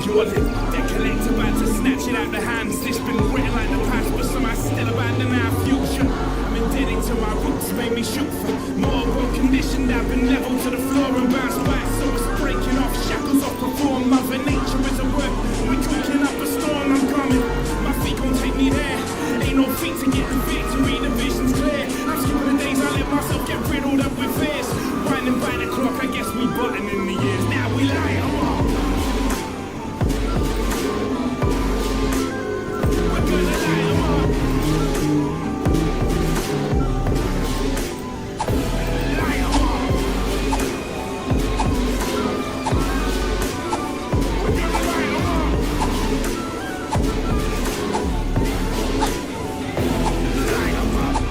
your lip. Decollects about to snatch it out the hands. It's been written like the past, but somehow still abandon our future. I'm indebted to my roots, made me shoot for more. Well conditioned, I've been leveled to the floor and bounced back. So it's breaking off, shackles off, perform. Mother nature is at work. We're cooking up a storm, I'm coming. My feet gon' take me there. Ain't no feet to get the victory, the vision's clear. I'm skipping the days I let myself get riddled up with fears. Winding by the clock, I guess we button in the years. Now we light 'em up. We're gonna light 'em up. Light 'em up. We're gonna light 'em up. Light 'em up.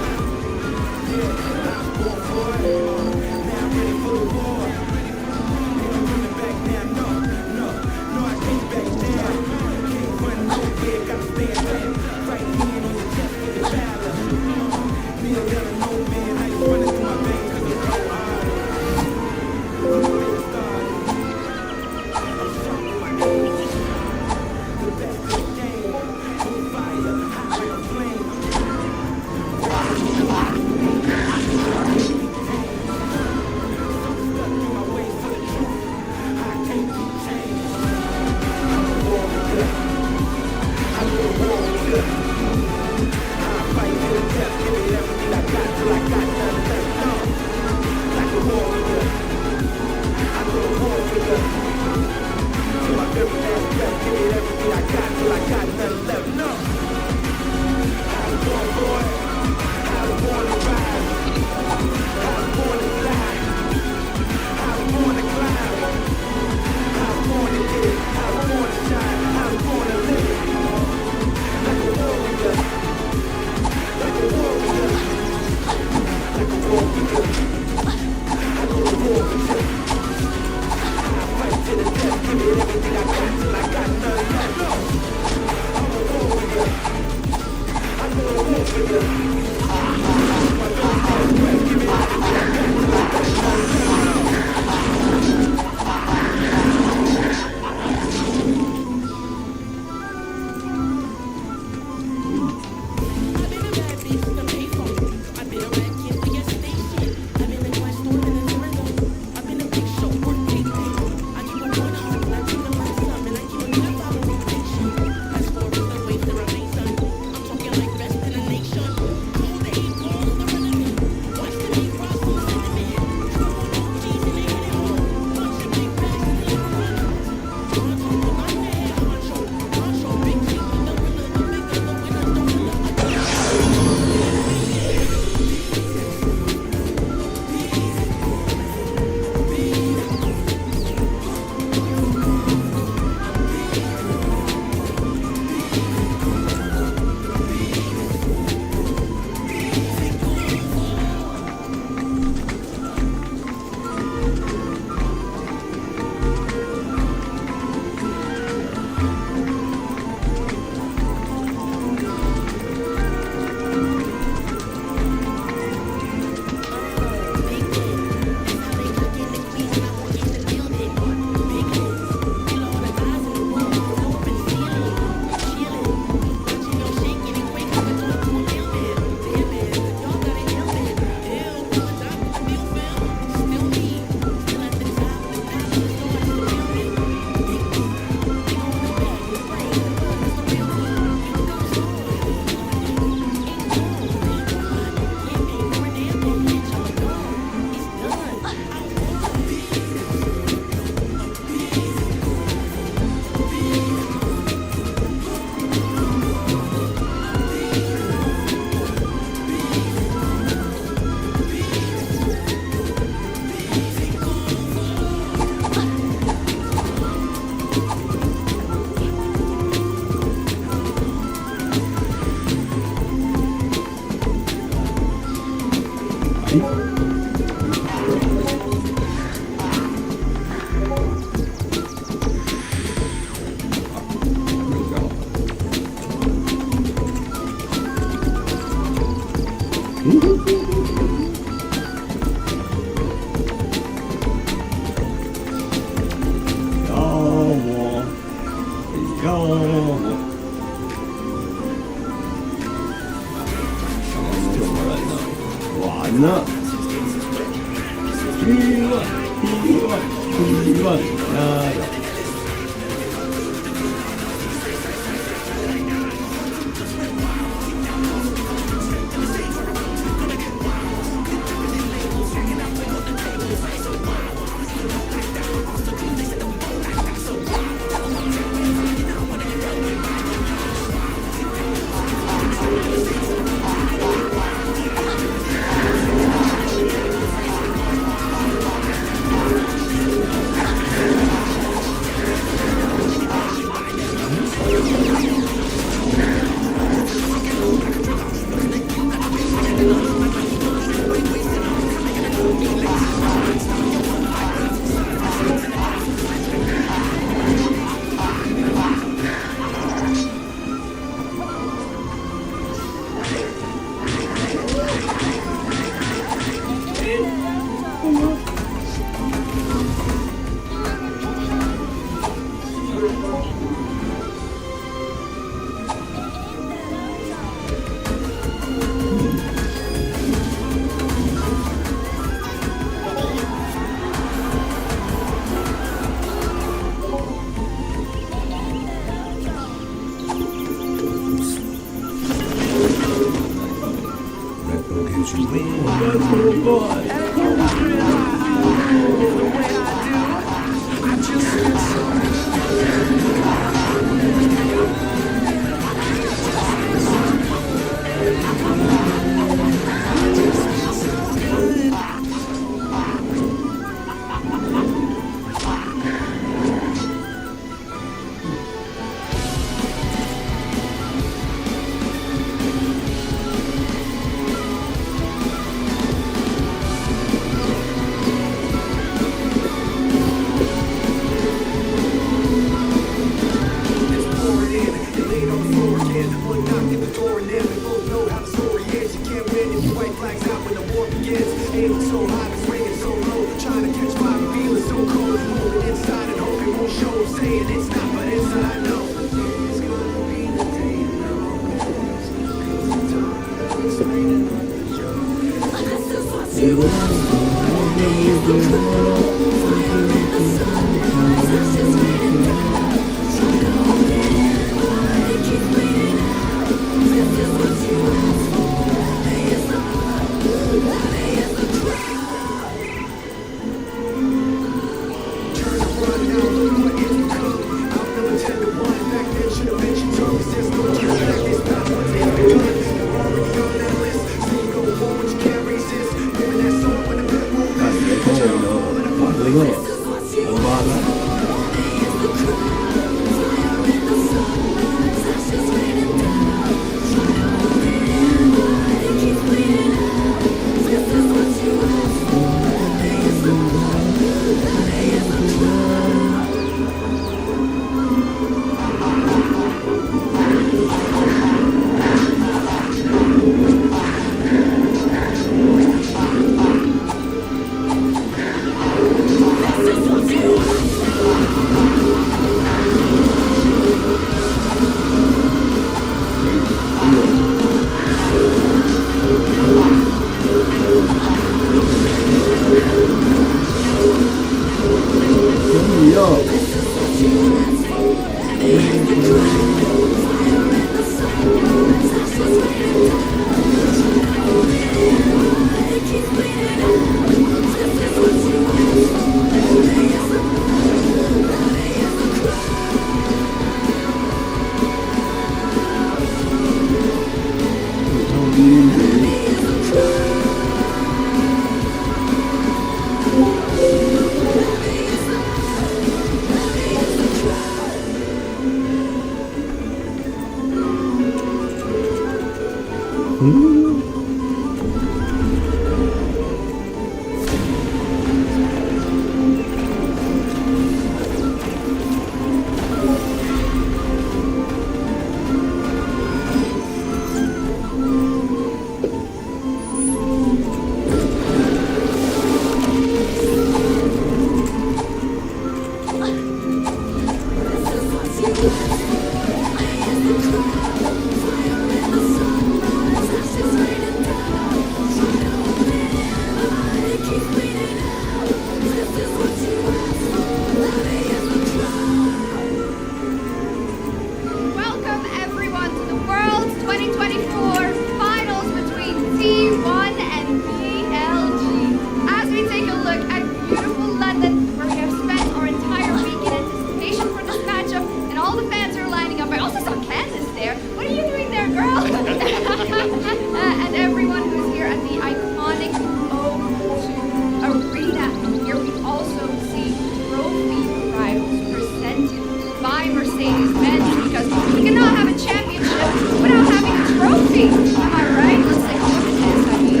Exactly. Am I right? Let's take a look at this. I mean,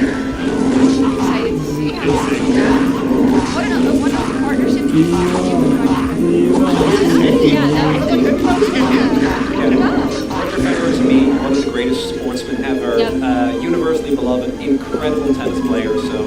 I'm excited to see how this goes down. What another wonderful partnership you have with you. Yeah, that was a good one. Roger Federer to me, one of the greatest sportsmen ever, universally beloved, incredible tennis player. So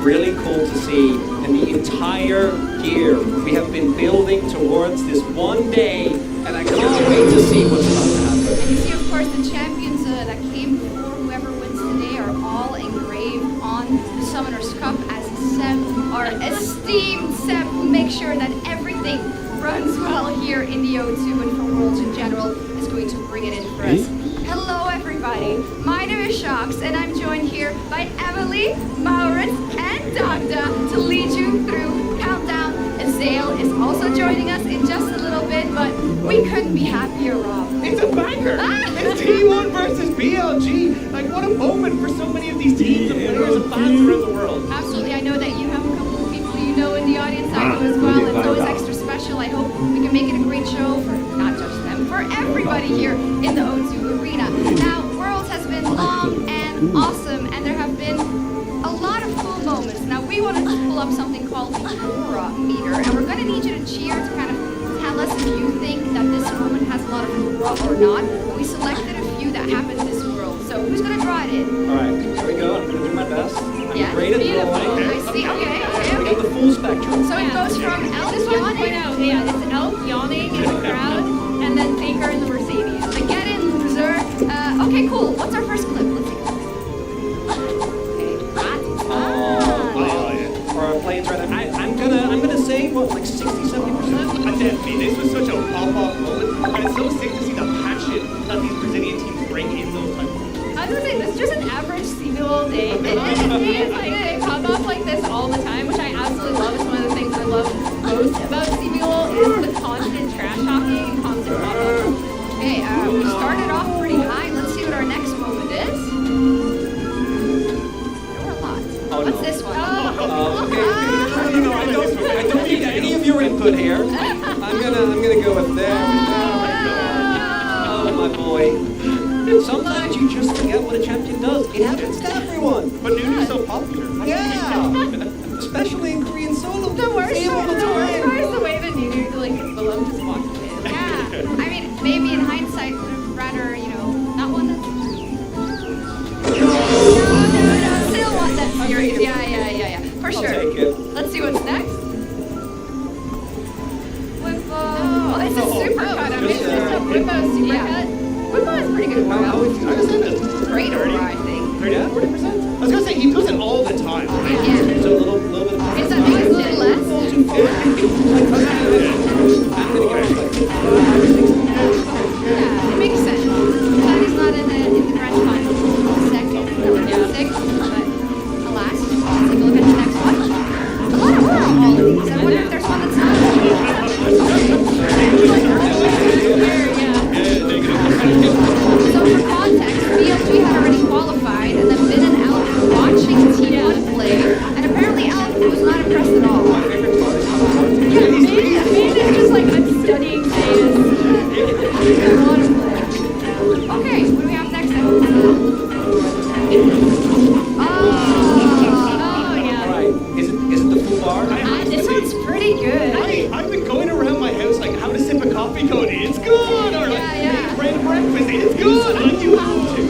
really cool to see. And the entire year we have been building towards this one day, and I can't wait to see what's about to happen. And you see, of course, the champions that came before whoever wins today are all engraved on the Summoner's Cup as Seb, our esteemed Seb, who makes sure that everything runs well here in the O2 and for Worlds in general, is going to bring it in for us. Hello, everybody. My name is Shox, and I'm joined here by Emily, Maurits, and Dagda to lead you through Countdown. Azale is also joining us in just a little bit, but we couldn't be happier, Rob. It's a banger! It's T1 versus BLG! Like, what a moment for so many of these teams and players and fans around the world. Absolutely. I know that you have a couple of people you know in the audience. I do as well. It's always extra special. I hope we can make it a great show for not just them, for everybody here in the O2 Arena. Now, Worlds has been long and awesome, and there have been a lot of cool moments. Now, we wanted to pull up something called the Aura Meter, and we're going to need you to cheer to kind of tell us if you think that this moment has a lot of aura or not. And we selected a few that happened this world. So who's going to draw it in? Alright, here we go. I'm going to do my best. I'm great at beautiful. drawing. I see. Okay. We got the full spectrum. So it goes from Elf yawning. It's Elf yawning in the crowd, and then Faker in the Mercedes. The get in, loser. Okay, cool. What's our first clip? Let's see. Okay, that. For our players right now, I'm gonna say what, like 60-70%. Definitely, this was such a pop-off moment, and it's so sick to see the passion that these Brazilian teams bring in those types of moments. I was gonna say, this is just an average CBL day. It is like, they pop up like this all the time, which I absolutely love. It's one of the things I love most about CBL is the constant trash talking and constant pop-up. Okay, we started off pretty high. Let's see what our next moment is. There were a lot. What's this one? Okay. I don't need any of your input here. I'm gonna go with there. Oh my boy. Sometimes you just forget what a champion does. It happens to everyone. But Nunu's so popular. Yeah. Especially in Korean solo. The worst Same all the part time. is the way that Nunu like below just walked in. Yeah. I mean, maybe in hindsight, would have rather, not one that's... No. Still want that series. Yeah. For I'll sure. take it. Let's see what's next. Wimbo. Oh, this is super cut. I mean, Just, it's a Wimbo super cut. Wimbo is pretty good. I was saying this. Great aura, I think. 30%? I was gonna say, he does it all the time. Yeah. So a little bit of Is that maybe a little less? Yeah, it makes sense. Glad he's not in the grand final. Second, sixth, but alas, let's take a look at the next one. A lot of aura on all of these. I wonder if there's one that's not. So for context, BLG had already qualified, and then Bin and Alec were watching T1 play, and apparently Alec was not impressed at all. Yeah, Bin is just like, I'm studying data. Okay, what do we have next? Oh, yeah. Right. Is it the full bar? this one's pretty good. I've been going around my house like, how to sip a coffee going, it's good! Or like, Yeah. bread breakfast, it's good! And you have to.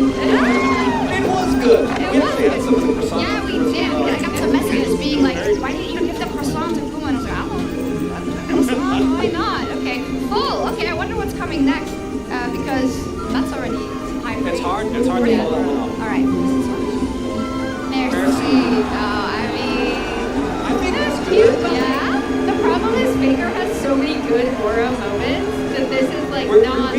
It was good. We actually had some of the croissants. Yeah, we did. I got some messages being like, why didn't you give the croissant to Puma? And I was like, I want croissant, why not? Okay, full. Okay, I wonder what's coming next, because that's already high. It's hard to pull that one off. All right. Merci. Oh, I mean, I think That's it's cute, good. but the problem is Faker has so many good aura moments that this is like not...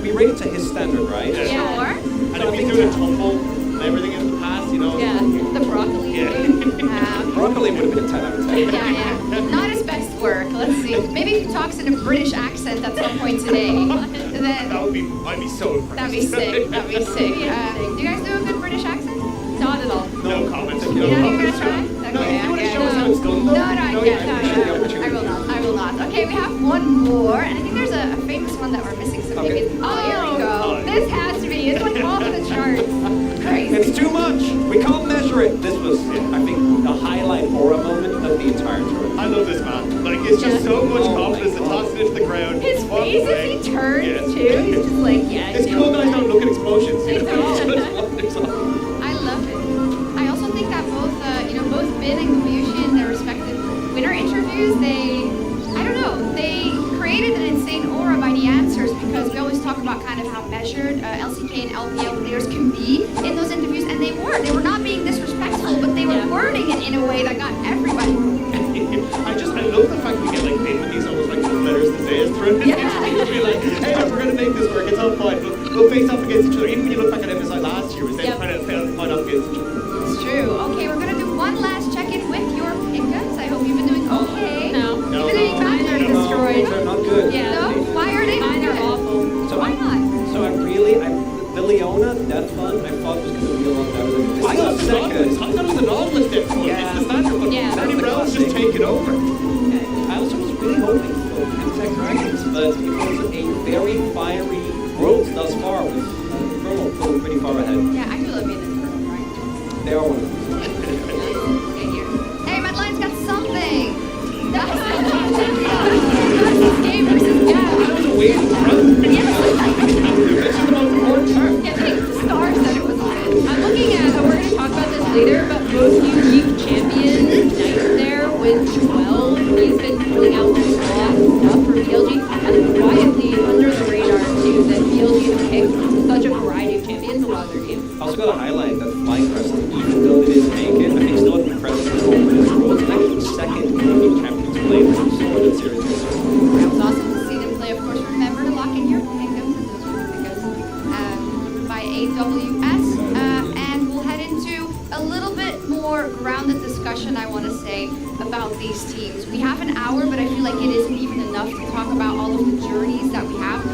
We rate it to his standard, right? Yeah. Yeah. And if he's doing a tumble and everything in the past, Yeah, the broccoli thing. Broccoli would have been a 10 out of 10. Yeah. Not his best work. Let's see. Maybe if he talks in a British accent at some point today, then I'd be so impressed. that'd be sick. That'd be sick. Do you guys do a good British accent? Not at all. No comments. You're not even gonna try? No, if you want to show us how it's done, No, though. I will not. I will not. Okay, we have one more, and I think there's a famous one that we're missing. So maybe. Oh, here we go. This has to be. It's like off the charts. just so much confidence and tossing it to the ground. His Walks face away. as he turns Yeah. too, he's just like, yeah. It's cool guys don't look at explosions. They don't. I love it. I also think that both Ben and Kobayashi in their respective winner interviews, they created an insane aura by the answers, because we always talk about kind of how measured LCK and LPL players can be in those interviews, and they weren't. They were not being disrespectful, but they were wording it in a way that got everybody. I love the fact we get like Ben with these almost like love letters to say through it. To be like, hey, look, we're going to make this work. It's all fine. We'll face off against each other. Even when you look back at MSI last year, it was them trying to fight off against each other. It's true. Okay, we're gonna do one last check-in with your pickups. I hope you've been doing okay. No. You've been doing bad. They're destroyed. They're not good. Yeah. No? Why are they Mine are good? awful. So Why not? the Leona Death Fund, I thought was going to be a lot better than this. I thought it was an Nautilus dip one. Yeah. It's the standard one. Yeah. Danny Brown's just taken over. I also was really hoping for Chemtech Dragons, but it was a very fiery world thus far, with Infernal pulling pretty far ahead. Yeah, I do love being in the room, right? They are one of them. Okay, here. Hey, Madeline's got something. That's game versus That was a weird run. This is the most important part. Yeah, I think Star said it was good. I'm looking at, we're going to talk about this later, but most unique champion Knight there with 12. He's been pulling out a lot of stuff for PLG. Kind of quietly under the radar too, that PLG has picked such a variety of champions, a lot of their teams. I also got to highlight that Flying Crest, even though they didn't make it, I think still had an impressive performance. It was actually second in Champions played for the Solid Series. It was awesome to see them play. Of course, remember to lock in your pickups, and those were the pickups by AWS. And we'll head into a little bit more grounded discussion, I want to say, about these teams. We have an hour, but I feel like it isn't even enough to talk about all of the journeys that we have.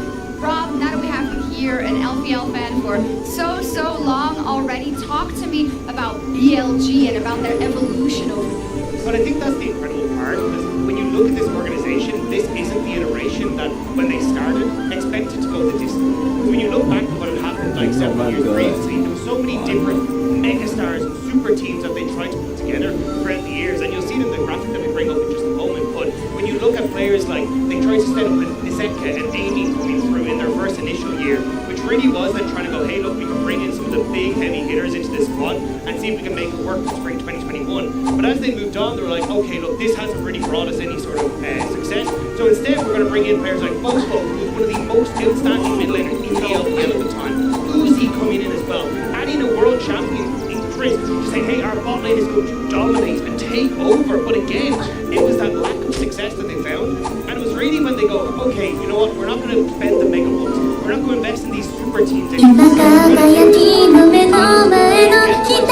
Rob, now that we have you here, an LPL fan for so long already, talk to me about BLG and about their evolution over the years. But I think that's the incredible part, because when you look at this organization, this isn't the iteration that when they started expected to go the distance. When you look back at what had happened like several years previously, there were so many different megastars and super teams that they tried to put together throughout the years, and you'll see it in the graphic that we bring up in just a moment. But when you look at players like, they tried to set up Nisetka and Amy coming through in their first initial year, which really was then trying to go, hey look, we can bring in some of the big heavy hitters into this squad and see if we can make it work for spring 2021. But as they moved on, they were like, okay look, this hasn't really brought us any sort of success, so instead we're going to bring in players like Bobo, who was one of the most outstanding mid laners in the LPL at the time, Uzi coming in as well, adding a world champion in Chris to say, hey, our bot lane is going to dominate and take over. But again, it was that lack of success that they found, and it was really when they go, okay, you know what, we're not going to spend the mega bucks, we're not going to invest in these super teams anymore. 今輝きの目の前の期待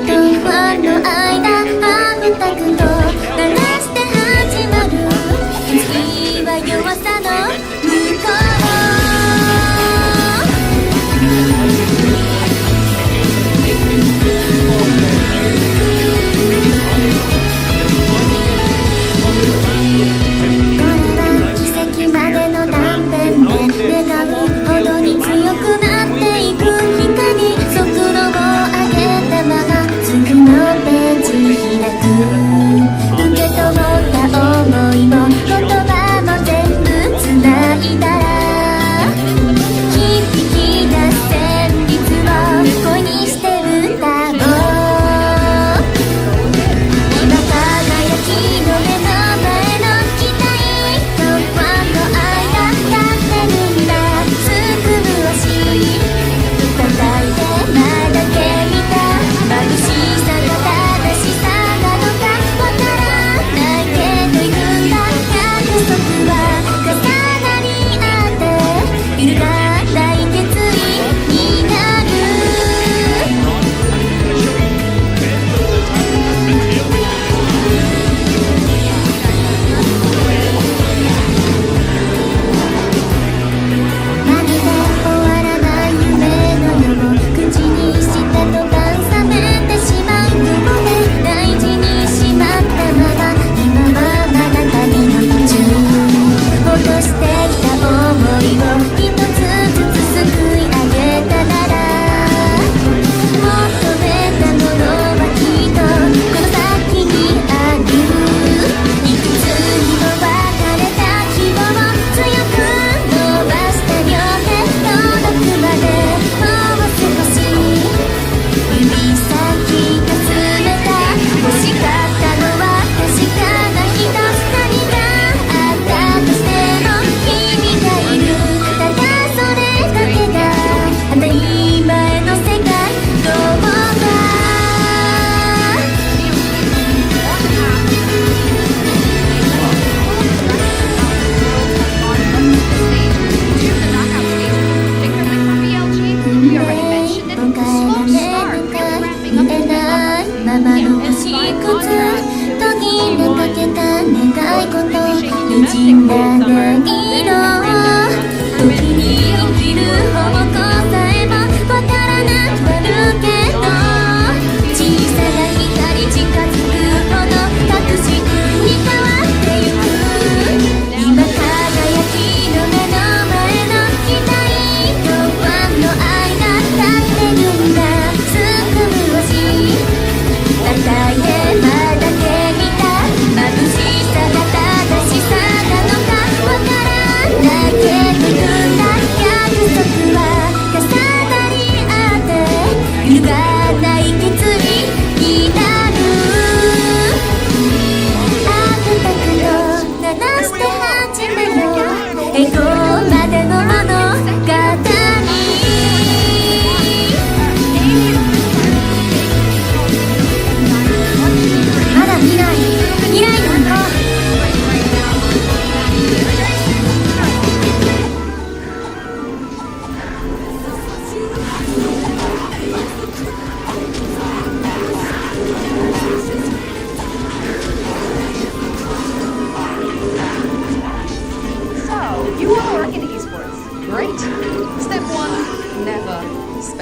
と不安の間あふたくと鳴らして始まる次は弱さの向こう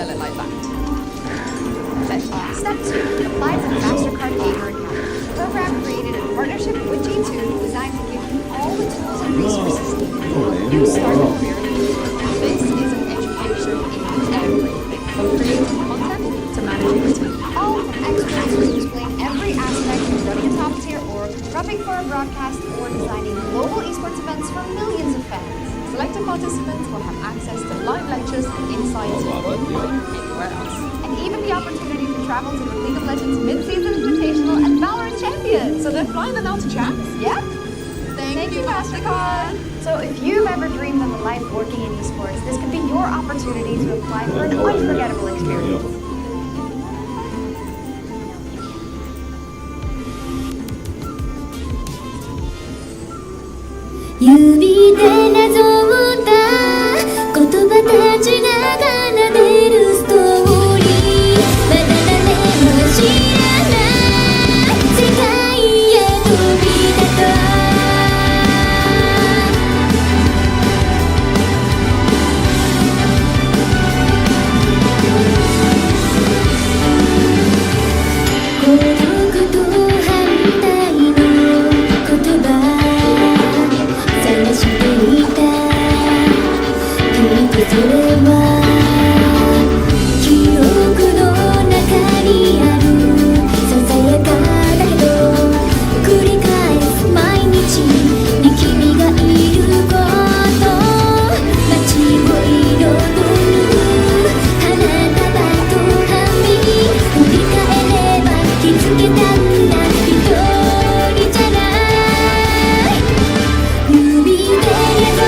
sell it like that. Step 2. Apply to the MasterCard Gamer Account. A program created in partnership with G2 designed to give you all the tools and resources needed. You start your career. This is an education in everything, from creating content to managing a team. All from experts who explain every aspect of running a top-tier org, prepping for a broadcast, or designing global esports events for millions of fans. Selected participants will have access to live lectures and insights you won't find anywhere else. And even the opportunity to travel to the League of Legends Mid-Season Invitational and Valorant Champions. So they're flying them out to champs? Yep. Thank you, MasterCard. So if you've ever dreamed of a life working in esports, this could be your opportunity to apply for an unforgettable experience. Yubi de na zonta 言葉たちが奏でるストーリーまだ誰も知らない世界へ飛び立とう孤独と反対の言葉探していたきっとそれは記憶の中にあるささやかだけど繰り返す毎日に君がいること街を彩る花束と髪振り返れば気づけたんだ一人じゃない指で遊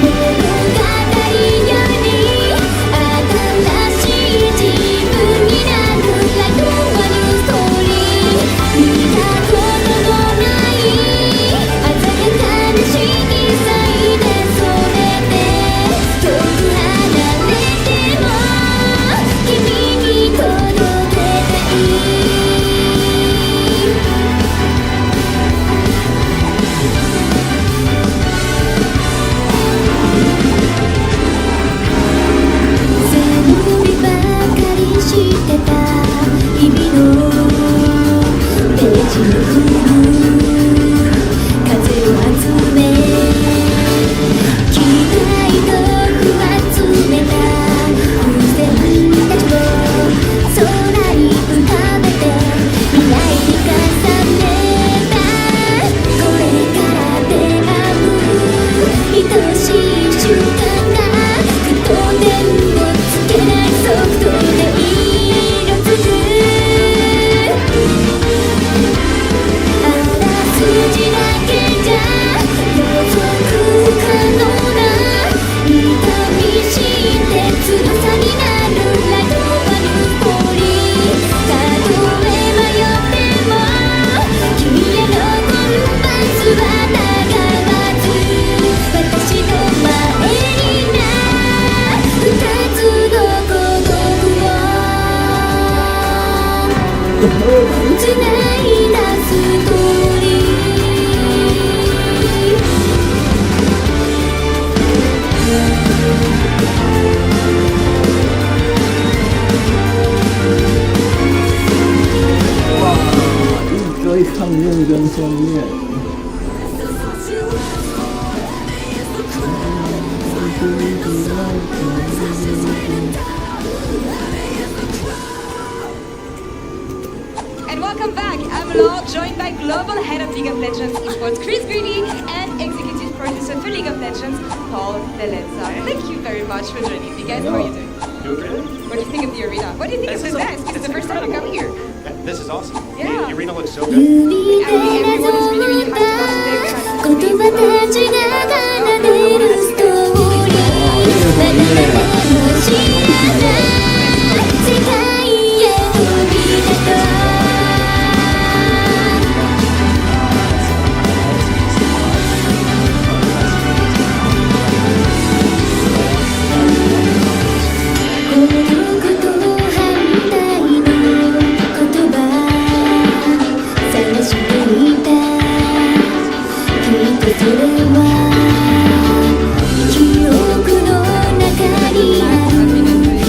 ぼう物語より新しい自分になる Like a new story 見たことのない鮮やかな色彩でそれで遠く離れても君に届けたい背伸びばかりしてた日々のページを振る風を集め期待と集めた風船たちを空に浮かべて未来に重ねたこれから出会う愛しい瞬間が句読点をつけない速度で色づくあらすじだけじゃ予測可能な痛みして翼になる Like a new story たとえ迷っても君へのコンパスはたがわず私の前にな二つの孤独をつないだストーリー一个一看面跟双面。And welcome back. I'm Laure, joined by Global Head of League of Legends Esports Chris Greedy and Executive Producer for League of Legends Paul Delenza. Thank you very much for joining me, guys. How are you doing? Doing great. What do you think of the arena? What do you think of the desk? It's the first time you come here. This is awesome. Yeah. The arena looks so good. 指で Everyone is really, really な hyped ぞ about った it. 言葉たちが奏でるストーリーまだ誰も知らない世界へ飛び立とう孤独と反対の言葉探していたきっとそれは記憶の中にある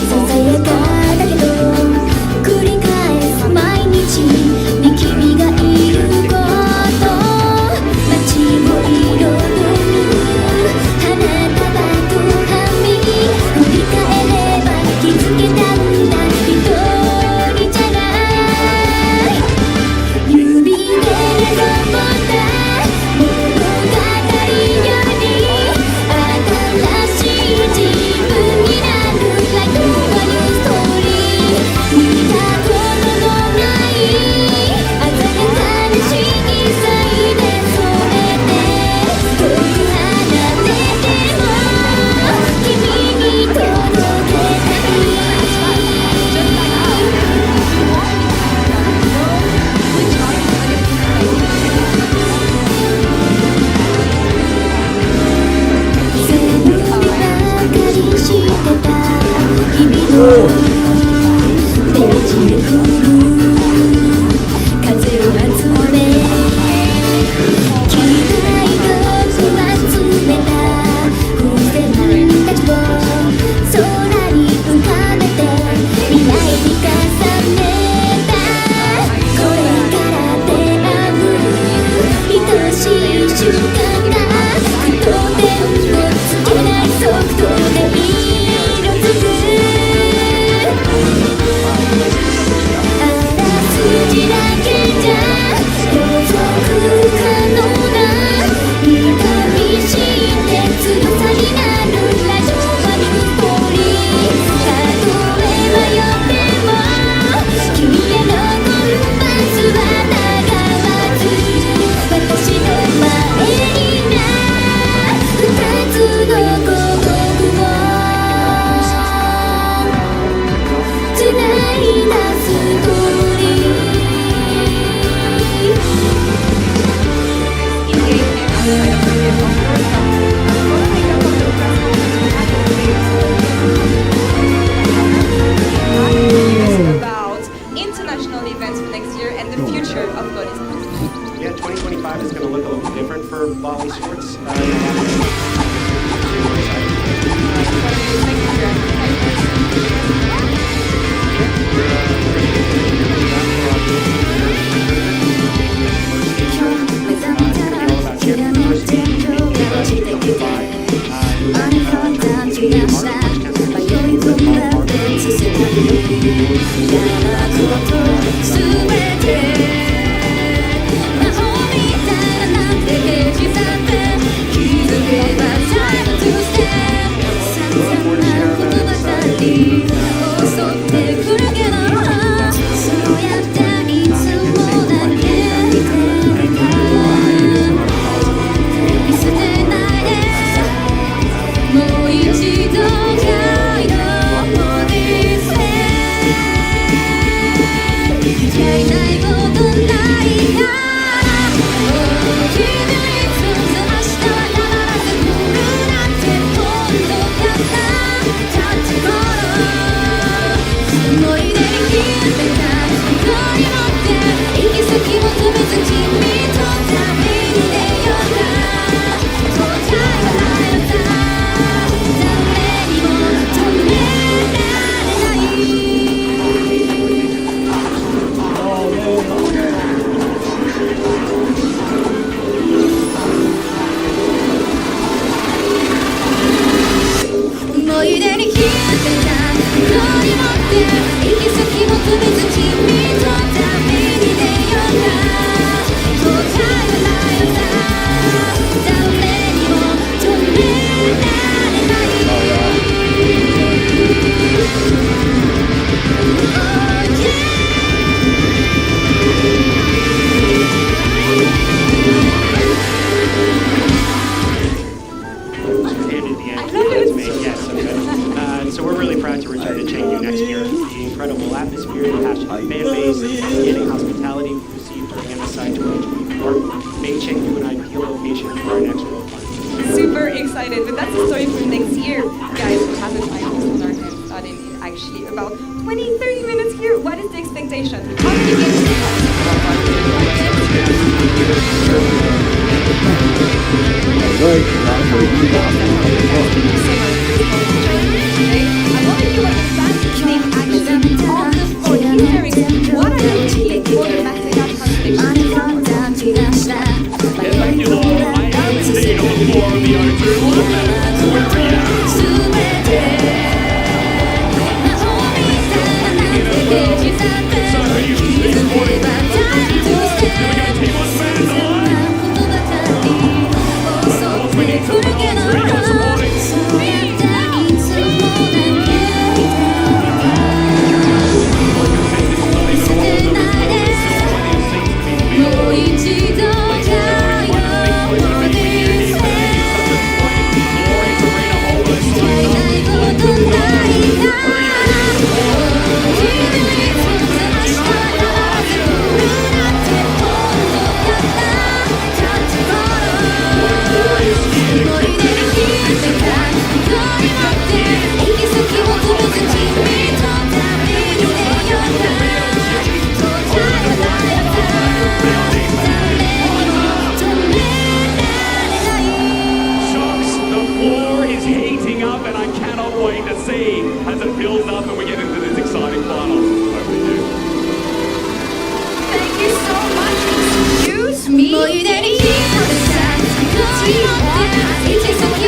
思い出に一時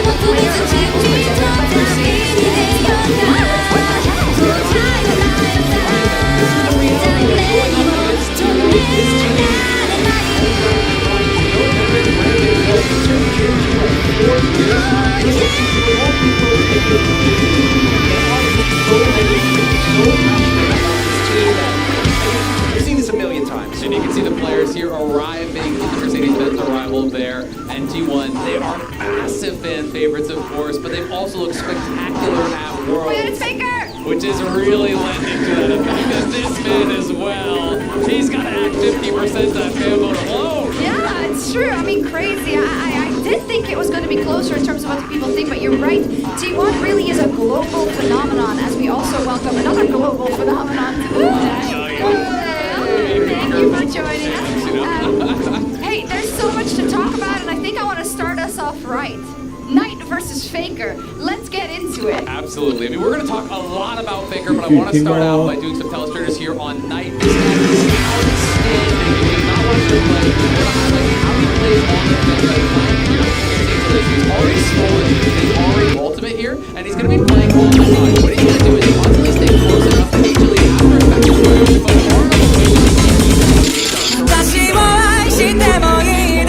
も飛ぶずじっと旅に出ようか答えのないさ誰にも止められない You've seen this a million times, and you can see the players here arriving, Mercedes-Benz arrival there, and T1, they are massive fan favorites, of course, but they've also looked spectacular at Worlds, which is really lending to that effect. And this man as well, he's got to add 50% that fan vote alone. Yeah, it's true. I mean, crazy. I did think it was going to be closer in terms of what people think, but you're right. T1 really is a global phenomenon, as we also welcome another global phenomenon to the Thank you for joining us. Hey, there's so much to talk about, and I think I want to start us off right. Knight versus Faker. Let's get into it. Absolutely. I mean, we're going to talk a lot about Faker, but I want to start out by doing some telestrators here on Knight. This guy is outstanding. If you've not watched him play, we're going to highlight how he plays on the defense. He's already stolen his already ultimate here, and he's going to be playing all the time. What he's going to do is constantly stay close enough to actually after effective switch, but far enough away with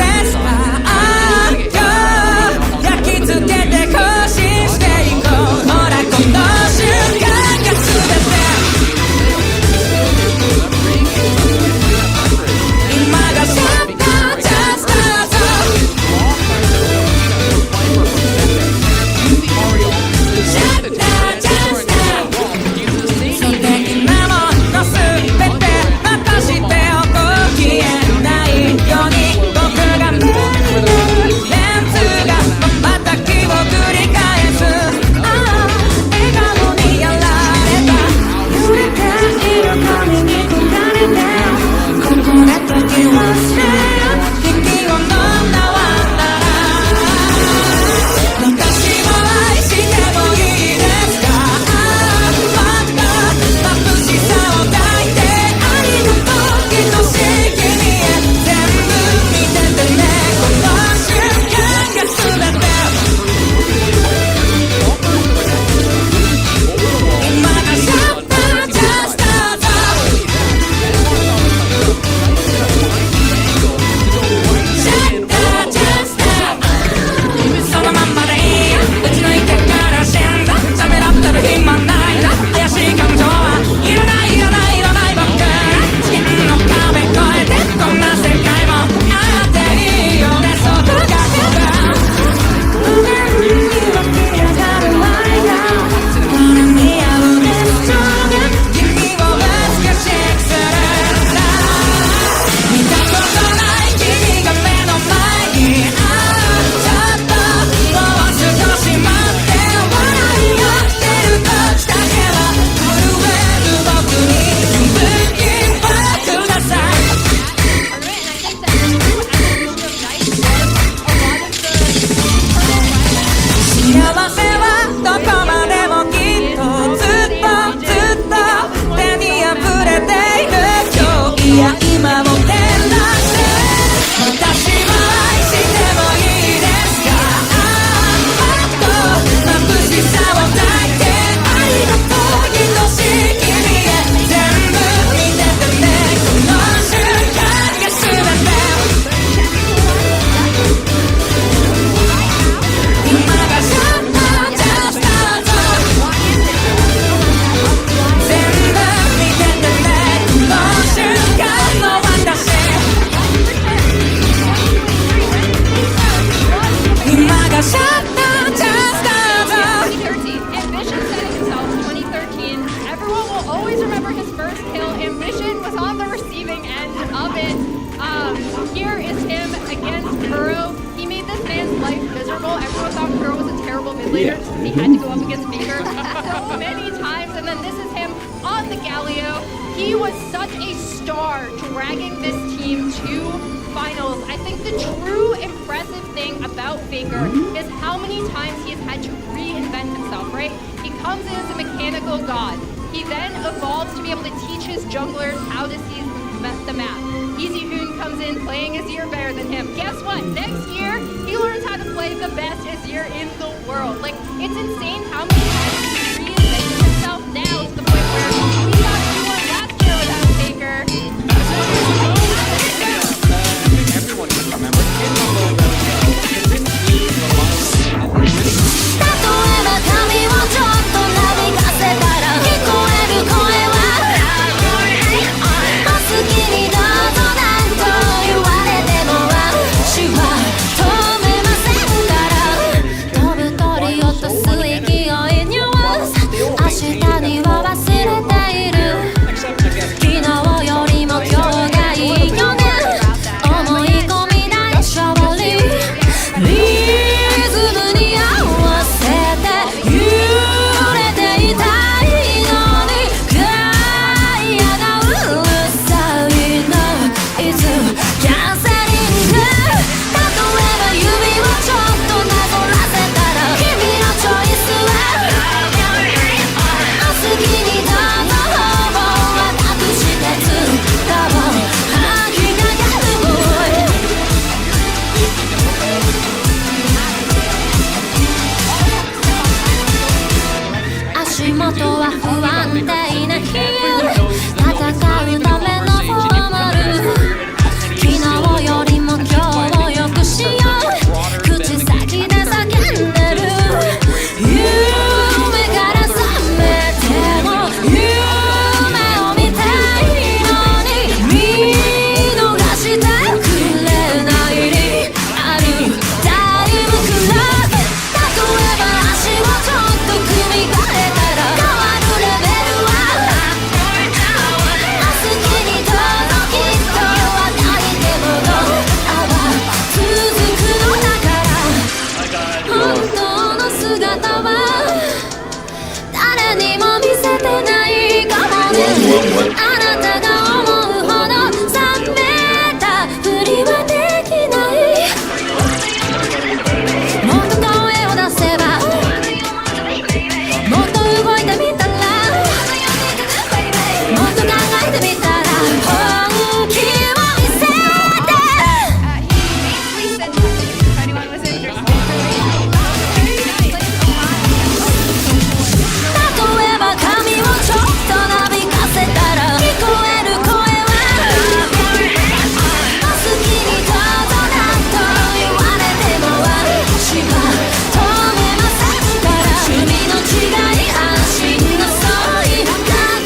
He had to go up against Faker so many times, and then this is him on the Galileo. He was such a star dragging this team to finals. I think the true impressive thing about Faker is how many times he has had to reinvent himself, right? He comes in as a mechanical god. He then evolves to be able to teach his junglers how to the map. Easy Hoon comes in playing Azir better than him. Guess what? Next year, he learns how to play the best Azir in the world. Like, it's insane how many times he reinvented himself now to the point where he got everyone last year without a Faker. I think everyone can remember in the logo, this is the most 例えば髪をちょっとなびかせたら聞こえる声はお好きにどうぞなんと言われても私は止めませんから飛ぶ鳥落とす勢いには明日には忘れている昨日よりも今日がいいよね思い込みない勝利リズムに合わせて揺れていたいのにガイアがうるさいのいつキャンセリング例えば指をちょっとなぞらせたら君のチョイスはお好きにどうぞほぼ私鉄道を吐きかける声足元は不安定な日戦うためのフォーマル昨日よりも今日を良くしよう口先で叫んでる夢から覚めても夢を見たいのに見逃してくれないにあるタイムクラブ例えば足をちょっと組み替えたら変わるレベルはお好きにどうぞきっと若い獣は続くのだから本当の姿は誰にも見せてないかもねあなたが思うほど冷めたふりはできないもっと声を出せばもっと動いてみたらもっと考えてみたら本気を見せて He basically said that if anyone was interested. Very nice. 例えば髪をちょっとなびかせたら聞こえる声はお好きにどうぞなんと言われても私は止めませんから趣味の違い安心の相違な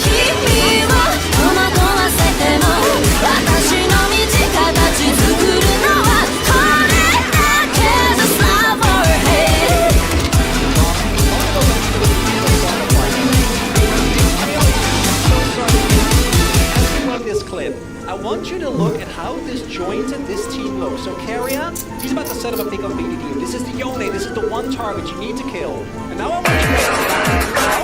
君を戸惑わせても私の道形作るのはこれだけ Just love or hate Run this clip. I want you to look at how disjointed this team looks. So Carrier, he's about to set up a big up BDD. This is the Yone, this is the one target you need to kill. And now I want you to how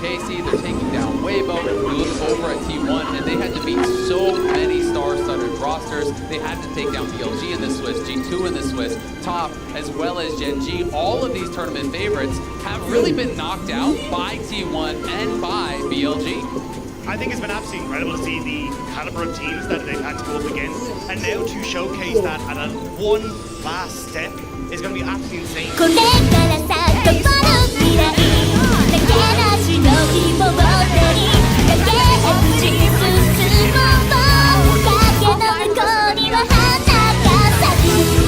Casey, they're taking down Weibo. We look over at T1, and they had to beat so many star-studded rosters. They had to take down BLG in the Swiss, G2 in the Swiss, Top, as well as Gen G. All of these tournament favorites have really been knocked out by T1 and by BLG. I think it's been absolutely incredible to see the caliber of teams that they've had to go up against, and now to showcase that at a one last step is going to be absolutely insane. これからさ変わる未来だけなしの希望を手に駆け足進もう崖の向こうには花が咲く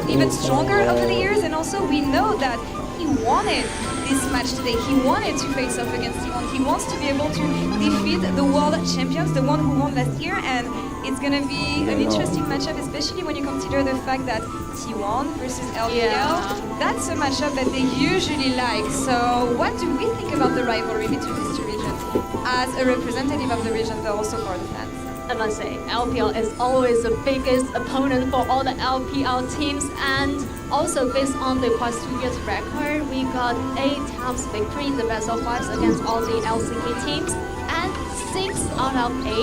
Even stronger over the years, and also we know that he wanted this match today. He wanted to face off against T1. He wants to be able to defeat the world champions, the one who won last year, and it's gonna be an interesting matchup, especially when you consider the fact that T1 versus LPL, that's a matchup that they usually like. So what do we think about the rivalry between these two regions as a representative of the region, but also for the fans? I must say, LPL is always the biggest opponent for all the LPL teams, and also based on the past 2 years record, we got 8 times victory in the best of 5s against all the LCK teams, and 6 out of 8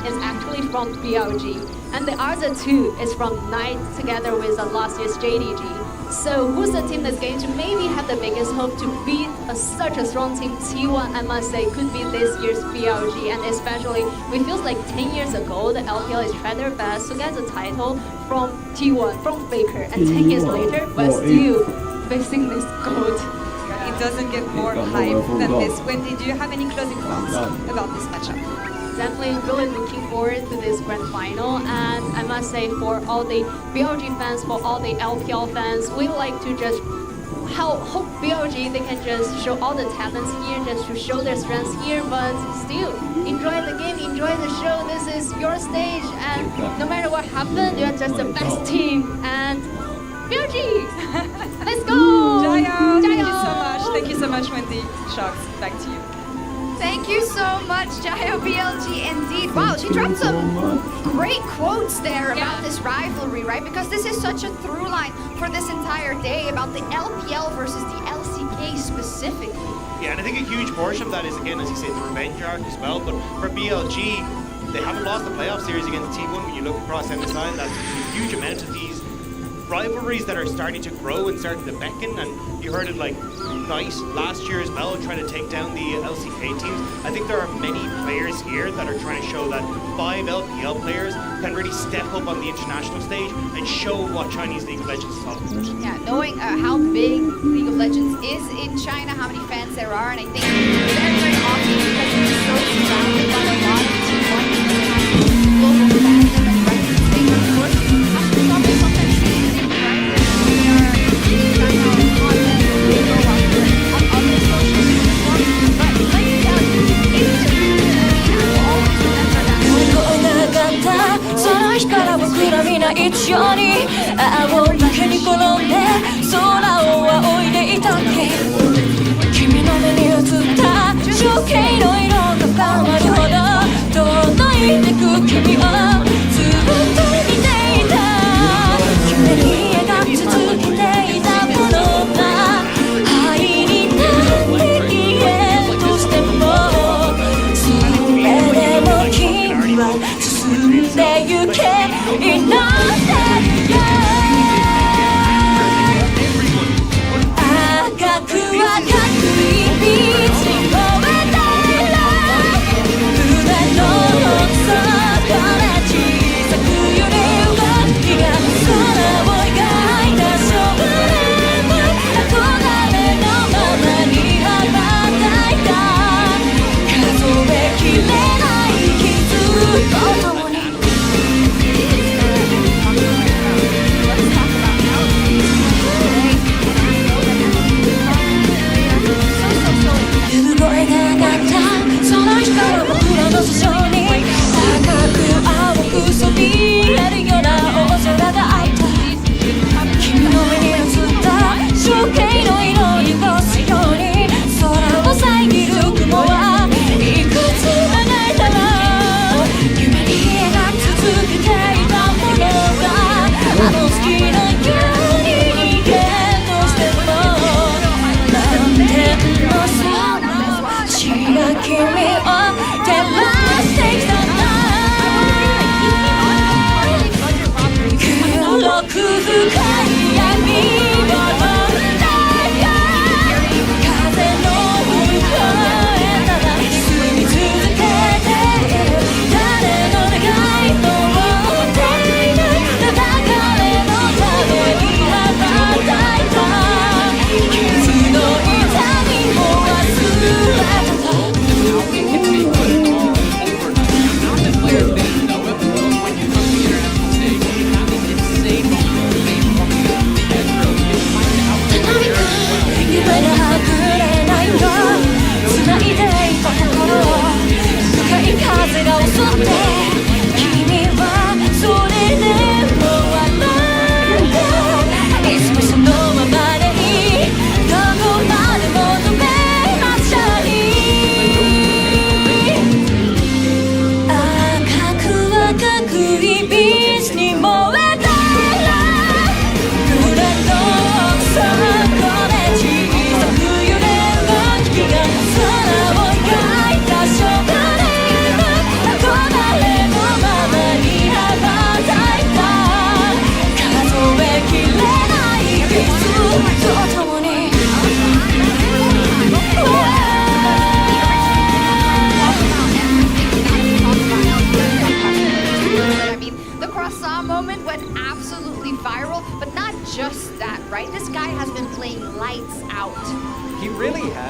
is actually from BLG, and the other 2 is from Knight together with last year's JDG. So who's the team that's going to maybe have the biggest hope to beat such a strong team? T1, I must say, could be this year's BLG, and especially we feel like 10 years ago the LPL is tried their best to get the title from T1, from Faker, and 10 years later, but still facing this gold. It doesn't get more hype than this. Wendy, do you have any closing thoughts about this matchup? Definitely really looking forward to this grand final, and I must say for all the BLG fans, for all the LPL fans, we like to just hope BLG they can just show all the talents here, just to show their strengths here, but still enjoy the game, enjoy the show. This is your stage, and no matter what happens, you're just the best team. And BLG, let's go! Jayo! Thank you so much. Thank you so much, Wendy. Shots, back to you. Thank you so much, Jayo BLG, indeed. Wow, she dropped some great quotes there about this rivalry, right? Because this is such a through line for this entire day about the LPL versus the LCK specifically. Yeah, and I think a huge portion of that is, again, as you say, the revenge arc as well. But for BLG, they haven't lost the playoff series against T1. When you look across MSI, that's a huge amount of these rivalries that are starting to grow and starting to beckon. And you heard it like Knight last year as well, trying to take down the LCK teams. I think there are many players here that are trying to show that 5 LPL players can really step up on the international stage and show what Chinese League of Legends is all about. Yeah, knowing how big League of Legends is in China, how many fans there are, and I think very, very often because it's so surrounded by a lot of T1 global fandom and reference being, of course, actually probably sometimes easy, right? We are in China on content, we go out there on other social platforms, but let me tell you, it's I will always remember that. その日から僕ら皆一緒に青池に転んで空を仰いでいたっけ君の目に映った情景の色が深まるほど届いてく君をずっと見ていた夢に描き続けていたものが愛になって言えんとしてもそれでも君は進んでゆけ祈って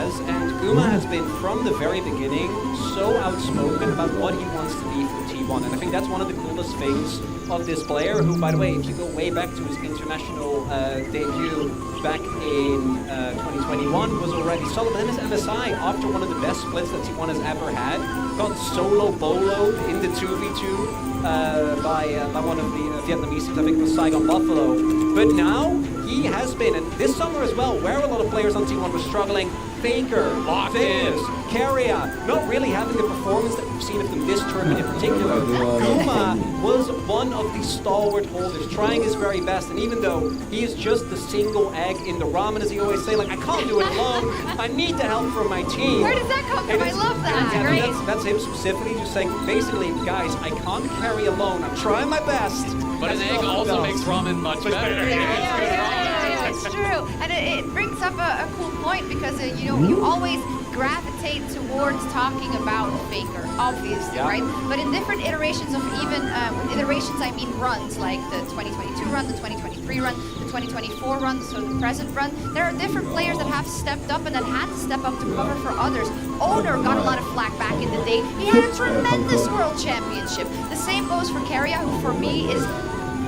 has, and Guma has been from the very beginning so outspoken about what he wants to be for T1, and I think that's one of the coolest things of this player, who, by the way, if you go way back to his international debut back in 2021, was already solo. But then his MSI, after one of the best splits that T1 has ever had, got solo boloed in the 2v2 by one of the Vietnamese teams, I think it was Saigon Buffalo. But now, he has been, and this summer as well, where a lot of players on T1 were struggling, Faker, Fizz, Carrier, not really having the performance that we've seen of them this tournament in particular. Guma was one of the stalwart holders, trying his very best, and even though he is just the single egg in the ramen, as he always say, like, I can't do it alone, I need the help from my team. Where does that come from? I love that. Yeah, that's him specifically, just saying, basically, guys, I can't carry alone, I'm trying my best. But an egg also makes ramen much better. Yeah, it's true. And it brings up a cool point because, you know, you always gravitate towards talking about Faker, obviously, right? But in different iterations of even, with iterations I mean runs, like the 2022 run, the 2023 run, the 2024 run, so the present run, there are different players that have stepped up and that had to step up to cover for others. Owner got a lot of flack back in the day. He had a tremendous world championship. The same goes for Carrier, who for me is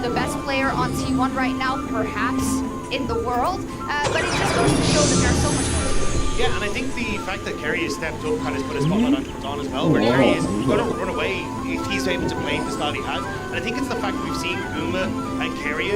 the best player on T1 right now, perhaps in the world. But it just goes to show that there's so much more to do. Yeah, and I think the fact that Kerry has stepped up kind of put a spotlight on Don as well, where Kerry is going to run away if he's able to play the style he has. And I think it's the fact that we've seen Guma and Kerry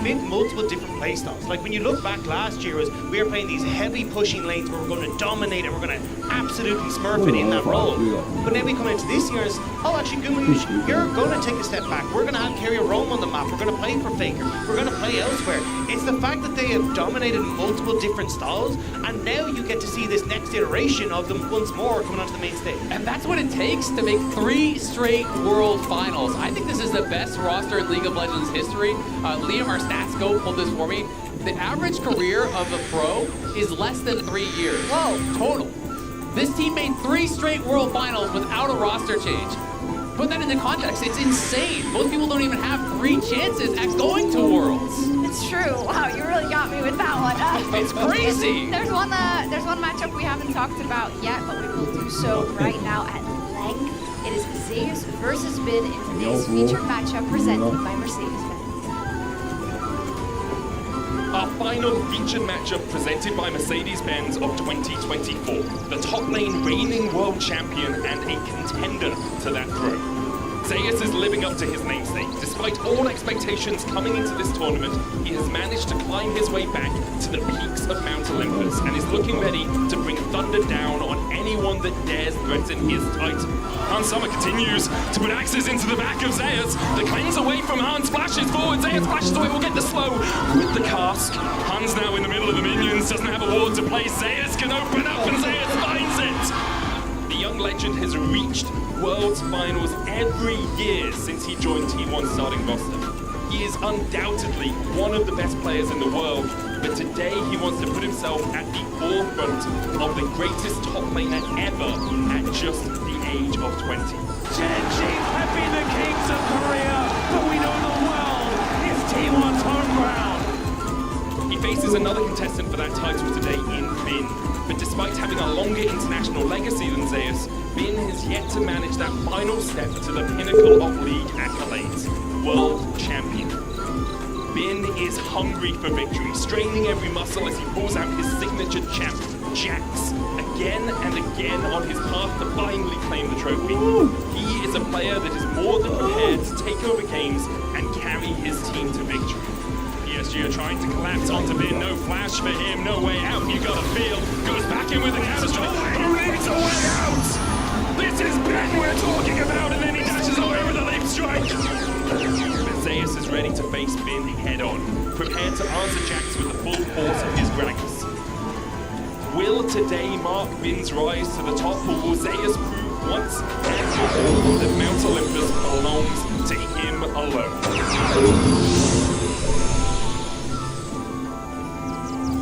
fit multiple different play styles. Like when you look back last year, was we were playing these heavy pushing lanes where we're going to dominate and we're going to absolutely smurf it in that role. But then we come into this year as, oh, actually, Guma, you're going to take a step back. We're going to have Kerry roam on the map. We're going to play for Faker. We're going to play elsewhere. It's the fact that they have dominated multiple different styles, and now you get to see this next iteration of them once more coming onto the main stage. And that's what it takes to make 3 straight World Finals. I think this is the best roster in League of Legends history. Liam, our stats go pulled this for me. The average career of a pro is less than 3 years. Whoa. Total. This team made 3 straight World Finals without a roster change. Put that into context, it's insane. Most people don't even have 3 chances at going to Worlds. It's true. Wow, you really got me with that one. It's crazy. There's one matchup we haven't talked about yet, but we will do so right now at length. It is Zeus versus Bin in today's featured matchup presented by Mercedes-Benz. Our final featured matchup presented by Mercedes-Benz of 2024. The top lane reigning world champion and a contender to that throne. Zeus is living up to his namesake. Despite all expectations coming into this tournament, he has managed to climb his way back to the peaks of Mount Olympus and is looking ready to bring thunder down on anyone that dares threaten his title. Hans Sommer continues to put axes into the back of Zeus. The cleanse away from Hans, flashes forward, Zeus flashes away, we'll get the slow with the cast. Hans now in the middle of the minions, doesn't have a ward to play. Zeus can open up and Zeus finds it. The young legend has reached Worlds Finals every year since he joined T1's starting roster. He is undoubtedly one of the best players in the world, but today he wants to put himself at the forefront of the greatest top laner ever at just the age of 20. Genji have been the kings of Korea, but we know the world is T1's home ground. He faces another contestant for that title today in Bin, but despite having a longer international legacy than Zeus, Bin has yet to manage that final step to the pinnacle of league accolades, World Champion. Bin is hungry for victory, straining every muscle as he pulls out his signature champ, Jax, again and again on his path to finally claim the trophy. He is a player that is more than prepared to take over games and carry his team to victory. PSG are trying to collapse onto Bin, no flash for him, no way out, you gotta feel. Goes back in with a counter strike, who needs a way out? This is Ben we're talking about, and then he dashes away with a leap strike. But Zeus is ready to face Bin head on, prepared to answer Jax with the full force of his ranks. Will today mark Bin's rise to the top, or will Zeus prove once and for all that Mount Olympus belongs to him alone?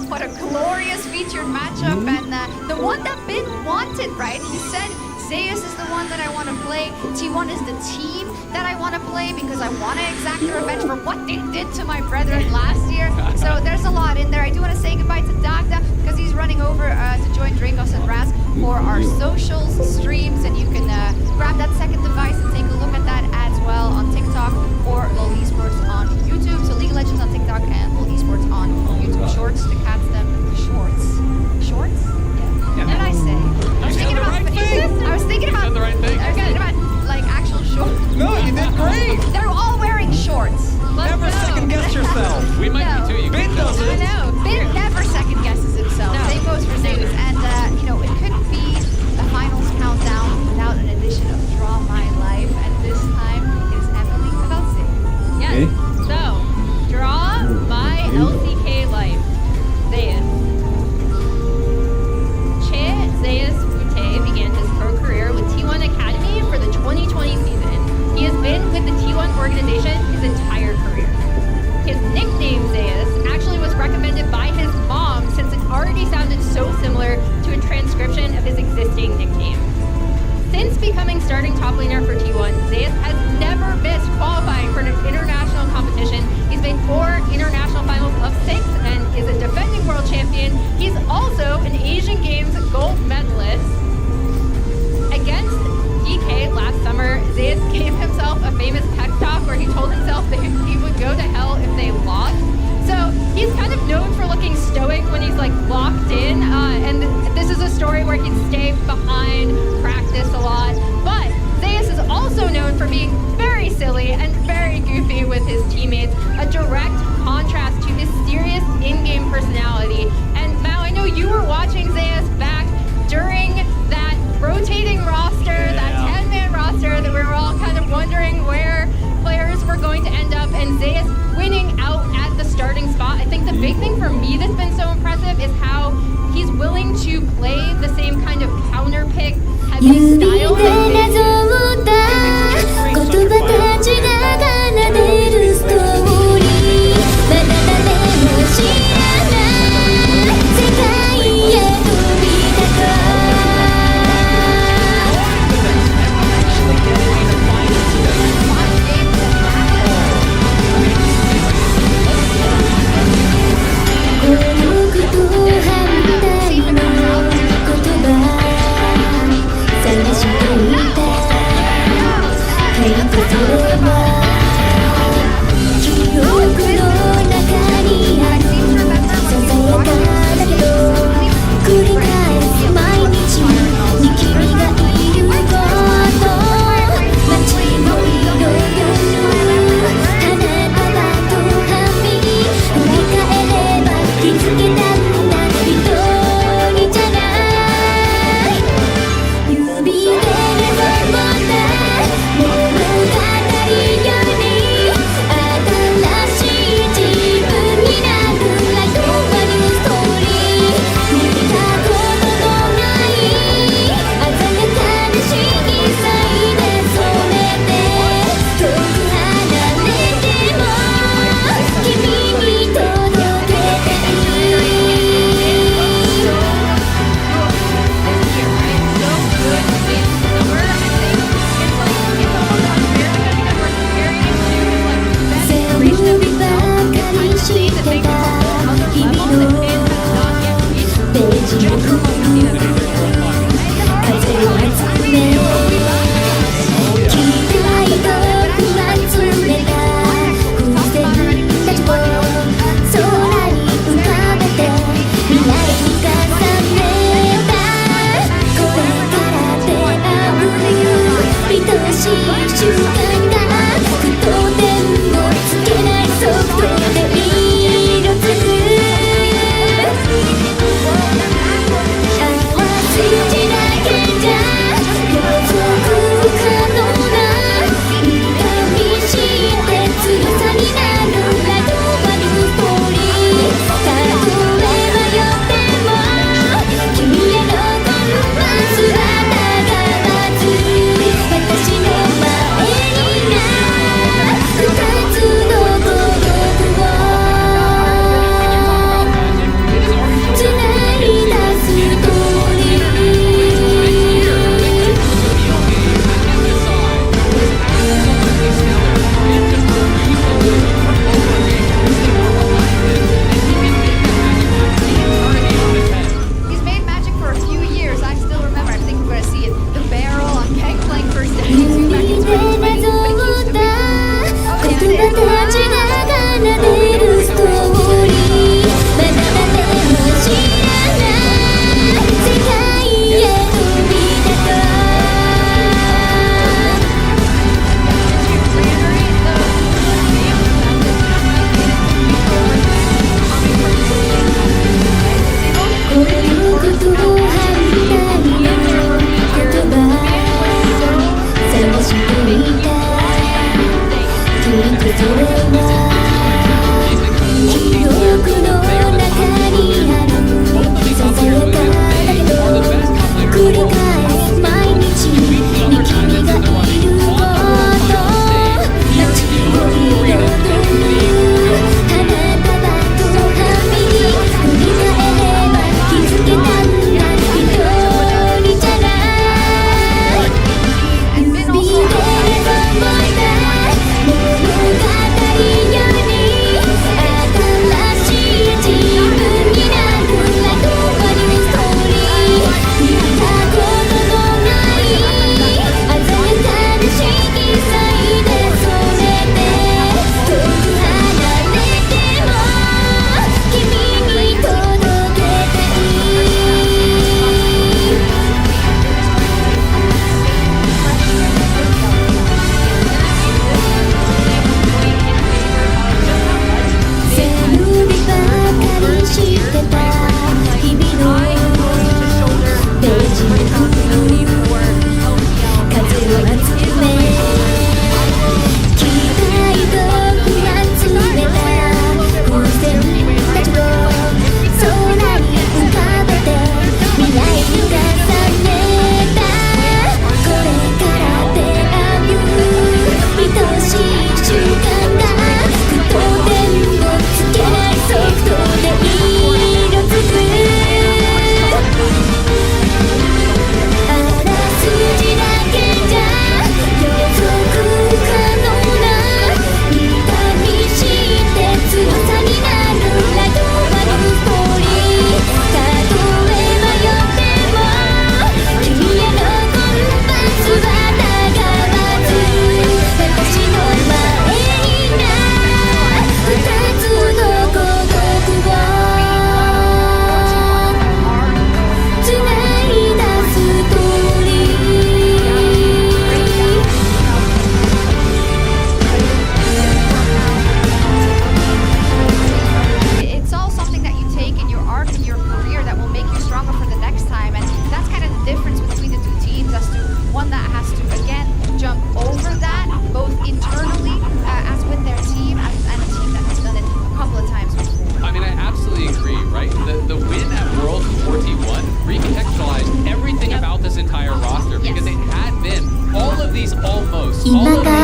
What a glorious featured matchup, and the one that Bin wanted, right? He said Zeus is the one that I want to play. T1 is the team that I want to play because I want to exact revenge for what they did to my brethren last year. So there's a lot in there. I do want to say goodbye to Dagda because he's running over to join Dracos and Raz for our socials streams, and you can grab that second device and take a look at that as well on TikTok or LOL Esports on YouTube. So League of Legends on TikTok and LOL Esports on YouTube. Shorts to catch them. Shorts? Yeah. What did I say? I was thinking about the right thing. like actual shorts. No, you did great. They're all wearing shorts. Never second guess yourself. We might be too. Ben does it. I know. Ben never second guesses himself. No. Same goes for Zeus. And it could be the finals countdown without an edition of Draw My Life. And this time is Emily about Zeus. Yes. Okay. So, draw my LCK life. Zeus. Zeus Ute began his pro career with T1 Academy for the 2020 season. He has been with the T1 organization his entire career. His nickname Zeus actually was recommended by his mom since it already sounded so similar to a transcription of his existing nickname. Since becoming starting top laner for T1, Zeus has never missed qualifying for an international competition. He's made 4 international finals of 6 and is a defending world champion. He's also an Asian Games gold medalist. Against DK last summer, Zeus gave himself a famous pep talk where he told himself that he would go to hell if they lost. So he's kind of known for looking stoic when he's like locked in, and this is a story where he'd stay behind, practice a lot. But Zeus is also known for being very silly and very goofy with his teammates, a direct contrast to his serious in-game personality. And Mao, I know you were watching Zeus back during that rotating roster, that 10-man roster that we were all kind of wondering where players were going to end up, and Zeus winning out at the starting spot. I think the big thing for me that's been so impressive is how he's willing to play the same kind of counter pick heavy style.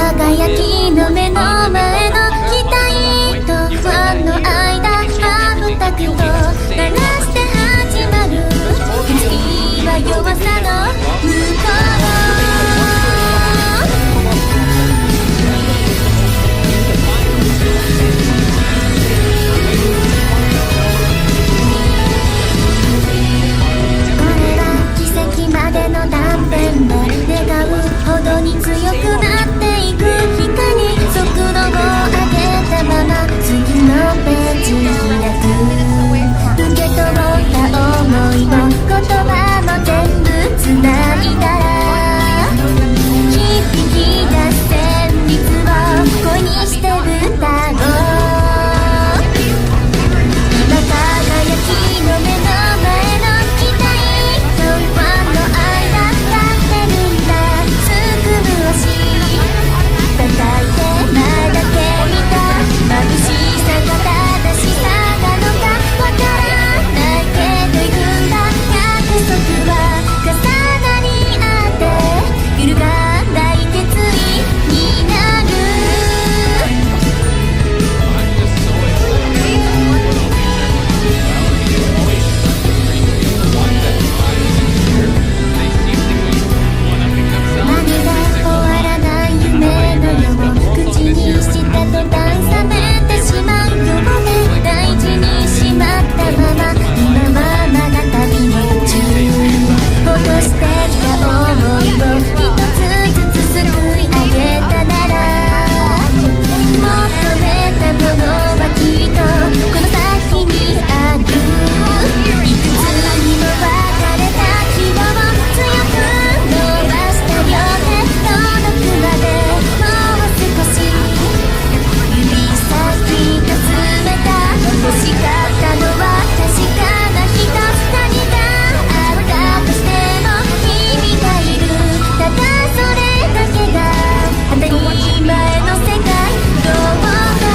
輝きの目の前の期待と不安の間ハーフタクト鳴らして始まる次は弱さの向こまでの断片で願うほどに強くなっていく光速度を上げたまま次のページ開く受け取った想いも言葉も全部つないだら響き出す旋律を恋にして歌おう今輝きの目の前の期待と叩いて前だけ見た眩しさが正しさなのかわからないけど行くんだ約束は重なり合って揺るがない決意になる口にした途端冷めてしまうようで大事にしまったまま今はまだ旅の途中落としてきた想いを一つずつすくい上げたなら求めたものはきっとこの先にあるいくつにも分かれた希望を強く伸ばした両手届くまで欲しかったのは確かな人何があったとしても君がいるただそれだけが当たり前の世界どうか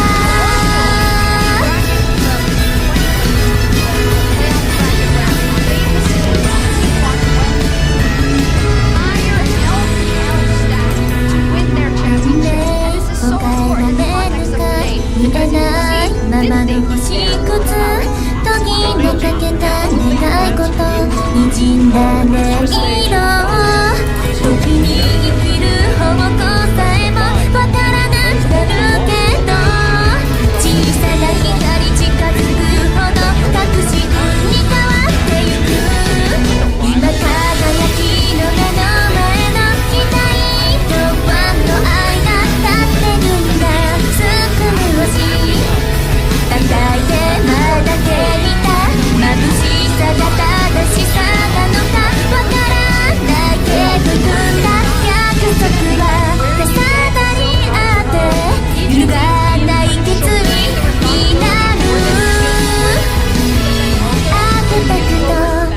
見えないままの星屑時のかけた願い事滲んだ音色時に生きる方向さえもわからなくなるけど小さな光近づくほど確信に変わってゆく今輝きの目の前の期待と不安の間立ってるんだ叩いて前だけ見た眩しさが正しさなのかわからないけど組んだ約束は重なり合って揺るがない決意になる当てたくと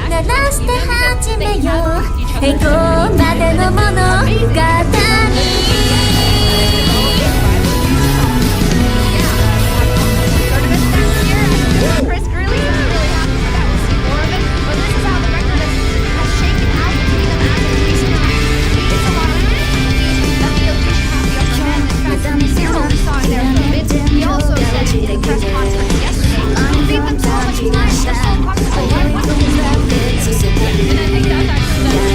鳴らして始めよう平行までの物語Chris Greeley is really happy for that. We'll see more of it. But this is how the record has shaken out between them as of recent times. It's a lot of that the occasion has the upper hand. In fact, Zero we saw in there for a bit. He also said in the press conference yesterday, leave them so much time. They're so comfortable. Why wouldn't you love it? And I think that's actually the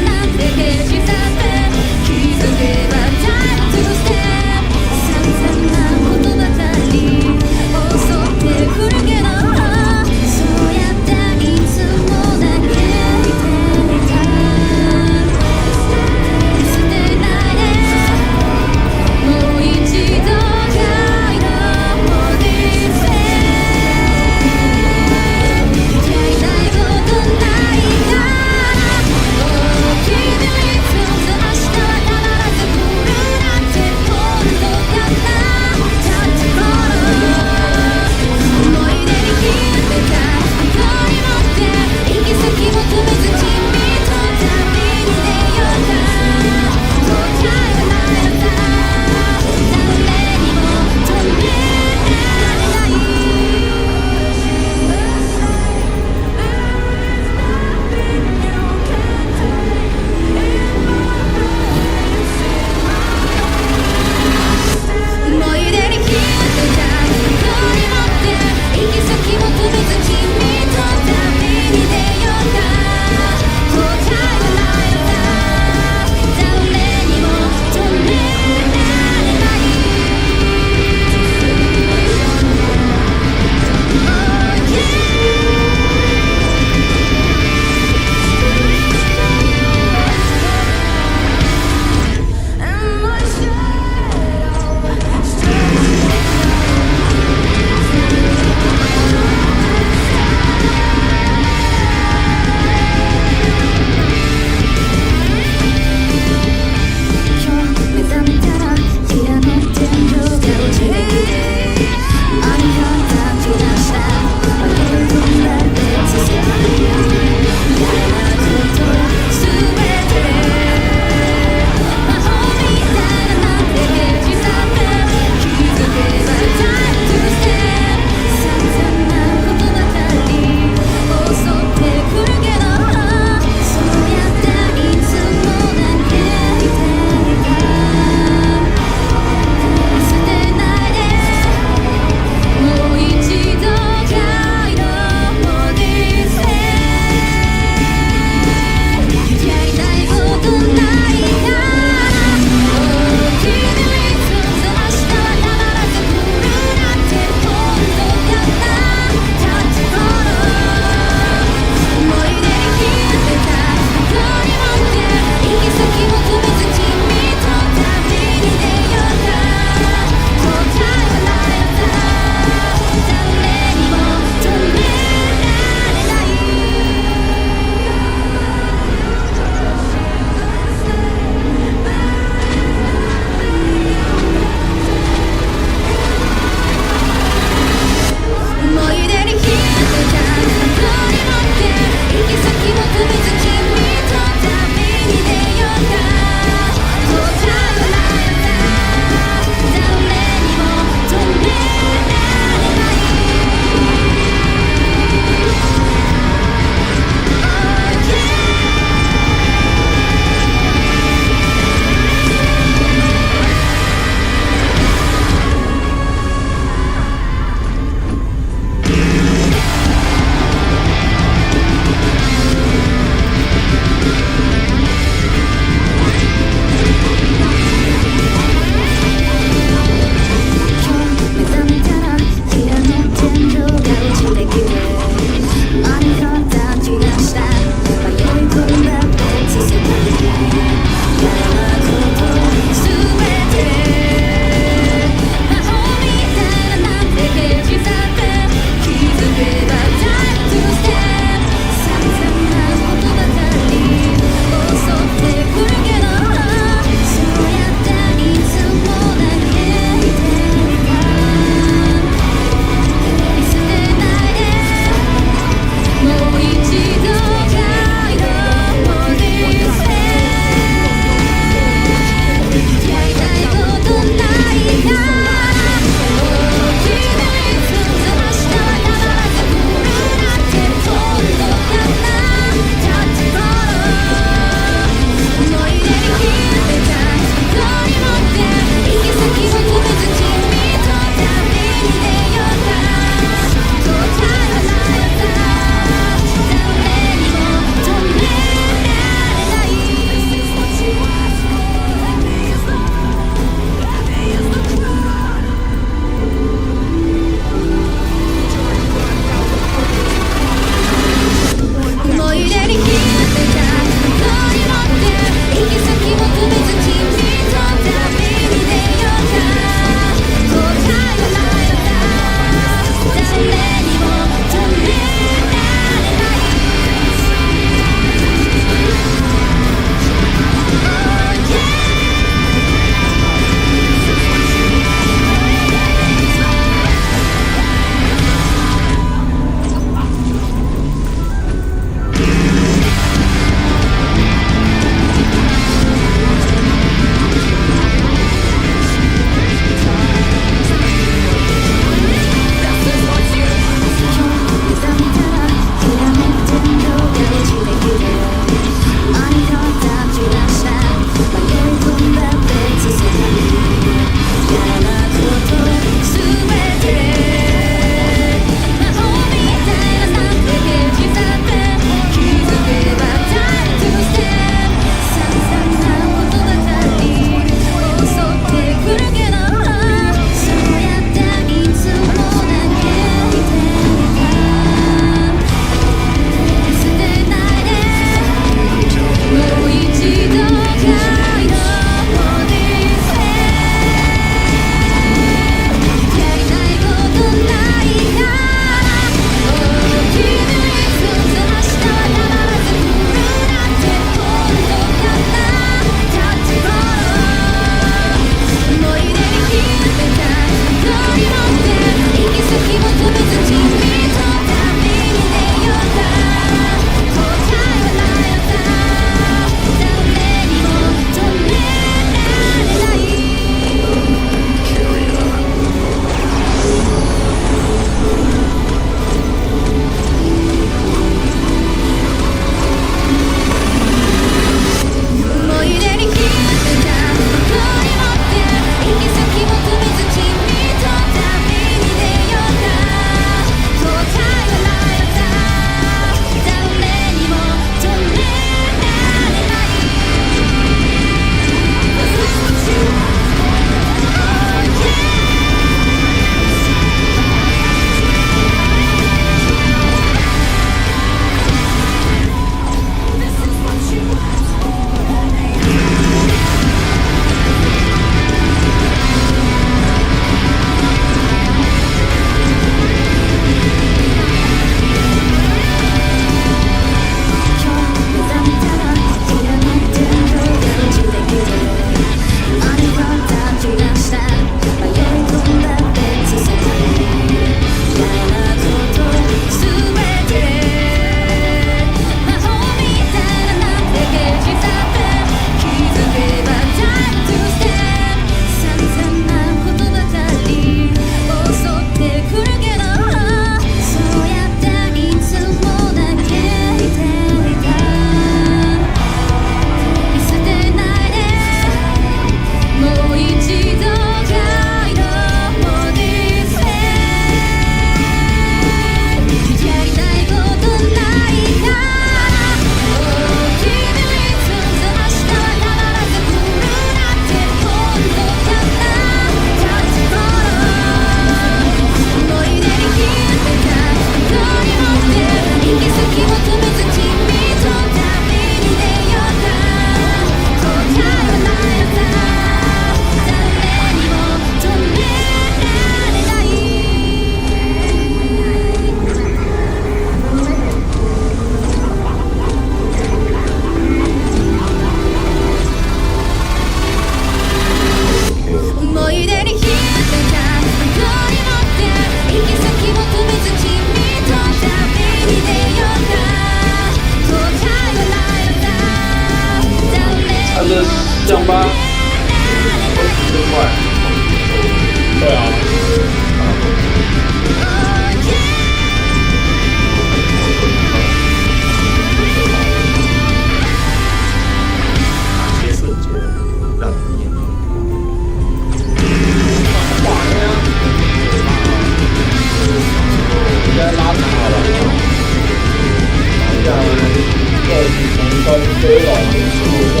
这一种就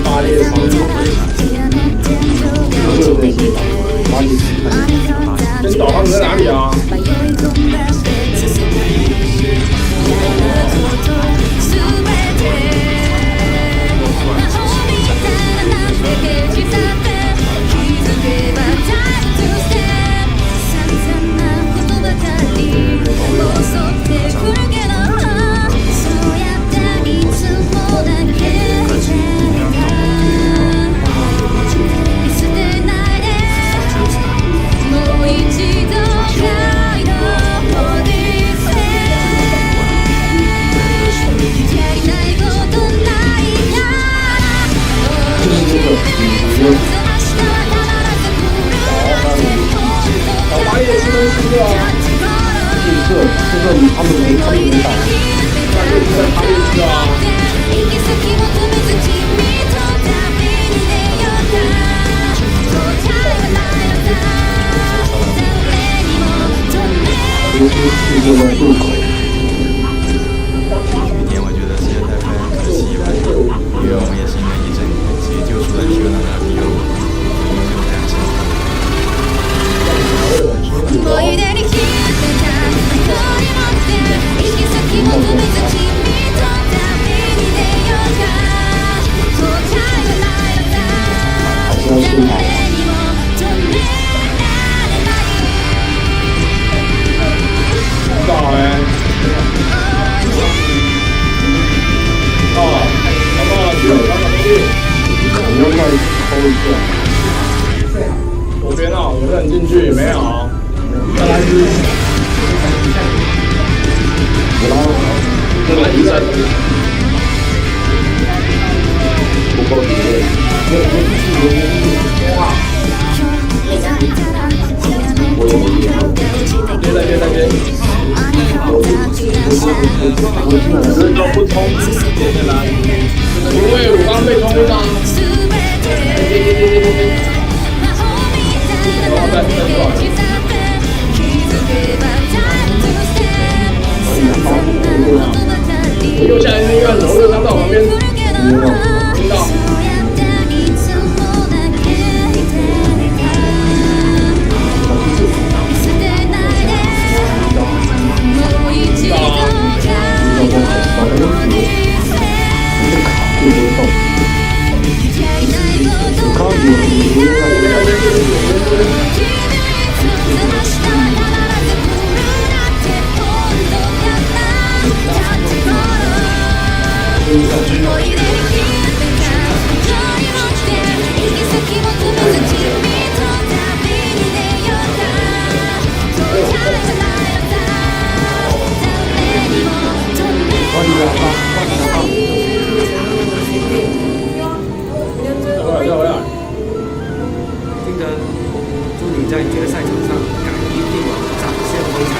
巴列斯跟导航在哪里啊？他们没看不到，那就是在巴列斯啊。是这个入口。去年我觉得实在太非常可惜了，因为我们也新的一整年，其实就除了去了那个比欧，就这样子。左边啊，有人进去没有？再来一只。再来一只。不够体面。哇！我也没接。再接。我这都不通，接下来。因为我刚被通了。我右下来那个柔热刚到我旁边，听到。金哥，祝你在决赛场上敢一定展现风采。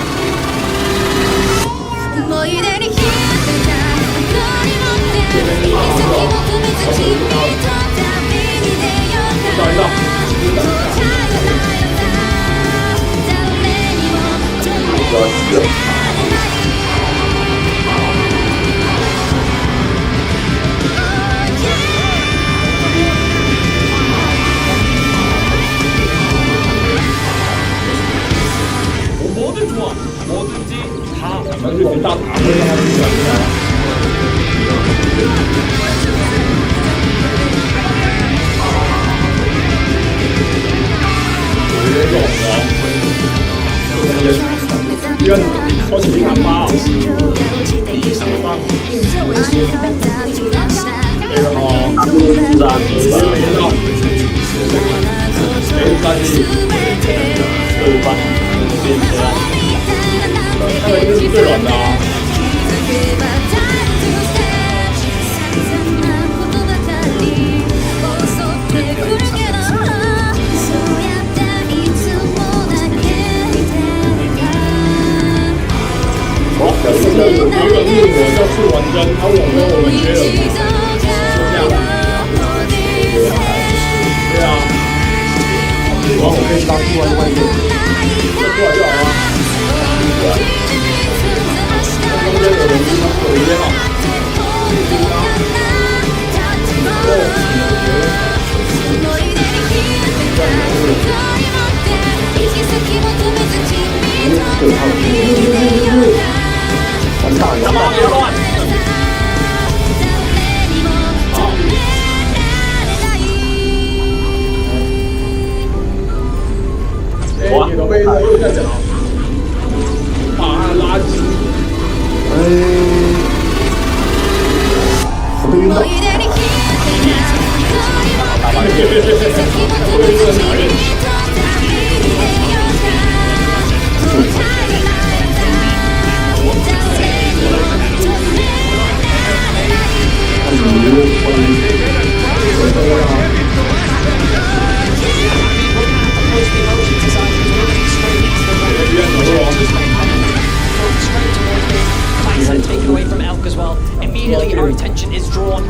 反正就大塔会让他去转的。我觉得这种因为超级平衡包，这个哦，是啊，没到，没关系，2班变车。那个一定是最软的啊！好，表示有一个是我叫试完针，他问我说我们缺了什么，就这样。对啊，然后我可以当试完的外面，就出来就好了。中间有人，有一边啊。is drawn.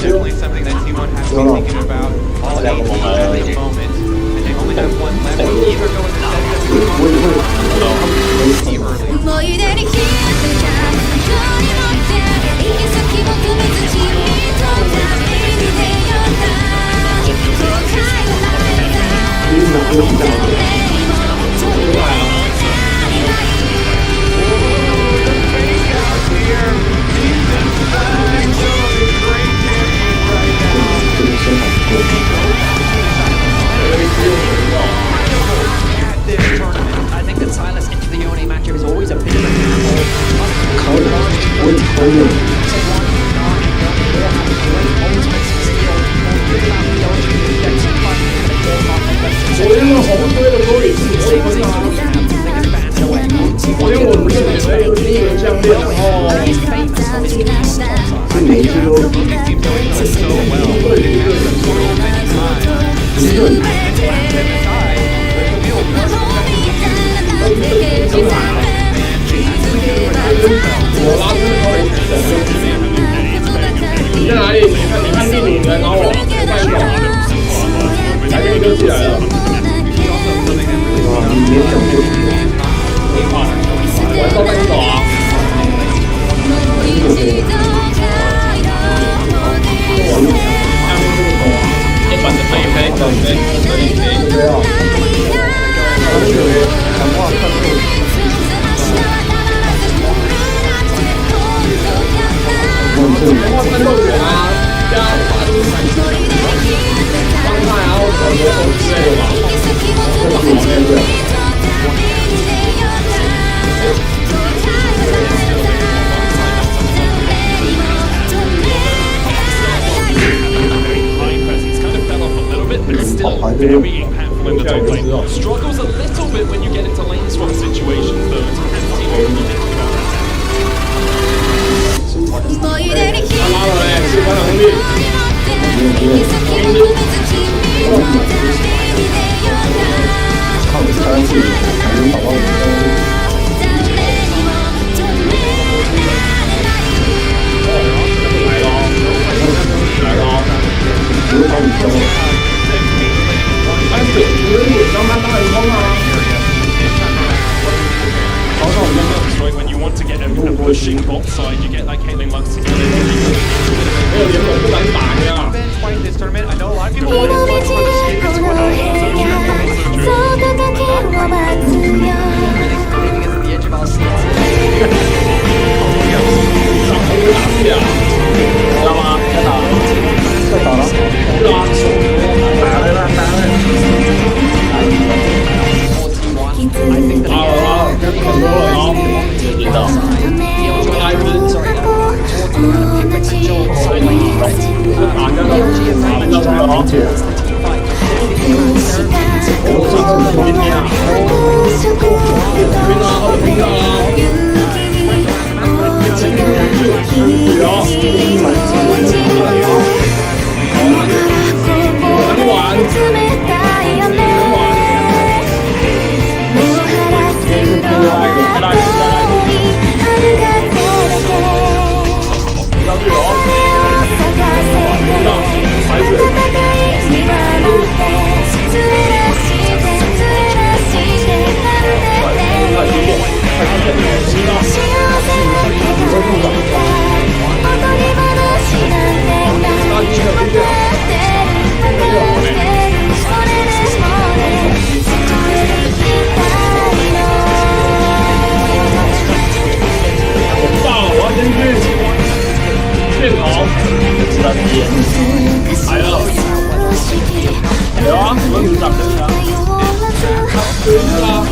Definitely something that T1 has to be thinking about all 18 at this moment. And they only have one left. Either go with the set At this tournament, I think that Silas into the Yone matchup is always a bit of a你在哪里？你看电影来找我，我带你走。来给你哥起来了。晚上带你走啊。反正可以飞，可以飞。哇，战斗员啊，加法术、伤害啊，或者很多东西之类的吧。这个好面对。But it's still very impactful in the top lane. Struggles a little bit when you get into lane swap situations, though. It's pretty what you think about that. 他拉了嘞，吃饭了兄弟。靠着开自己才能找到人。来了，有好几枪。9你要慢慢的冲啊！ When you want to get a pushing bot side, you get like Caitlyn Lux together. Playing this tournament, I know a lot of people want to watch for the skins for the edge of all seats. 知道吗？在打了，在打了，是啊，打了，打了。好了，很多了啊，知道。来了，有啊，我们长得像。对啊。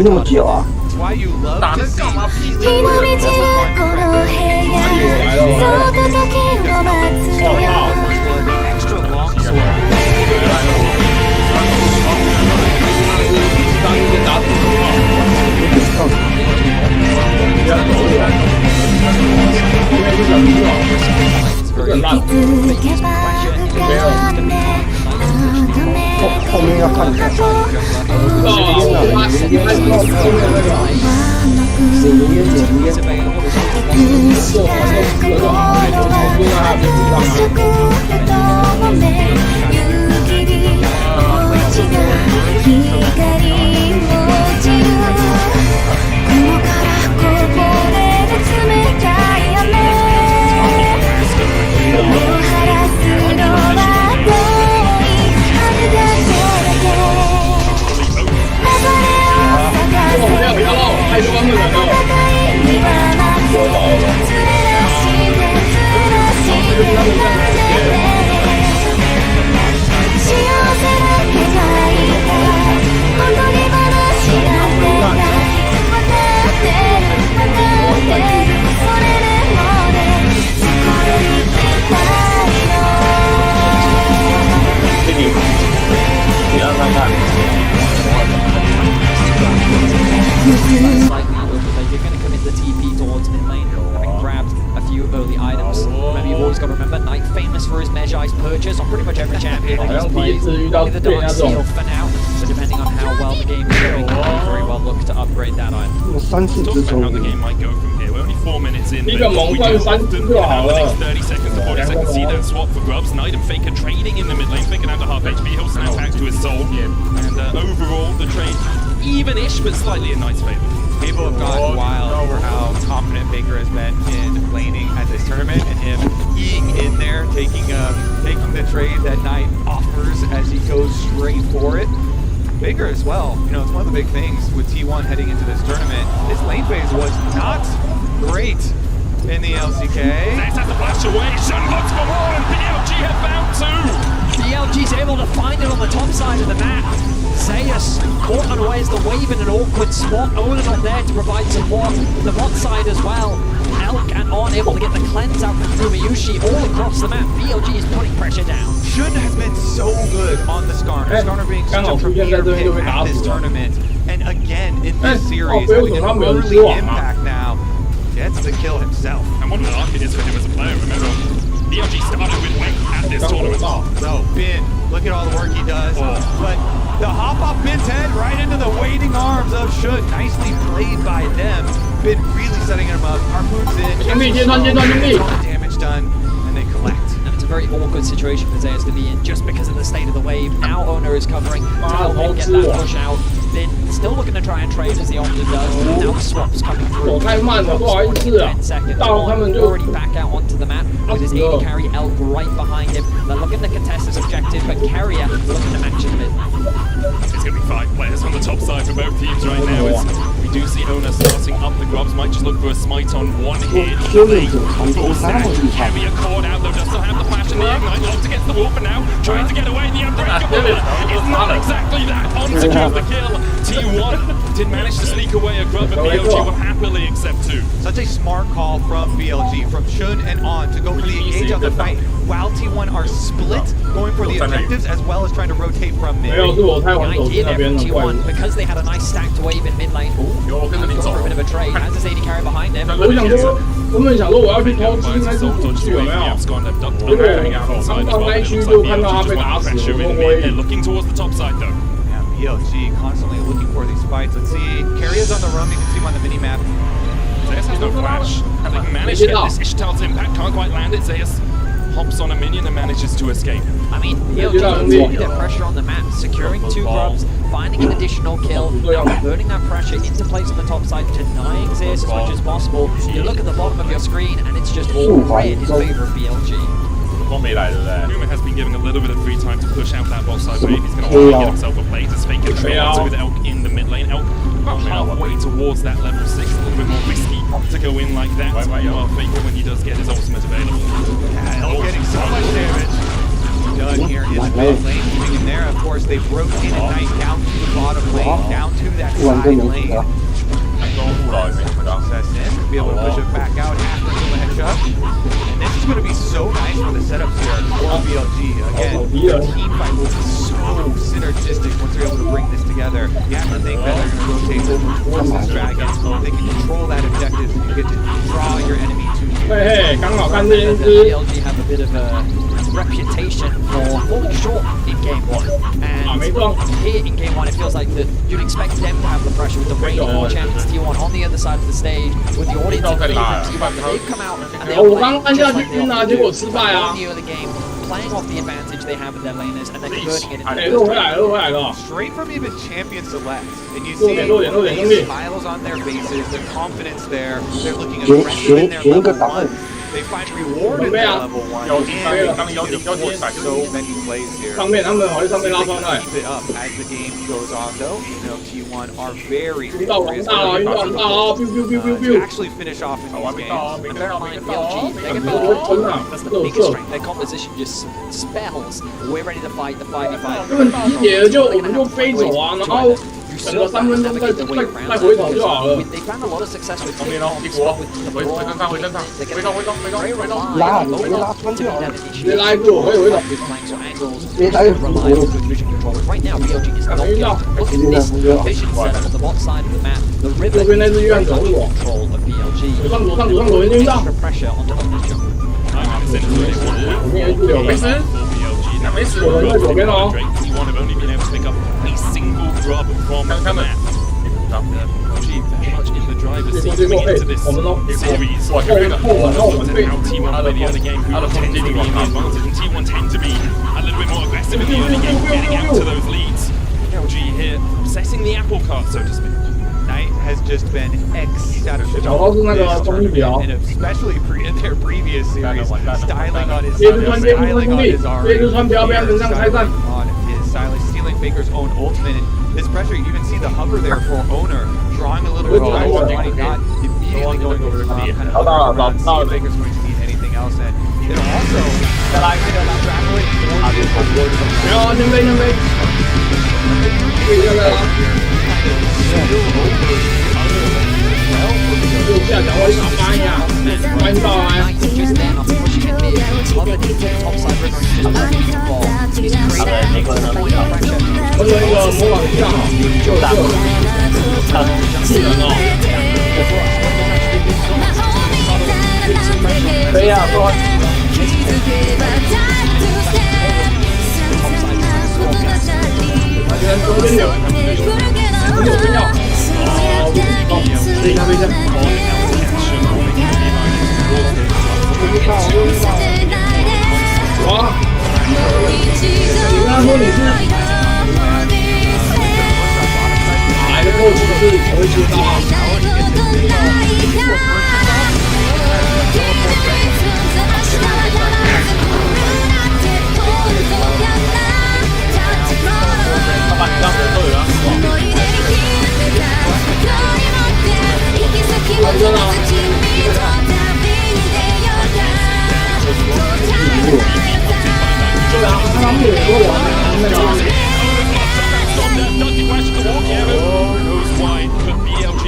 那么久啊！打的干嘛？后面要看看。一个蒙混3次就好了。 30 seconds before I can see that swap for Grubs. Knight and Faker trading in the mid lane. Faker down to half HP. He'll snap back to his soul. And overall, the trade even-ish, but slightly in Knight's favor. People have gone wild over how confident Baker has been in laning at this tournament, and him being in there, taking the trade that Knight offers as he goes straight for it. Baker as well, you know, it's one of the big things with T1 heading into this tournament. His lane phase was not great in the LCK. Zayas has to flash away. Shun looks for one, and BLG have found two. BLG's able to find it on the top side of the map. Zayas caught unaware as the wave in an awkward spot. Ola not there to provide support. The bot side as well. Elk and On able to get the cleanse out from Fumayushi all across the map. BLG is putting pressure down. Shun has been so good on the Skarner. Skarner being such a premier pick at this tournament. And again, in this series, having an early impact now, gets the kill himself. And what an arc it is for him as a player, remember? BLG started with late at this tournament. So, Bin, look at all the work he does. But the hop off Bin's head right into the waiting arms of Shun. Nicely played by them. Bin really setting him up. Harpoons in. Damage done, and they collect. And it's a very awkward situation for Zayas to be in just because of the state of the wave. Now Owner is covering to help him get that push out. Bin still looking to try and trade as the Omni does. Now the swaps coming through. 10 seconds. Already back out onto the map with his AD carry Elk right behind him. They're looking to contest this objective, but Carrier looking to match him in. It's going to be 5 players on the top side for both teams right now. As we do see Owner starting up the grubs. Might just look for a smite on one hit. They force that. Carrier caught out though. Does still have the flash and the ignite. Locked against the wall for now. Trying to get away. The unbreakable is not exactly that. On secures the kill. T1 did manage to sneak away a grub, but BLG will happily accept 2. Such a smart call from BLG, from Shun and On to go for the engage on the fight, while T1 are split, going for the objectives as well as trying to rotate from mid. The idea there from T1, because they had a nice stacked wave in mid lane, going for a bit of a trade, has his AD carry behind him. 我们想说我要去偷鸡，应该是不去有没有？对，刚开区就看到他被打死，我 looking towards the top side though. BLG constantly looking for these fights. Let's see. Carrier's on the roam. You can see him on the mini map. Zayas has no flash. They managed to get this Ishtal's impact. Can't quite land it. Zayas hops on a minion and manages to escape. I mean, BLG putting their pressure on the map, securing 2 grubs, finding an additional kill, now converting that pressure into place on the top side, denying Zayas as much as possible. You look at the bottom of your screen and it's just all red in favor of BLG. Numa has been given a little bit of free time to push out that bot side wave. He's going to want to get himself a play. He's faking trades with Elk in the mid lane. Elk about halfway towards that level 6. A little bit more risky to go in like that. Faker when he does get his ultimate available. Yeah, Elk getting so much damage done here in the mid lane. Keeping him there, of course, they've rotated Knight down to the bottom lane, down to that side lane. Process in, be able to push it back out after the headshot. And this is going to be so nice for the setups here for BLG. Again, the team fight will be so synergistic once they're able to bring this together. You have to think that they're going to rotate over towards this dragon. They can control that objective. You get to draw your enemy to you. BLG have a bit of a reputation for falling short in game 1. And here in game 1, it feels like that you'd expect them to have the pressure with the reigning champions T1 on the other side of the stage, with the audience in favor of T1, but they've come out and they're playing just like they always do. In the early game, playing off the advantage they have with their laners, and they're converting it into straight from even champion select. And you see the smiles on their faces, the confidence there, they're looking aggressive in their level 1. They find reward in their level 1, and they can afford so many plays here. Keep it up as the game goes on though. You know, T1 are very furious to actually finish off in these games. And bear in mind, BLG, they get better. That's the biggest strength. Their composition just spells. We're ready to fight the 5v5. 野了就我们就飞走啊，然后等个3分钟再回头就好了。 They found a lot of success with the拉你别拉穿掉，别拉住，我回头。 别打有什么？ Right now, BLG is not look at this vision setup on the bot side of the map. The river is in control of BLG. 上左，先上。 Extra pressure onto Omni's jungle. 没死，我在左边哦。 T1 have only been able to pick up a single grub from the map. BLG very much in the driver's seat going into this series. How T1 play the early game, who tend to be in the advantage, and T1 tend to be a little bit more aggressive in the early game, getting out to those leads. BLG here, possessing the apple cart, so to speak. tonight has just been exceptional. 找到是那个综艺表 And especially in their previous series, styling on his 别是穿别是兄弟， arm, 别是穿不要被他们上拆散。 on his styling, stealing Faker's own ultimate. And this pressure, you even see the hover there for owner, drawing a little bit of money, not immediately going over the kind of see if Faker's going to need anything else. And they're also traveling towards the 没有，先飞先飞。对，现在啦。右下角我想翻呀，翻到啊。 我有一个模仿一下哈，技能哦。可以啊，说。现在周边有，有必要。飞一下飞一下。哇！你刚刚说你是来的后期是头一知道啊？他把你当人都有人好真的。对啊，他们有说玩那个。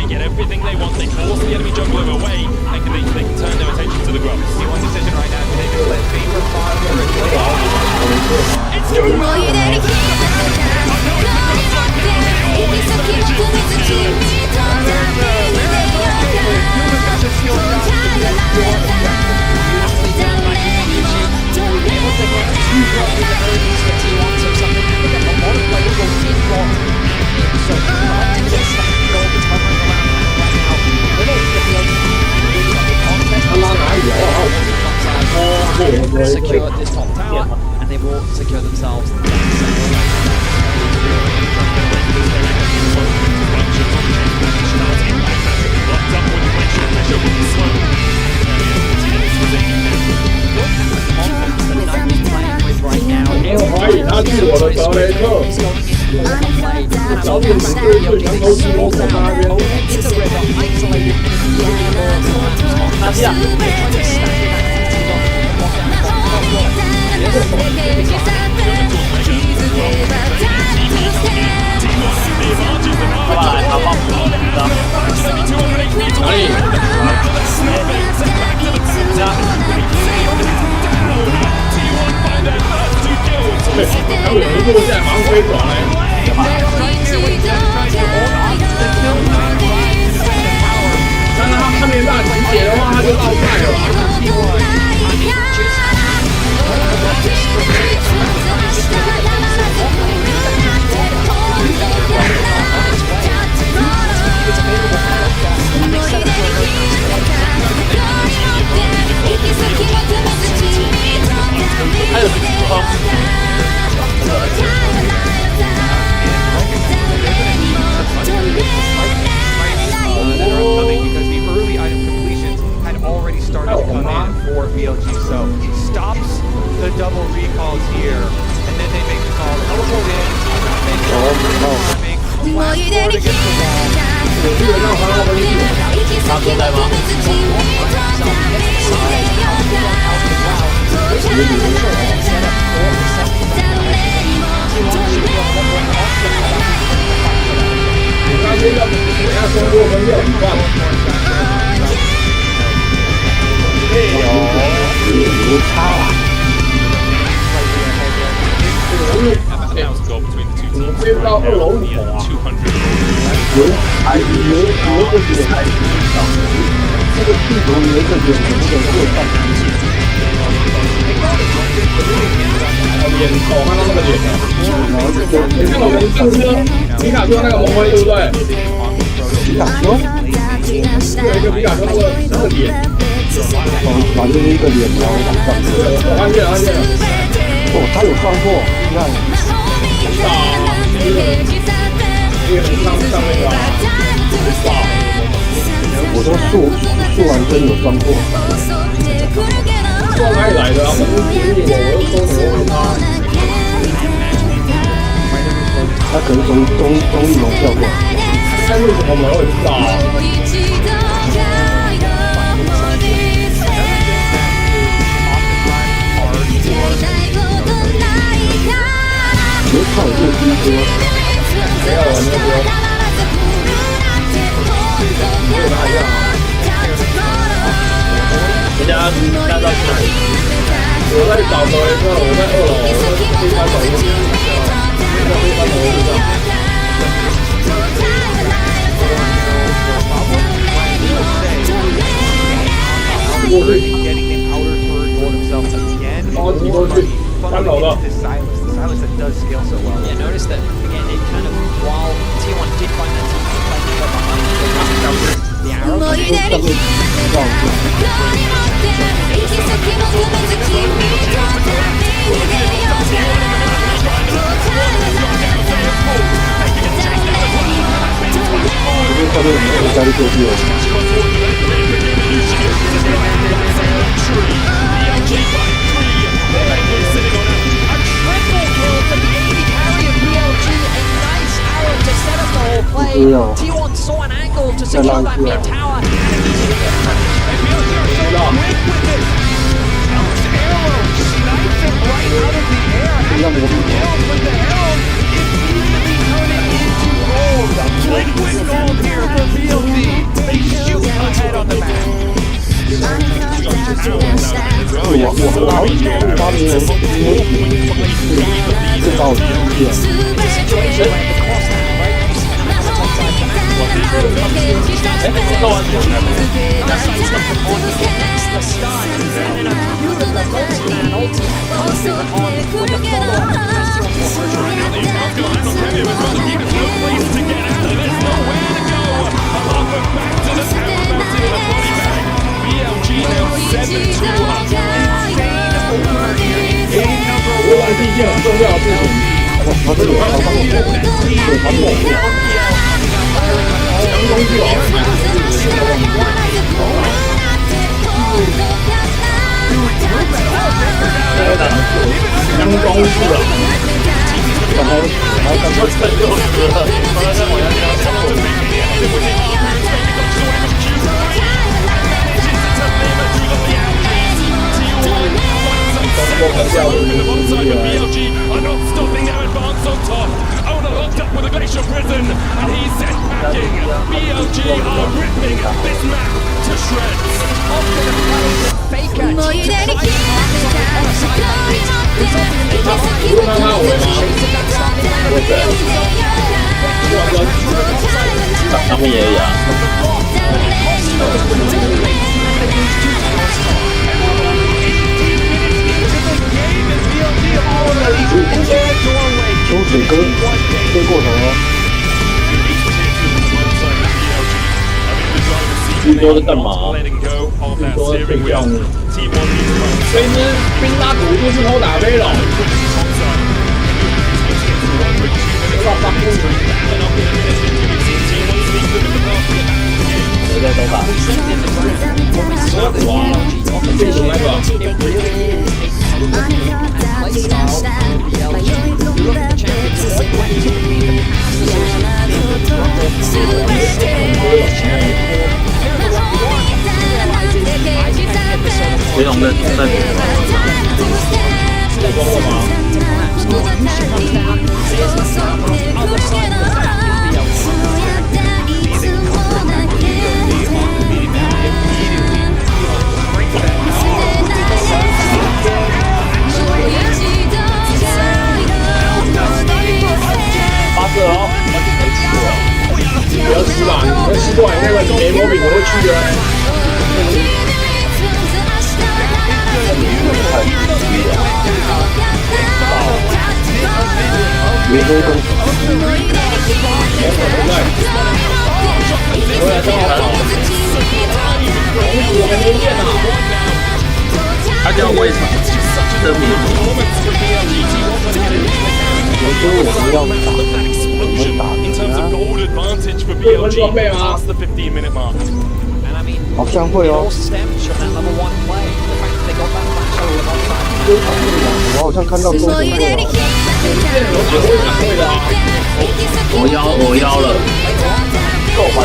Get everything they want, they force the enemy jungler away, and they can turn their attention to the grubs. See one decision right now, they can let Faker pause for a play. It's too secure this top tower, and they will secure themselves. Right now, 我怀疑他是我的德雷克。早点是对墙头起我手那边。拿下。 好吧，好棒！哪里？对，他有人落下来，马上飞转来。但是他没办法集结的话，他就落赛了吧？ 还有because the early item completions had already started to come in for BLG, so stops the double recalls here, and then they make the call. Teleport in, last board against the wall. 他哥在吗？他说要通过分要1万。有差啊！你飞到2楼5头啊？有个点还是少，这个地图有一个点能够过半。脸丑，看到那个脸了。你看我们上车，皮卡丘那个魔威对不对？皮卡丘？对，一个皮卡丘那个脸。反正一个脸，然后往上。我看见了。哦，他有放过，你看。啊，这个上那个。我说素完真有装过。不知道哪里来的啊？我不是我又搜你问他。他可能从中立农跳过来。但为什么我会知道啊？你看我这个第一歌。没有，没有。没有哪一样啊？人家大到去哪里？我在找的时候，我在2楼，我在飞帆楼，飞帆楼上。Getting the outer third goal himself again. Silas that does scale so well. Yeah, notice that again. It kind of while T1 did find that team behind the arrow. T1 saw an angle to secure that mid tower. Liquid gold here for BLG. They shoot ahead on the map. 是一件很重要的事情。他这个他帮我做，对，他做。阳光剧哦，阳光剧啊，然后刚刚趁热死了，刚刚我要讲什么？BLG are not stopping their advance on top. Owner locked up with a glacier prison, and he's set packing. BLG are ripping this map to shreds. Faker.秋水哥飞过头了。你说是干嘛？你说是睡觉呢？这只冰拉古就是偷打飞了。谁在偷打？哇，这种那个。这种的在成功了吗？8色哦，不要吃吧，你吃过来那个梅魔饼我会去的。梅州公司。回来正好好。红薯还没变呢。他叫为什么？的名字。我说我们要打，我们打你啊！ advantage for BLG past the 15-minute mark. 好像会哦。我好像看到多会了。我腰了。够环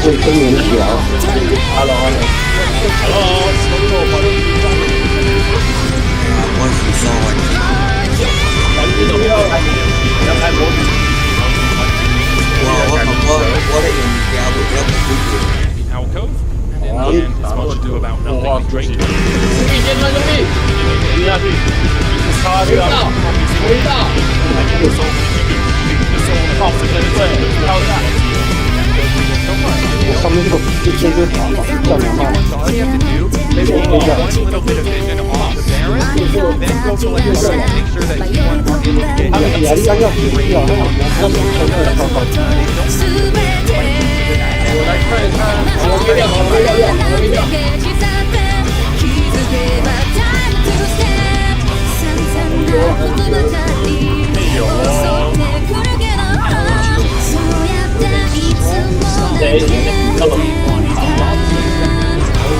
会真年小。Hello。我是说环境都要开模拟。我的眼睛不要不 Alcove. And it's much ado about nothing. Drake. 兄弟，接下去，回到，靠，跳下。上面这个这个塔嘛，这样的话，他们压力要低掉，我来看一看，我没掉。谁？干嘛？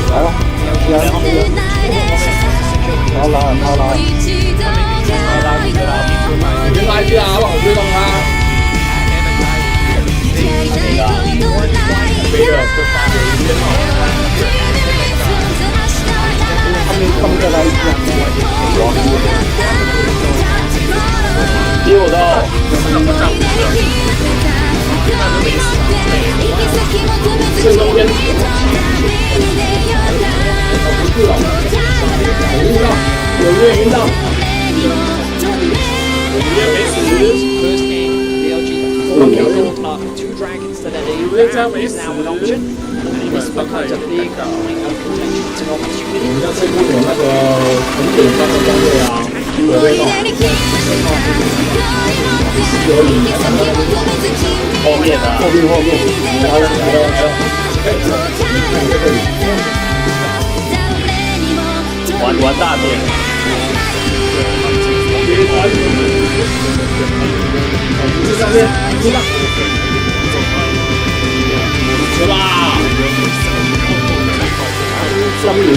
来了，他拉，别来去啊，我追动他。他们再来一次，接我到，正中间，不是了，有晕到，First game, BLG 4 kills, mark 2 dragons to their name. That is now an option. This becomes a big point of contention. It's an opportunity. 要这部有那个很简单的攻略啊，有被动，后面的，来了，玩大点，上面，走吧。上面有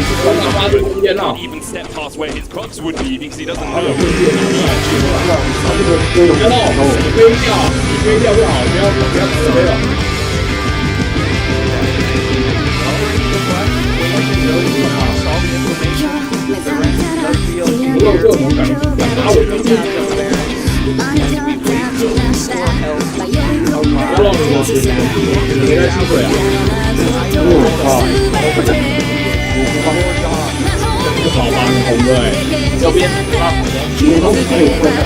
大的空间了。 Even step past where his crocs would be because he doesn't 还有 know. 空间，别动，飞掉就好，不要直飞了。不过这种感觉，打我更近。不要让我没在机会啊！不好吧，红的哎，右边啊，红的可以混的。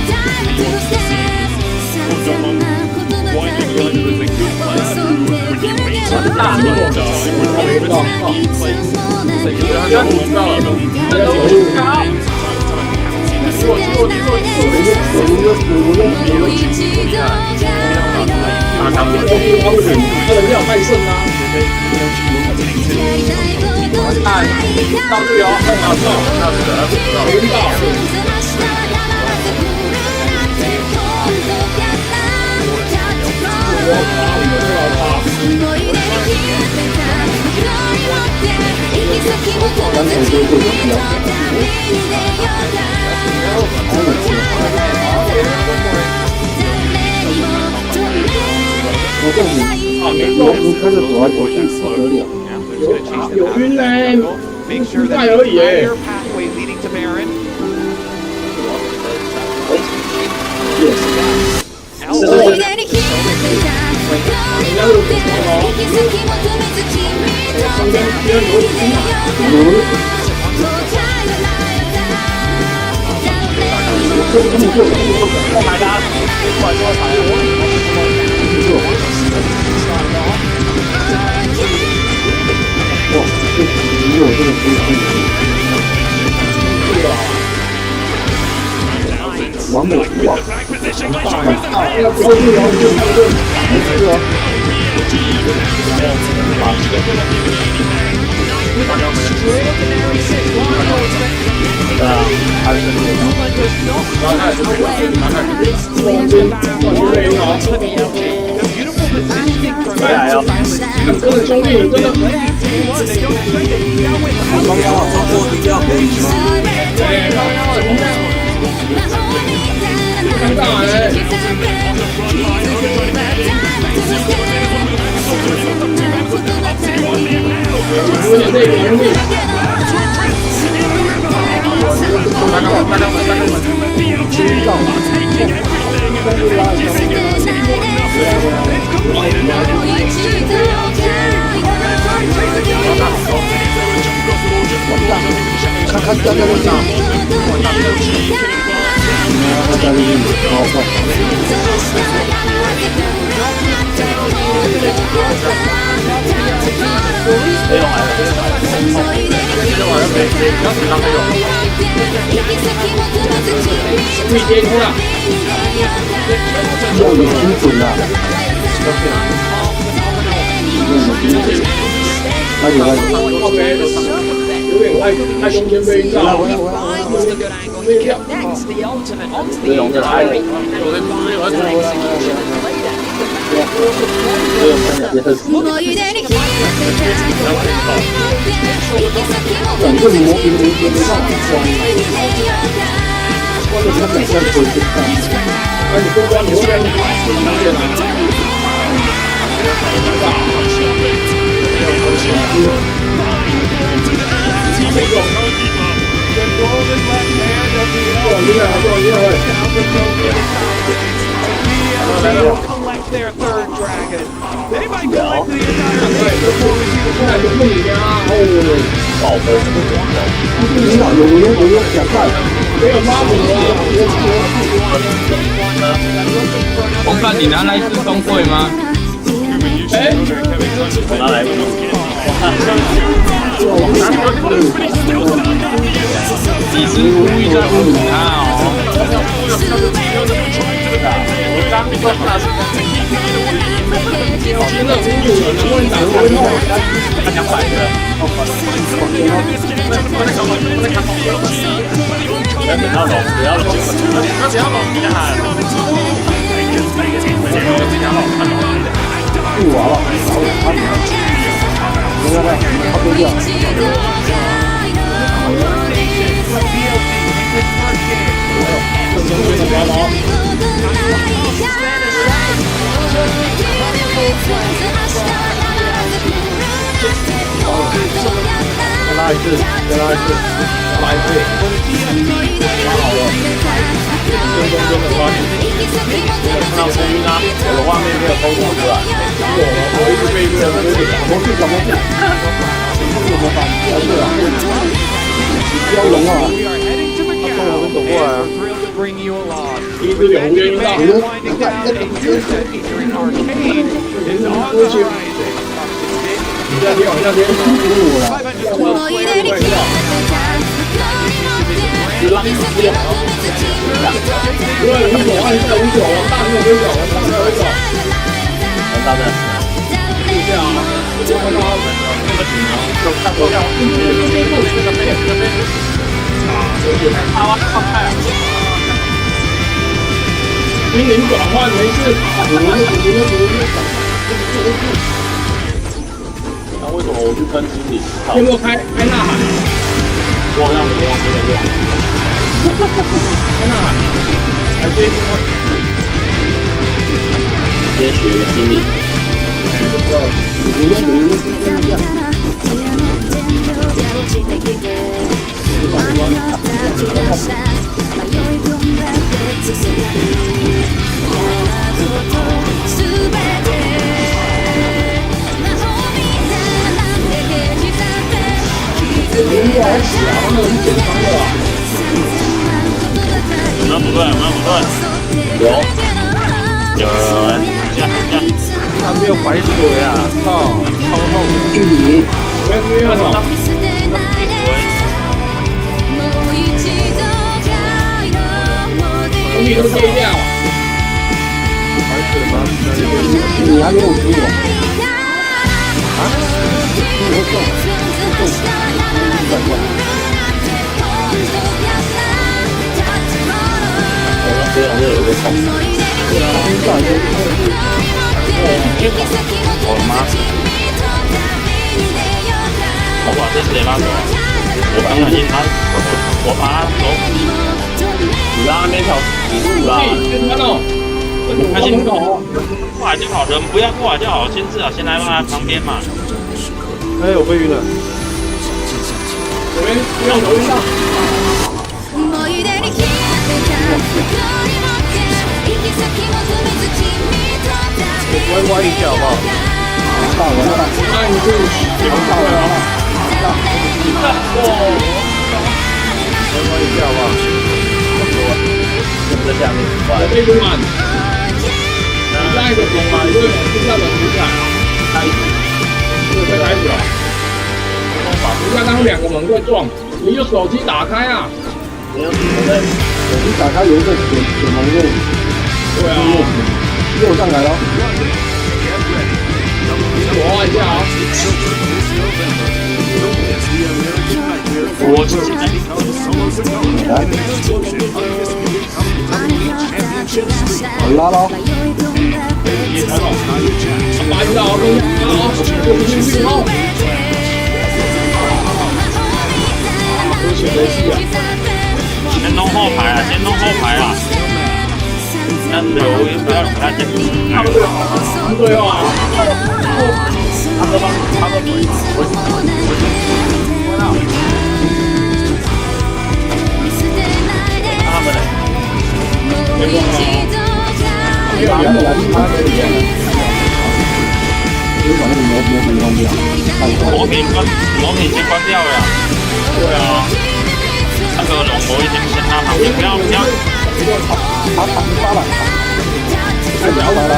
大的，我没到，要你到了，他会没有卖肾啊？看到这里哦，没到。我靠，你这老大！我开始走来走去不得了，有晕嘞，不带而已哎。完美，哇！啊。他是回来了，真的兄弟，真的。刚刚好超过比较可以吗？对，刚刚好，尴尬哎。有点累，兄弟。大家们，知道吗？看大家的上，没有来了，注意接触了，有精准了，有点太中间被绕了，这种的太，整个模型没上光是他本身不是看，而你不光你会被你打死哪里呢？没用。collect their third dragon. They might collect the entire 红饭，你拿来自动会吗？哎，我拿来。你是故意在侮辱他哦。真的侮辱了，能不能打回来？他200个，不要龙，不要龙，不玩了，他丢掉。再拉一次，再拉一次，拉一次，拉好了，真的抓紧，看到声音啊，我的画面没有偷过出来，我一直被一个人我去怎么讲？怎么办？不是啊，标龙啊，他从我们走过来啊。一只有无缘遇到，你这边往那边辛苦我了，拉你不了，因为无所按下无所，往大那边走，往大那边走，往大那。就这样啊，看到就看不到，这边啊，有点太放开了。心灵转换没事，那为什么我去分心理？有没有开呐喊？我好像没有，开呐喊，还追星吗？先学心理。有没有不对？有没有不对？有人，他没有排水啊！操，超痛！距离，没有什么。兄弟都接掉。排水吗？你还没有输我。啊？不中。我的妈！我把这谁拉走？我当然赢他，我把他走。你拉那条死路啦！开心过来就好，人不要过来就好，先至少先来他旁边嘛。哎，我被晕了。这边不要走晕上。弯一下好不好？按住旋转啊！弯一下好不好？在下面。我被撸满。你下一个龙嘛，因为我是下门出来啊。开始。这个开始了。你看刚刚两个门会撞，你用手机打开啊。没有，手机打开有一个铁门路。对啊。又上来了。我按一下啊。我自己来。我拉了。把一道东西好，我进去后。都选择戏啊。先弄后排啊，先弄后排啊。那留不要他先。对啊。他们魔品先关掉了。对啊。那个龙魔已经先拉旁边，不要。他杀了。太摇摆了。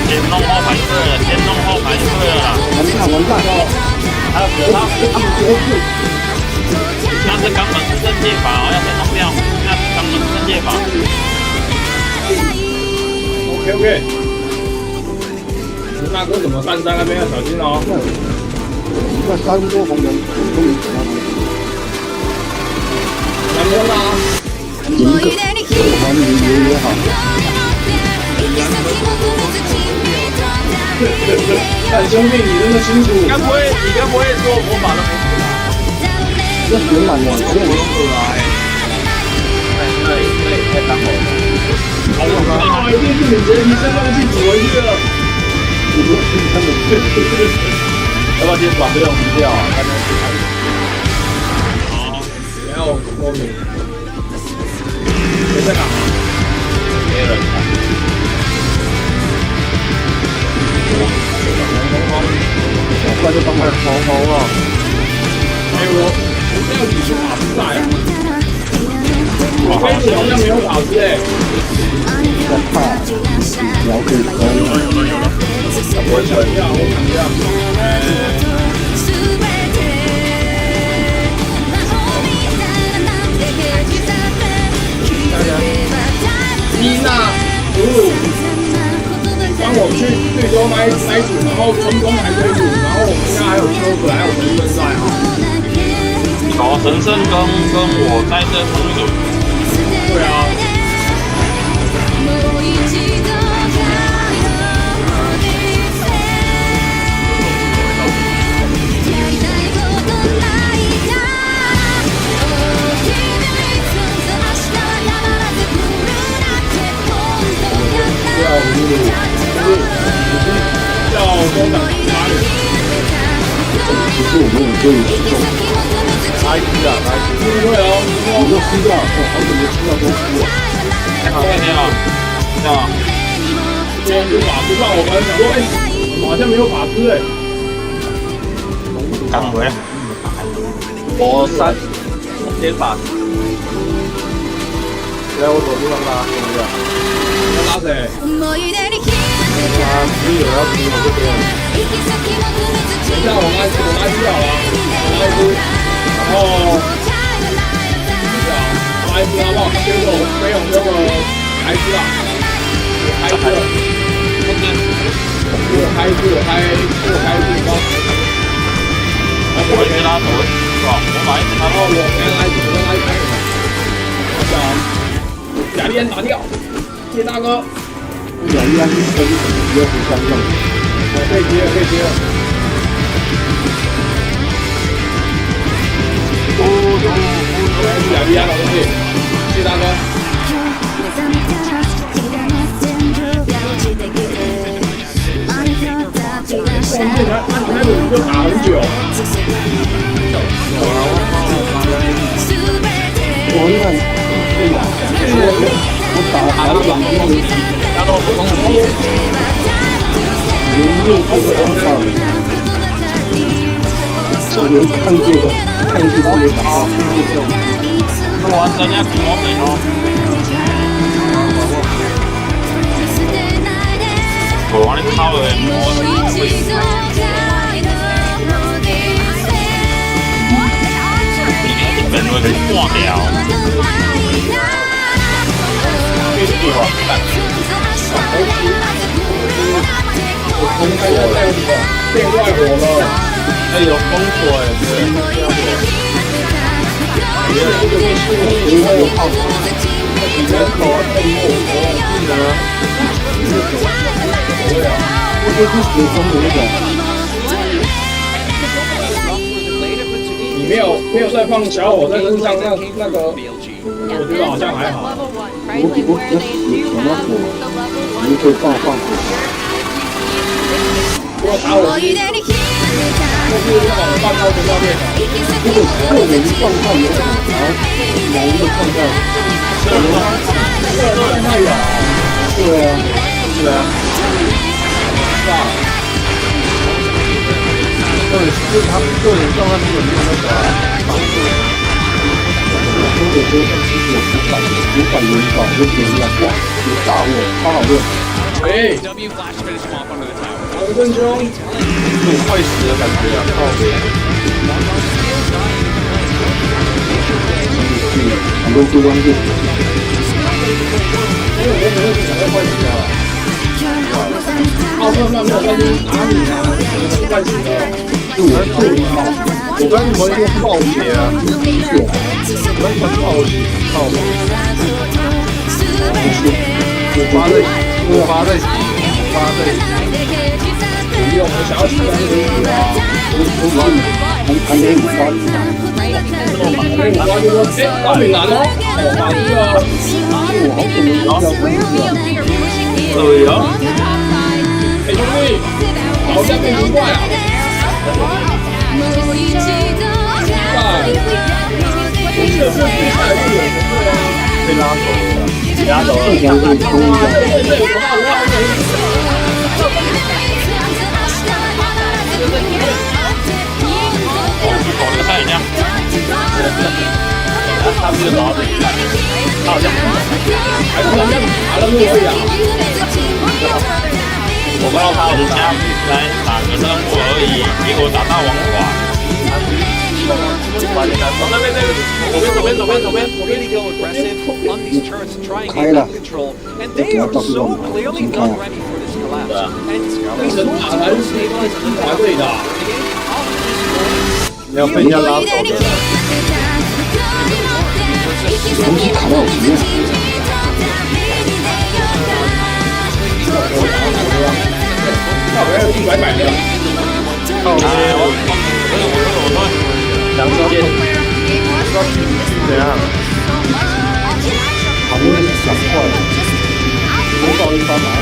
先弄后排就对了，先弄后排就对了啦。完蛋！他那是肛门是正界法哦，要先弄掉。那是肛门是正界法。OK。大哥怎么站在那边要小心哦。那三波红人都没怎么样。两波啦。赢一个，我帮你也好。看兄弟，你那么清楚。你该不会说魔法都没出来？那圆满了，我用出来。那也太当好了。一定是你前提升上去补回去了。你不用听他们。要不要先把这种移掉啊？好，然后说明。谁在哪？没人看。不然就帮我头啊！哎，我这样子是法师在啊！我开始好像没有法师哎。在怕聊可以可以。我想一下，伊娜，帮我去最多买组，然后成功买对组，然后我们现在还有车子，还有神圣在啊。好，神圣跟我在这同一组。对啊。要多等8年。其实我们也可以用拿一支啊，拿一支。不会哦，你就撕掉，好久没撕掉都撕了。这样。今天就法师上，我本来想说，好像没有法师哎。赶回来。我先法师。来，我手机上拉，怎么样？要拉谁？只有要踢我这边。等一下，我拉一只好了，我拉一只，然后拉一只好不好？结果没有那个开支啊，我开支了，我开支，我一直拉手，是吧？我把一直拉到我再拉一只，下啊！雅丽安打掉，谢大哥。雅丽安是分比较不像样。可以接了，可以接了。雅丽安老兄弟，谢大哥。关键那个就打很久。我打了2年，打到不公平。连6分的方法，我连看这个也打，那完人家挺完美哦。我往里靠了，本轮给挂掉。我公开在变外火了，哎有封锁哎，这样子。这个被输了，因为有炮火，你人口太多，我呢？这是学风的那种。你没有再放小火在身上，那个，我觉得好像还好。我比较喜欢火，你可以放火。如果打火机，就是那种放到不上面的。如果个人放到有可能，然后某一个放在，放太远。对啊，是啊。是吧？就是他个人放在那个没有那个防护。或者说主管领导就别人哇，有打我，超好用。哎，王振兄，很会死的感觉啊！靠北。很多地方就。因为我没有想要换死啊。奥特曼没有分哪里啊？换死的。是我跟你们用暴血啊！我跟你们暴血，靠！我发在洗，不用，我想要吃还没5发，还没5发就说，哎，打挺难哦，打这个，我好久没有要过对呀。哎兄弟，好像变成怪啊！被拉走了，拉走了。我来看一下。他们就拿着，他好像还是好像打了路而已啊。我看到他人家来打个任务而已，结果打到王华。左边 really go aggressive on these turrets to try and get that control, and they are so clearly not ready for this collapse. And we saw them stabilize a little bit. 你要被人家拉走的。东西卡到我前面。靠边要100的。靠边！我2件，怎样？旁边是想坏了，多爆一发麻烦。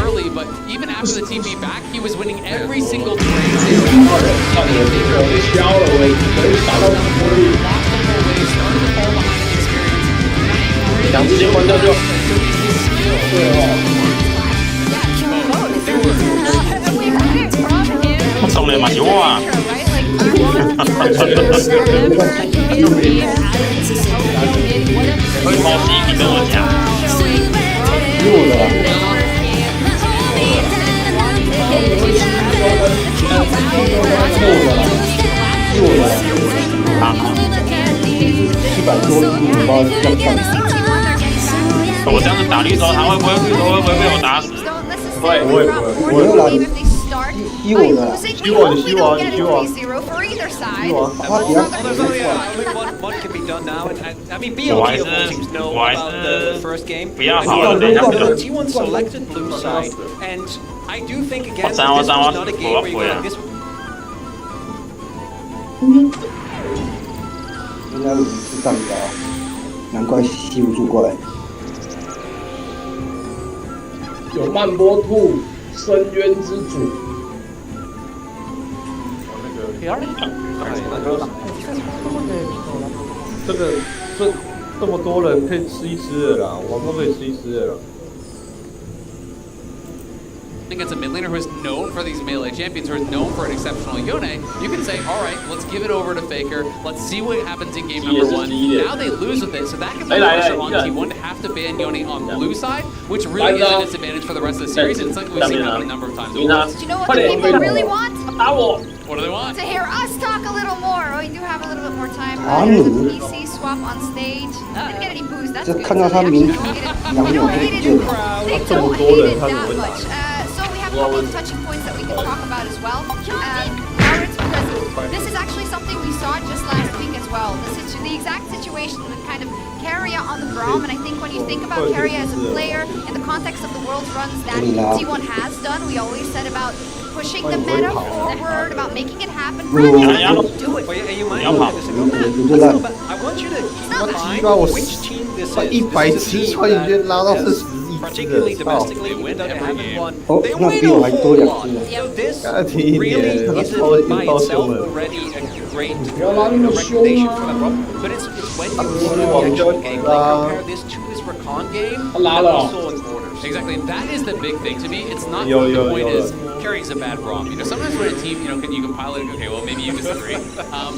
Early, but even after the TP back, he was winning every single trade. 消了我，打到2只先关掉就。对哦。送的嘛是我啊！会偷袭你跟我讲。弱的啊。弱的。啊。100多1包要看。我这样子打绿洲，他会不会被我打死？会。我要来。吸我的，吸我，你吸我，你吸我。吸我，他底下。What can be done now? I mean, BLG teams know about the first game. T1 selected blue side, and I do think again this was not a game where you go like this. 应该是上高，难怪吸不住过来。有曼波兔、深渊之主。这么多人可以吃一吃的啦，我都可以吃一吃的啦。Against a mid laner who is known for these melee champions, who is known for an exceptional Yone, you can say, all right, let's give it over to Faker. Let's see what happens in game number 1. Now they lose with it, so that can put pressure on T1 to have to ban Yone on the blue side, which really is a disadvantage for the rest of the series. And it's something we've seen happen a number of times. Do you know what the people really want? What do they want? To hear us talk a little more. We do have a little bit more time. There's a PC swap on stage. Didn't get any booze. That's good. They don't hate it that much. So we have a couple of touching points that we can talk about as well. This is actually something we saw just last week as well. This is the exact situation with kind of Keria on the Braum, and I think when you think about Keria as a player in the context of the world's runs that T1 has done, we always said about pushing the meta forward, about making it happen. Really, do it. I want you to find which team this is. Particularly domestically, when they haven't won, they win a whole lot. So this really isn't by itself already a great recommendation for the problem. But it's when you see the actual game, like compare this to his Rakan game, also in orders. Exactly, and that is the big thing. To me, it's not the point is carrying's a bad Braum. You know, sometimes when a team, you can pilot it, okay, well, maybe you disagree.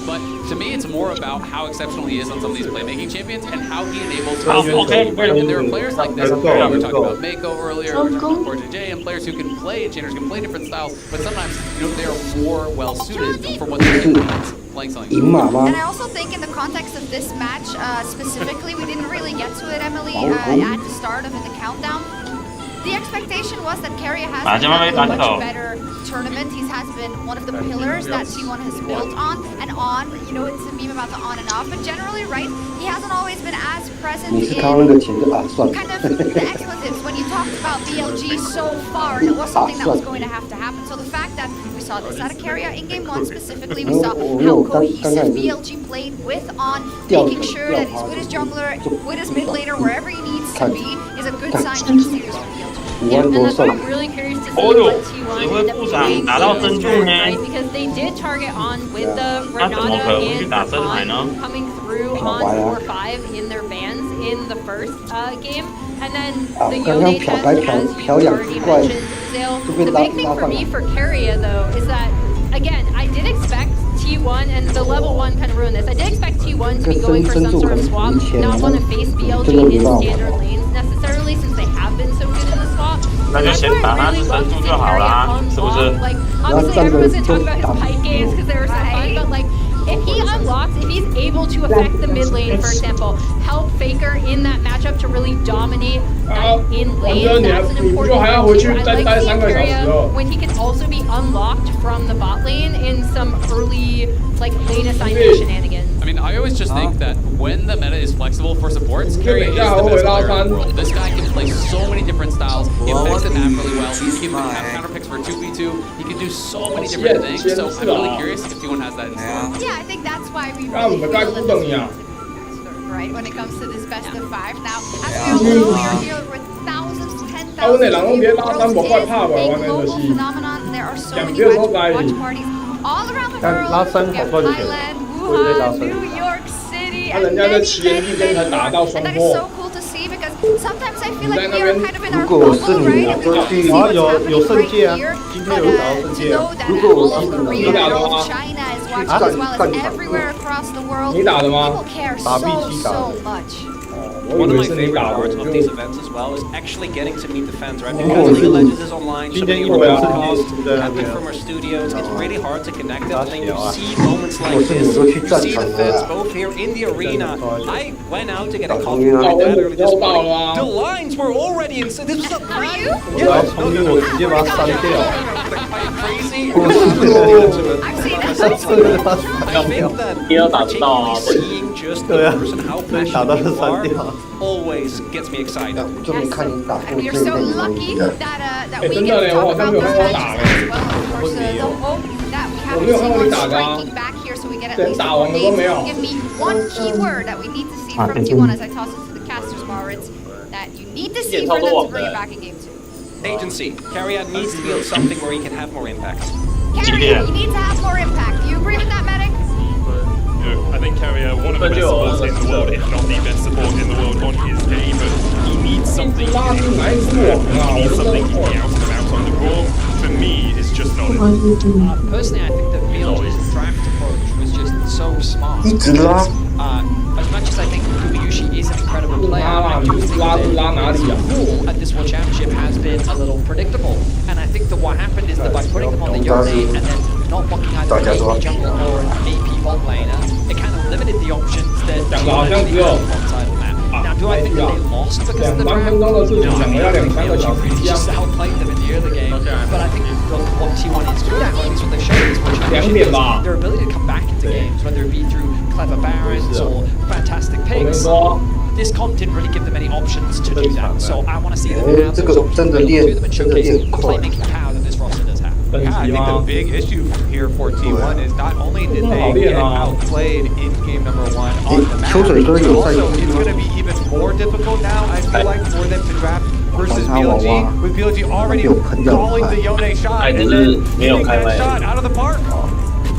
But to me, it's more about how exceptional he is on some of these playmaking champions and how he enables and there are players like this. We were talking about Mako earlier, we were talking about JJ, and players who can play, channers can play different styles, but sometimes, they are more well-suited for what they're playing something. And I also think in the context of this match, specifically, we didn't really get to it, Emily, at the start of the countdown. The expectation was that Keria has been having a much better tournament. He has been one of the pillars that T1 has built on and on. It's a meme about the on and off, but generally, right, he hasn't always been as present in kind of the expletives when you talked about BLG so far, and it was something that was going to happen. So the fact that we saw this out of Keria in game 1 specifically, we saw how cohesive BLG played with on making sure that he's with his jungler, with his mid laner, wherever he needs to be, is a good sign of the series for BLG. Yeah, and that's why I'm really curious to see what T1 end up doing this turn, right? Because they did target on with the Renata and Rakan coming through on 4-5 in their bans in the first game. And then the Yone test, as you already mentioned, Zale. The big thing for me for Keria, though, is that, again, I did expect T1, and the level 1 kind of ruined this. I did expect T1 to be going for some sort of swap, not want to face BLG in standard lanes necessarily, since they have been so good in the swap.那就先打他神珠就好啦，是不是？ Like, obviously everyone's gonna talk about his pipe games because they were so fun, but like, if he unlocks, if he's able to affect the mid lane, for example, help Faker in that matchup to really dominate in lane, that's an important thing too. I like seeing Keria when he can also be unlocked from the bot lane in some early, like, lane assignment shenanigans. I mean, I always just think that when the meta is flexible for supports, Keria is the best player in the world. This guy can play so many different styles. He affects the map really well. He can have counter picks for 2v2. He can do so many different things. So I'm really curious if T1 has that in store. Yeah, I think that's why we really feel it, right, when it comes to this best of 5. Now, as we all know, we are here with thousands, 10,000 viewers. World is a big global phenomenon. There are so many watch parties all around the world. We have Thailand, Wuhan, New York City, and many more. And that is so cool to see because sometimes I feel like we are kind of in our bubble, right? And we don't see what's happening right here. But to know that all of Korea, all of China is watching as well as everywhere across the world, people care so much. One of my favorite parts of these events as well is actually getting to meet the fans, right? Because League of Legends is online, so many podcasts happening from our studios. It's really hard to connect them. And you see moments like this. You see the fans both here in the arena. I went out to get a coffee with my dad early this morning. The lines were already inside. This was a pre. Yeah. Crazy. I think that particularly seeing just the person how passionate you are always gets me excited. And we are so lucky that we get to talk about this match as well. Of course, the hope that we haven't seen one striking back here, so we get at least 4 games. Give me one key word that we need to see from T1 as I toss it to the casters bar. It's that you need to see for them to bring it back in game 2. Agency. Carrier needs to build something where he can have more impact. Carrier, you need to have more impact. Do you agree with that, Medic? I think Carrier, one of the best supports in the world, if not the best support in the world on his day, but he needs something in his he needs something he can out and about on the court. For me, it's just not enough. Personally, I think that VLG's draft approach was just so smart. As much as I think Kubayushi is an incredible player, I do think that his role at this World Championship has been a little predictable. And I think that what happened is that by putting him on the Yone and then not blocking either an AP jungle or an AP bot laner, it kind of limited the options that T1 actually had on side of the map. Now, do I think that they lost because of the draft? No, I mean, I think VLG really just outplayed them in the early game. But I think what T1 is good at, or at least what they've shown in this World Championship, is their ability to come back into games, whether it be through clever barons or fantastic picks. This comp didn't really give them any options to do that, so I want to see them have those options built to them and showcase the playmaking power that this roster does have. Yeah, I think the big issue here for T1 is not only did they get outplayed in game number 1 on the map, also it's going to be even more difficult now, I feel like, for them to draft versus BLG, with BLG already calling the Yone shot and then hitting that shot out of the park.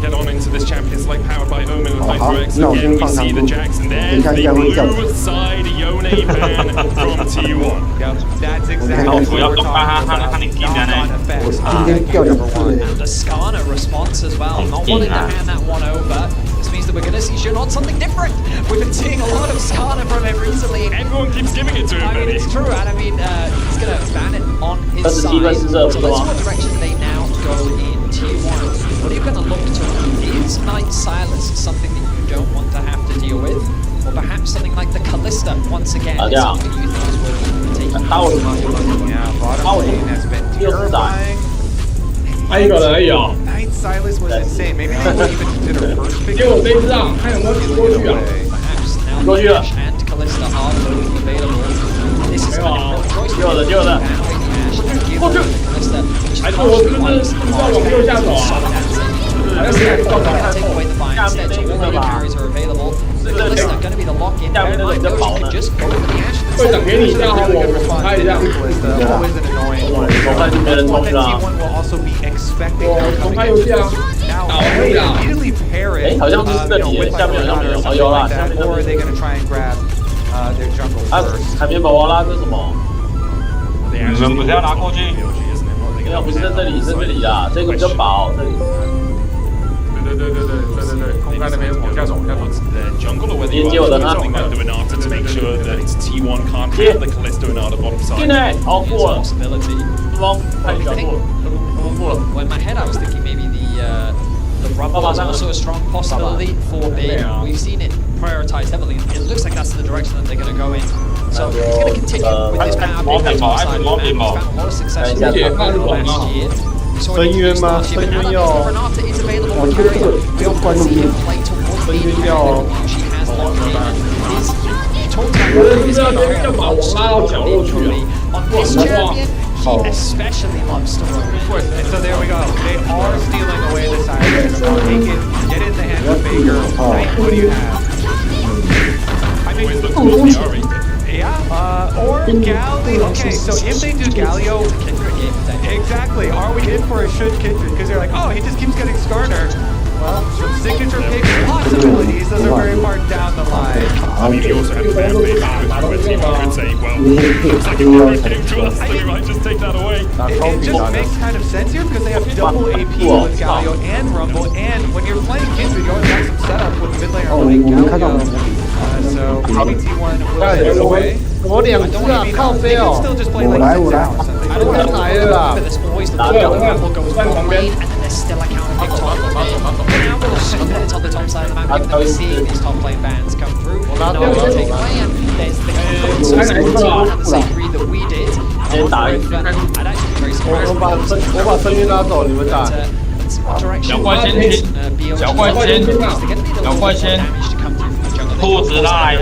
Get on into this Champions League powered by Omen and HyperX. Again, we see the Jackson there. The blue side Yone ban from T1. Yep, that's exactly what we're talking about. Knock-on effects on number 1. And the Skarner response as well. Not wanting to hand that one over. This means that we're going to see Shinon something different. We've been seeing a lot of Skarner from him recently. Everyone keeps giving it to him, I mean, it's true, and I mean, he's going to ban it on his side. So let's see what direction they now go in T1. What are you going to look to? Is Knight Silas something that you don't want to have to deal with? Or perhaps something like the Callista once again? Something you think is worth taking? Yeah, bottom lane has been terrifying. Knight Silas was insane. Maybe they wouldn't even consider first pick. Perhaps now Nash and Callista are both available. This is kind of choice to give Callista, which is partially why this take away the buy instead, so all the carries are available. Callista going to be the lock-in. Bear in mind, though, she can just go for the Ashe. Really good response to Callista. Always an annoying one. One that T1 will also be expecting coming into this. Now, they immediately pair it with like or something like that, or are they going to try and grab their jungle first? 你们不是要拿过去？没有，不是在这里，是这里啦，这个比较薄，这里。对，空干那边往下走。Jungle or whether you are doing something like the Renata to make sure that T1 can't have the Callisto Renata bottom side. 进来，好过了。 possibility. 太小过了，过了。 Well, in my head, I was thinking maybe the Rumble is also a strong possibility for B. We've seen it prioritized heavily. It looks like that's the direction that they're going to go in. So it's going to continue with this power pick that's on the side of the map. We've found a lot of success with it last year. So I think the Renata is available for carry. We often see him play towards the end that she has locked in. His talked about previously very much on this champion. He especially loves to roam. And so there we go. They are stealing away the side. Take it, get it in the hands of Baker. Knight, what do you have? I mean, yeah, or Galio. Okay, so if they do Galio, exactly. Are we in for a should Kindred? Because they're like, oh, he just keeps getting Skarner. Well, some signature pick possibilities. Those are very far down the line. I mean, you also have a fan base where team could say, well, looks like you're already getting to us, so we might just take that away. It just makes kind of sense here because they have double AP with Galio and Rumble, and when you're playing Kindred, you always have some setup with mid laner like Galio. So maybe T1 will take it away. 我两只啊，靠背哦！我来，我来，我来了啦！对，我在旁边。Still a counter pick top of it. Now we'll split it on the top side of the map, given that we're seeing these top lane bans come through. No one to take away, and there's the confidence of T1 at the same degree that we did. I'd actually be very surprised. 我把声音拉走，你们打。小怪先听，小怪先，小怪先，兔子来，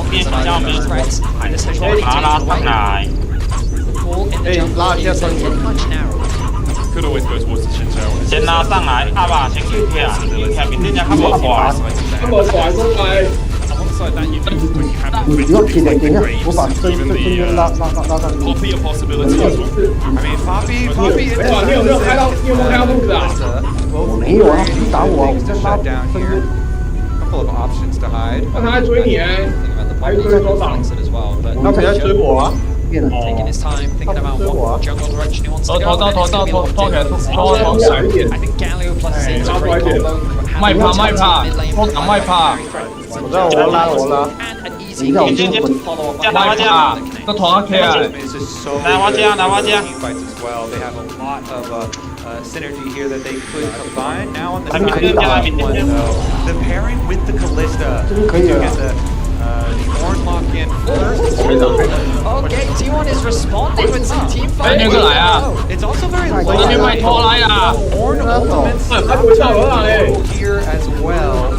变小明，把他拉上来。拉一下声音。Could always go towards the Shinzo. 先拉上来，阿爸先给跳，明天人家看不滑，看不滑出来。 Alongside that, you have the Poppy a possibility as well. I mean, Poppy. 你有没有开到兔子啊？我没有啊，你打我， to shut down here. Couple of options to hide. 那他还追你哎，还追多少？他没在追我啊。 Taking his time, thinking about what jungle direction he wants to go. I think Galio plus C is a great combo. 卖怕，卖怕。我拉。And an easy game to follow up. 卖怕，这团起来。来我家。Fights as well. They have a lot of synergy here that they could combine. Now on the side of one though, the pairing with the Callista to get the Horn lock in first. Okay, T1 is responding with some team fight. It's also very late. Horn ultimates here as well.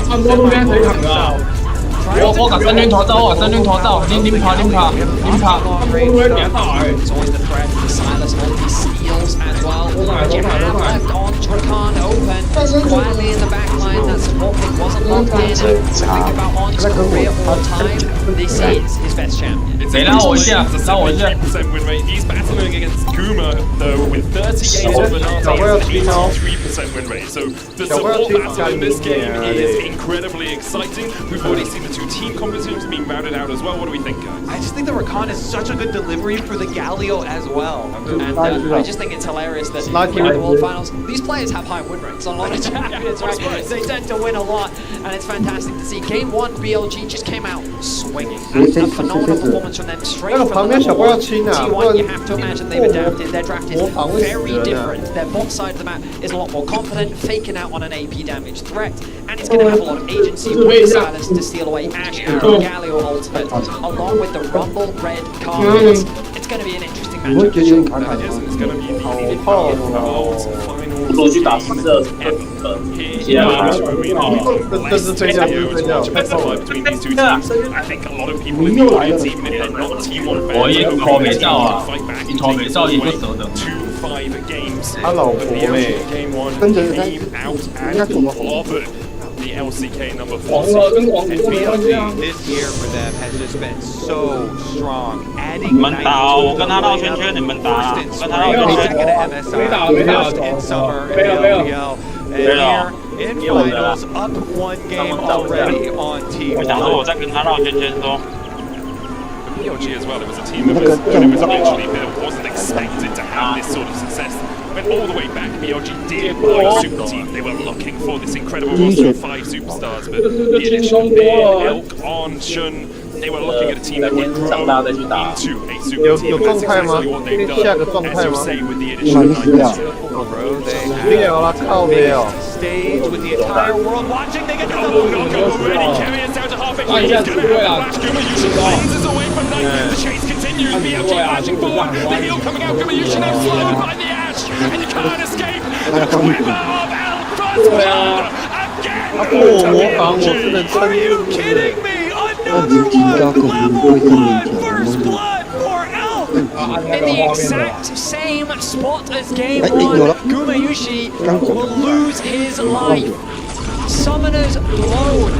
我把深渊拖走，拎跑。It's always the threat for Silas, all these steals as well. You have left on Trakan open, quietly in the back line. That support pick wasn't locked in. Think about On's career all time. This is his best champion. It's a 73% win rate. He's battling against Kuma, though, with 30 games on Benate, 83% win rate. So the support battle in this game is incredibly exciting. We've already seen the two team competitions being rounded out as well. What do we think, guys? I just think the Rakan is such a good delivery for the Galio as well. And I just think it's hilarious that here in the World Finals, these players have high win rates on a lot of champions, right? They tend to win a lot, and it's fantastic to see. Game 1, BLG just came out swinging. A phenomenal performance from them straight from the number 1. T1, you have to imagine they've adapted. Their draft is very different. Their bot side of the map is a lot more confident, faking out on an AP damage threat, and it's going to have a lot of agency with Silas to steal away Ash and Galio ultimate, along with the Rumble red cards. It's going to be an interesting matchup. It's going to be the final 我去打4个 between these two teams. I think a lot of people in the audience, even if they're not T1 fans, fight back and take 2-5 games. Game 1 came out and clobbered the LCK number 4. BLG this year for them has just been so strong. Adding 我跟他绕圈圈，你们打，我跟他绕圈圈。first in summer in LPL, and here in finals, up 1 game already on T1. 我想说我在跟他绕圈圈说。 BLG as well, it was a team that was literally wasn't expected to have this sort of success. Went all the way back. BLG did buy a super team. They were looking for this incredible roster of 5 superstars, but the addition of Elk, On, Shun, they were looking at a team that would grow into a super team. That's exactly what they've done. As you say, with the addition of stage with the entire world watching. They get the already carry us down to half a he's going to have to flash. Kuma Yushin cleanses away from Knight. The chase continues. BLG flashing forward. The heal coming out. Kuma Yushin now sliding behind the Ash. And you can't escape. The quiver of Elk first blood again. Are you kidding me? Another one. Level 1 first blood for Elk. In the exact same spot as game 1, Gumayushi will lose his life. Summoners blown.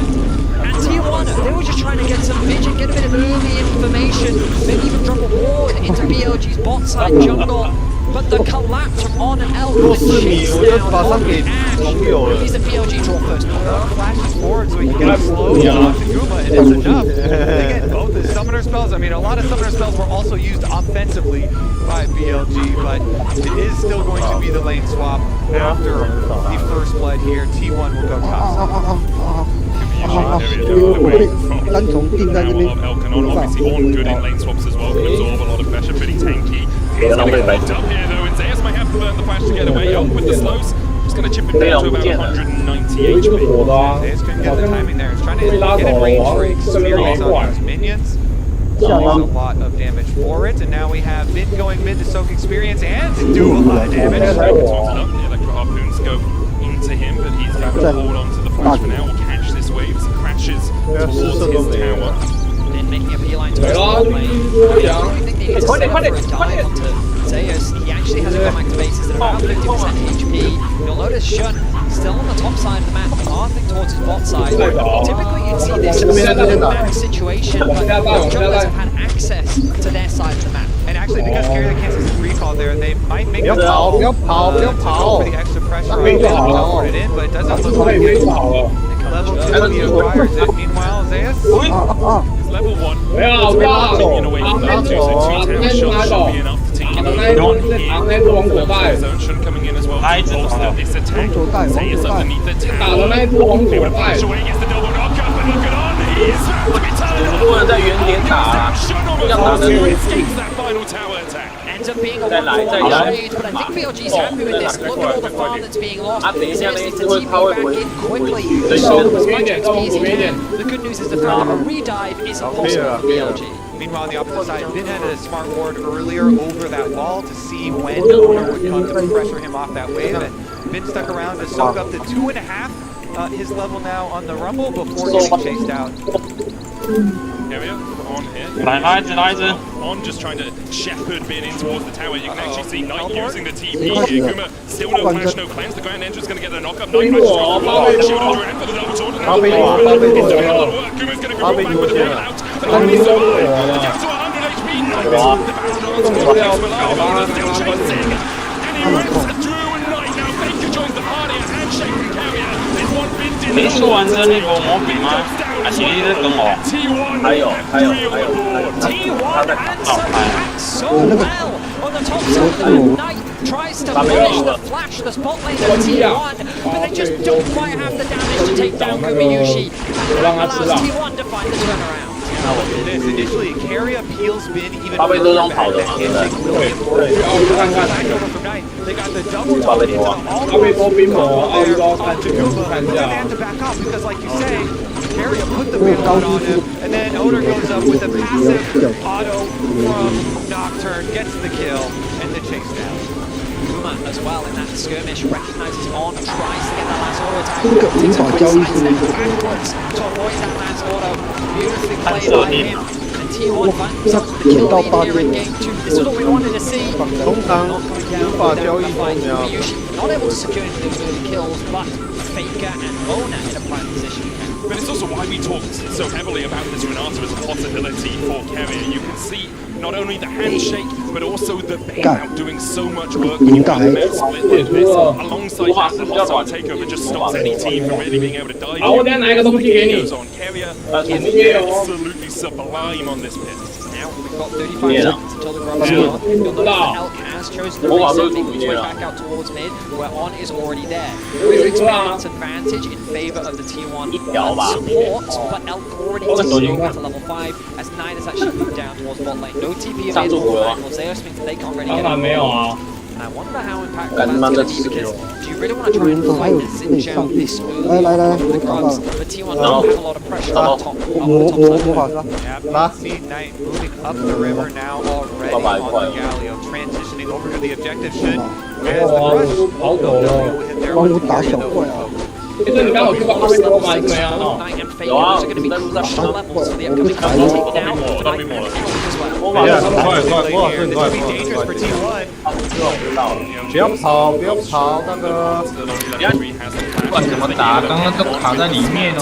And T1, they were just trying to get some vision, get a bit of early information, maybe even drop a ward into BLG's bot side jungle. but the collapse from On and Elk. 如果是你，我就马上给朋友了。 He's a PLG draw first. Flashes forward so he can get slow on Guma, and it's enough. Again, both the summoner spells. I mean, a lot of summoner spells were also used offensively by BLG, but it is still going to be the lane swap after the first blood here. T1 will go top. 单从定在这边， obviously on good in lane swaps as well, can absorb a lot of pressure, pretty tanky. He's going to get locked up here though, and Zeus may have to burn the flash to get away. Up with the slows, just going to chip him down to about 190 HP. Zeus couldn't get the timing there. He's trying to get in range for experience on his minions. A lot of damage for it, and now we have Min going mid to soak experience and do a lot of damage. The electro harpoons go into him, but he's able to hold on to the flash for now. Will catch this wave, crashes towards his tower. Then making a beeline towards the bot lane. I think they need to set up for a dive onto Zeus. He actually has a comeback to bases at about 50% HP. You'll notice Shun still on the top side of the map, pathing towards his bot side. Typically you'd see this max situation, but junglers have had access to their side of the map. And actually, because Carrier can't see recall there, they might make a call for the extra pressure on him to teleport it in, but it doesn't look like it. Level 2 acquires it. Meanwhile, Zeus is level 1. Taking away from level 2, so 2 tower shots should be enough to keep it on here. Zone shouldn't coming in as well to bolster this attack. Zeus underneath the tower. They would flash away, gets the double knock up, and look at on. He is about to be turned off. Shun almost escapes that final tower attack. Ends up being a 1-for-1 trade, but I think BLG's happy with this. Look at all the farm that's being lost. Zeus needs to TP back in quickly. So as much XP as he can. The good news is the threat of a redive isn't possible for BLG. Meanwhile, on the opposite side, Vin had a smart ward earlier over that wall to see when Owner would come to pressure him off that wave, and Vin stuck around to soak up to 2.5 his level now on the Rumble before getting chased out. Here we are, on here. On just trying to shepherd Bin in towards the tower. You can actually see Knight using the TP here. Kuma still no flash, no cleanse. The Grand Entrance going to get the knock up. Knight managed to drop the ball. Shield under him for the double sword. It's doing a lot of work. Kuma's going to be brought back with a roll out. The enemy survive. Down to 100 HP. Knight. The battle on still chasing. And he rips through and Knight. Now Baker joins the party. A handshake from Carrier. It's one Bin did. 没说完这那个魔比吗？还是你在等我？还有，他在打造牌。 So well on the top side. Knight tries to finish the flash, the spot lane of T1, but they just don't quite have the damage to take down Gumayushi. And that allows T1 to find the turnaround. Initially, Carrier peels Bin even further back. That handshake really important. Back over from Knight. They got the double target all the way to Guma. They had to back off because, like you say, Carrier put the payload on him, and then Oner goes up with a passive auto from Nocturne, gets the kill, and the chase down. Kuma as well in that skirmish recognizes On, tries to get that last auto attack, takes a quick sidestep backwards to avoid that last auto. Beautifully played by him. And T1 finds themselves with the kill lead here in game 2. This is what we wanted to see. Not coming down without the fight. Gumayushi not able to secure any of those early kills, but Faker and Oner in a prime position. But it's also why we talked so heavily about this Renata as a possibility for Carrier. You can see not only the handshake, but also the bailout doing so much work when you have a map split like this. Alongside that, the hostile takeover just stops any team from really being able to dive in. Goes on. Carrier is absolutely sublime on this pit. Now we've got 35 seconds until the grub's gone. You'll notice that Elk has chosen to reset, making its way back out towards mid, where On is already there. There is experience advantage in favour of the T1 support, but Elk already TP'd to level 5, as Knight has actually moved down towards bot lane. No TP available for Zeus means that they can't really get it. And I wonder how impactful that's going to be, because do you really want to try and fight the Xin Zhao this early on with the grubs? The T1 don't have a lot of pressure up top side. Yeah, see Knight moving up the river now already on the Galio, transitioning over to the objective should. As the rush, they'll hit there with the 你刚好去过阿贝多吗？没有。有啊，我在路上。不要跑，不要跑，那个。不管怎么打，刚刚都卡在里面哦。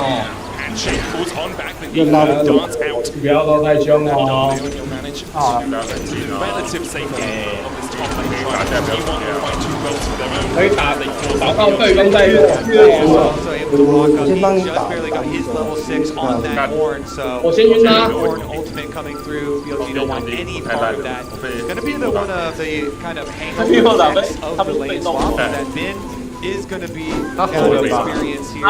不要闹太凶哦。manage to relative safety of this top lane tribe. T1 will fight too well to their own. 可以打到对方在弱。Just barely got his level 6 on that horn, so 我先晕他。 horn ultimate coming through. BLG don't want any part of that. It's going to be one of the kind of hangover effects of the lane swap that Min is going to be experience here.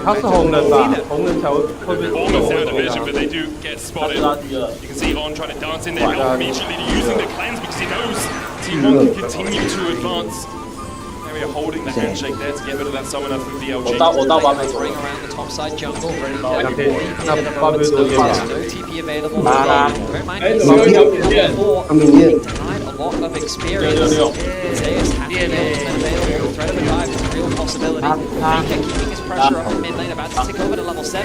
他是红人吧？红人才会被 almost out of vision, but they do get spotted. You can see On trying to dance in there, Elf immediately using the cleanse because he knows T1 can continue to advance. Area holding the handshake there to get rid of that summoner from BLG. 我到8倍左右。Ring around the top side jungle, ready to那8倍多点吧。 no TP available. 怎么有一条点线？ A lot of experience. Zeus having the ultimate available. The threat of a dive is a real possibility. Faker keeping his pressure up in mid lane, about to tick over to level 7.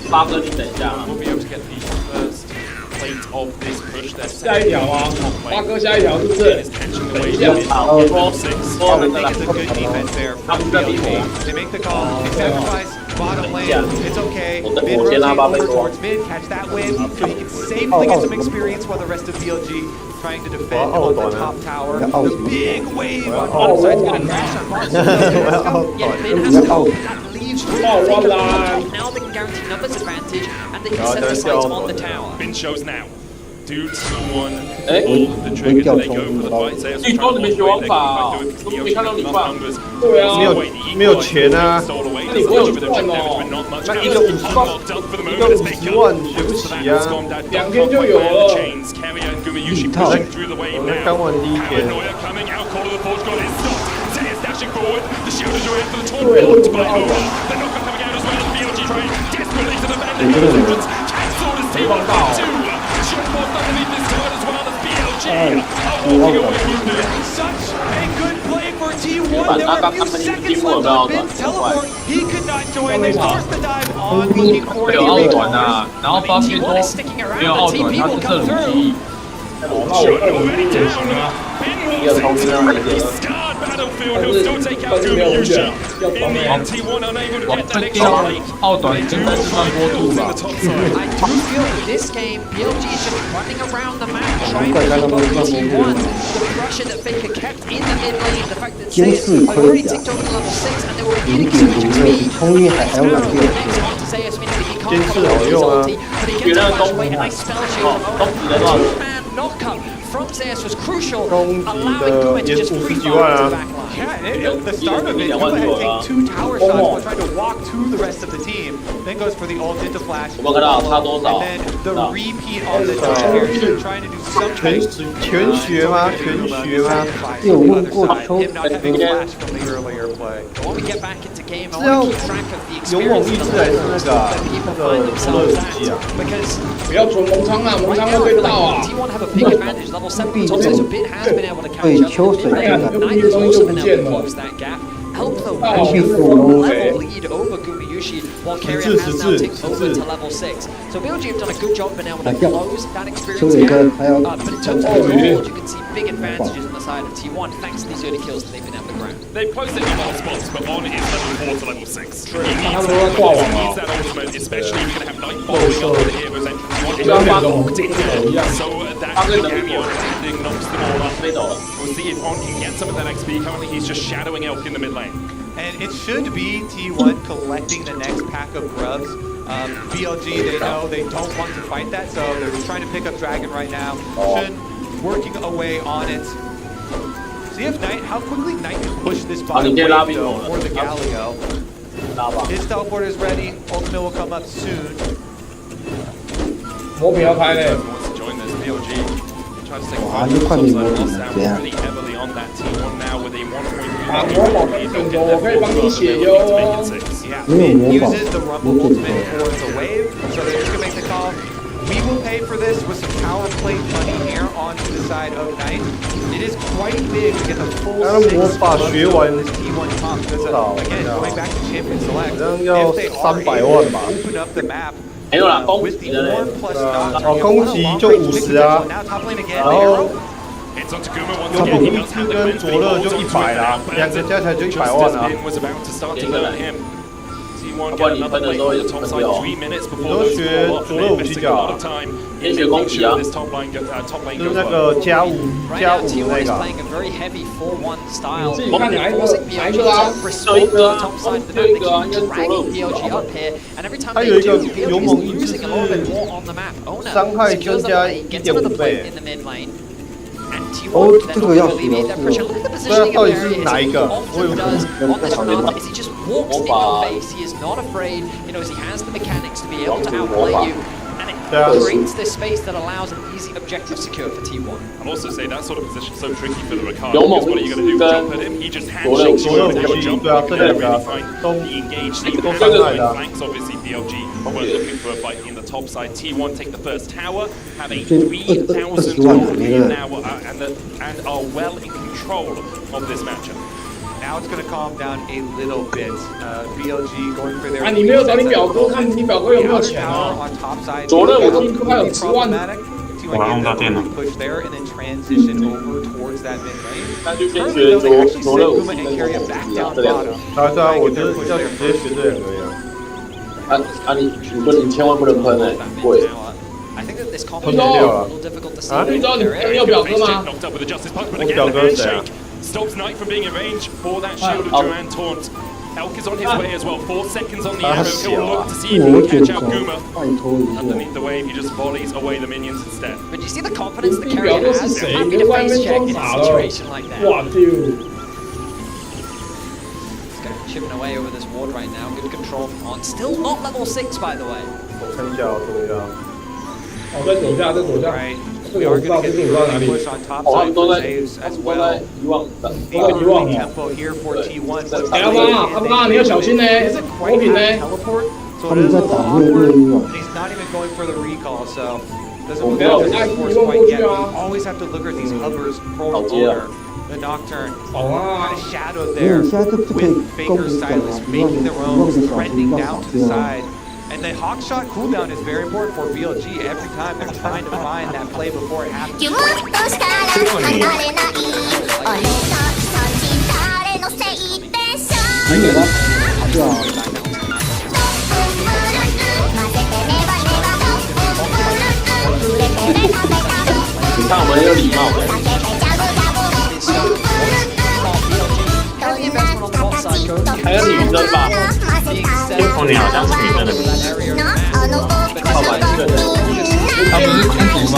八哥，你等一下啊。 We'll be able to get the first plate of this push. 下一条啊，八哥下一条是不是？等一下， I think it's a good defense there from BLG. They make the call, they sacrifice bottom lane. It's okay. Mid rotate over towards mid, catch that win, so he can safely get some experience while the rest of BLG trying to defend on the top tower. The big wave on bottom side's gonna crash on bottom. Yeah, Min has to go. That leaves Faker on the top. Now they can guarantee numbers advantage, and they can set the sights on the tower. Bin shows now. Do T1 pull the trigger? Do they go for the fight? Zeus will try to walk away. They're going to do it because BLG have enough numbers. 没有钱啊。 Stole away. There's a little bit of damage, but not much. 一个unlocked up for the moment as Faker. 50万学不起啊。 2天就有了。Chains, Carrier and Gumayushi pushing through the wave now. 刚玩第一天。 Paranoia coming out. Call of the Forge God is stopped. Zeus dashing forward. The shielders are in for the taunt. Blocked by Nora. The knocker coming out as well. BLG trying desperately to defend the entrance. Cancelled as T1 by 2. Shotboard underneath this turret as well as BLG. Walking away with it. Such a good play for T1. There were a few seconds left on Bin's teleport. He could not join. They forced the dive on, looking for a T1 啊，然后发现说没有奥短，他是正武器。 Scarred battlefield, he'll still take out Gumayushi. In the end, T1 unable to get that extra late. They do on the top side. I do feel that this game, BLG is just running around the map trying to keep up with T1. The pressure that Faker kept in the mid lane, the fact that Zeus had already ticked over to level 6 and they were beginning so much XP. Next on to Zeus, meaning that he can't follow his ulti, but he gets a flash away, a nice spell shield. The two-man knockup from Zeus was crucial, allowing Guma to just free fire the backline. Yeah, at the start of it, Guma had taken 2 tower shots while trying to walk to the rest of the team. Then goes for the ult into flash. And then the repeat on the time, trying to do something. 全学吗？全学吗？ Him not having flash from the earlier play. When we get back into game, I want to keep track of the experience of the levels that people find themselves at. Because 不要存蒙仓啊，蒙仓会被盗啊。 T1 have a big advantage. Level 7 top side, so Bit has been able to catch up. Knight has also been able to close that gap. Help the level lead over Gumayushi, while Carrier has now ticked over to level 6. So BLG have done a good job being able to close that experience gap. But in terms of overall, you can see big advantages on the side of T1 thanks to these early kills that they've been able to grab. They've closed it in a lot of spots, but On is level 4 to level 6. He needs that ultimate, especially if you're going to have Nightfall going on with the heroes entrance. Locked in there. So that cameo ending knocks them all up. We'll see if On can get some of that XP. Currently, he's just shadowing Elk in the mid lane. And it should be T1 collecting the next pack of grubs. BLG, they know they don't want to fight that, so they're trying to pick up Dragon right now. Shun working away on it. See if Knight, how quickly Knight can push this bottom wave though for the Galio. His teleport is ready. Ultimate will come up soon. 魔品要开嘞。 Wants to join this BLG. Tries to take advantage of the lost out really heavily on that T1 now with a 1.3 Yeah, Min uses the Rumble ultimate for the wave, so they're just gonna make the call. We will pay for this with some power plate money here onto the side of Knight. It is quite big to get the full 6 this T1 top because again, going back to Champion Select, if they are able to open up the map. 没有啦，攻击的嘞。攻击就50啊，然后有猛一只跟卓乐就100啦，2个加起来就100万啊。T1 不然 get 你 another 喷的 play 时候 on 也 the 是 top 喷 side. 掉。 3 minutes 你 before 都 those 学 pull up. 左右武器 Investing a 角 lot of time 先 in 学攻 making 击 sure 啊， this top lane 就是 goes 那 well. 个加五 Right 加 now, 五 T1 那 is 个。 playing a very heavy 4-1 style. 自己看哪一个 Forcing 哪一 PLG 个啊？ to 只有一 respond to 个 the 啊， top side of the 只有 map. 一 They 个啊， keep 应该是左 dragging 右 PLG up here, and every time 它 they 有一个 do, PLG 勇 is 猛一致 losing a little bit more on the map. Owner 伤害 secures 增 the 加 play, gets another 1.5 play 倍。 in the mid lane. And 哦 T1 then 这个要 alleviate that 学 pressure. 哦 Look at the 对啊， positioning 到 of 底是 Barry. 哪一个？ Often does on this run is he just walks in your face. He is not afraid. You know, as he has the mechanics to be able to outplay you. And it creates this space that allows an easy objective secure for T1. I'll also say that sort of position so tricky for the Ricardo because what are you going to do? Jump at him? He just handshakes you and then jump. You can never really find the engaged team. Flanks obviously PLG were looking for a fight in the top side. T1 take the first tower, have a 3,000 gold lead now and are well in control of this matchup. Now it's going to calm down a little bit. BLG going for their. 啊，你没有找你表哥看你表哥有没有钱哦。左乐我听说他有10万。我用到电脑。 Push there and then transition over towards that mid lane. 那就先学左乐武器跟攻击啊，这两个。是啊，我觉得要直接学这两个呀。你千万不能喷哎，贵。 I think that this 喷掉了。 啊，你知道你有表哥吗？我表哥是谁啊？ Stops Knight from being arranged for that shield of Duran taunt. Elk is on his way as well. 4 seconds on the arrow. He'll look to see if he can catch out Guma. Underneath the wave, he just volleys away the minions instead. But you see the confidence the carrier has. They're happy to face check in a situation like that. Dude. He's going chipping away over this ward right now. Good control on. Still not level 6, by the way. 我看一下，我等一下。哦，在左下，在左下。 We are going to get the push on top side for saves as well. The tempo here for T1. 阿爸，你要小心呢，果品呢。 Teleport, so it is a little awkward. He's not even going for the recall, so doesn't move out the force quite yet. You always have to look at these hovers for owner. The Nocturne kind of shadowed there with Faker's Silas making the roams, trending down to the side. And the hawk shot cooldown is very important for BLG. Every time they're trying to find that play before it happens. 你看我们有礼貌的。 还有女生吧？天空你好像是女生的名字。好吧，这个他不是公主吗？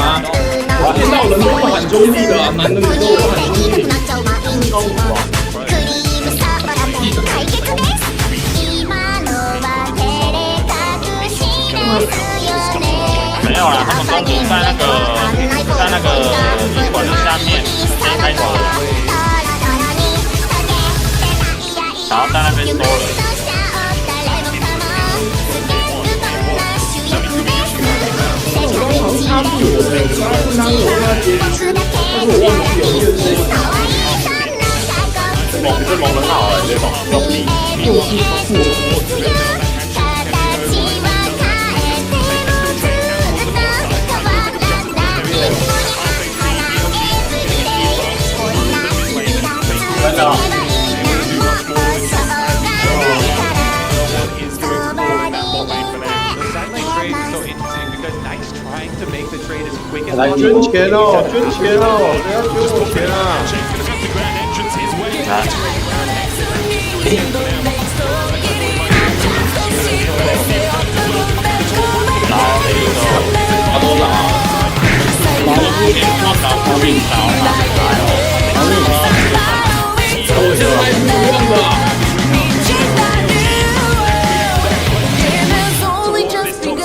我见到人都是喊兄弟的，男的女的都是喊兄弟。没有啦，他们公主在那个旅馆的下面，A 开头的，然后在那边收了。 他是我的，他是他，我跟他结局，但是我忘记有一个是这猛很好哎，这种用力。真的。 来捐钱哦，捐钱哦，不要捐我钱啊！拿多少啊？拿病刀我现在是不用的。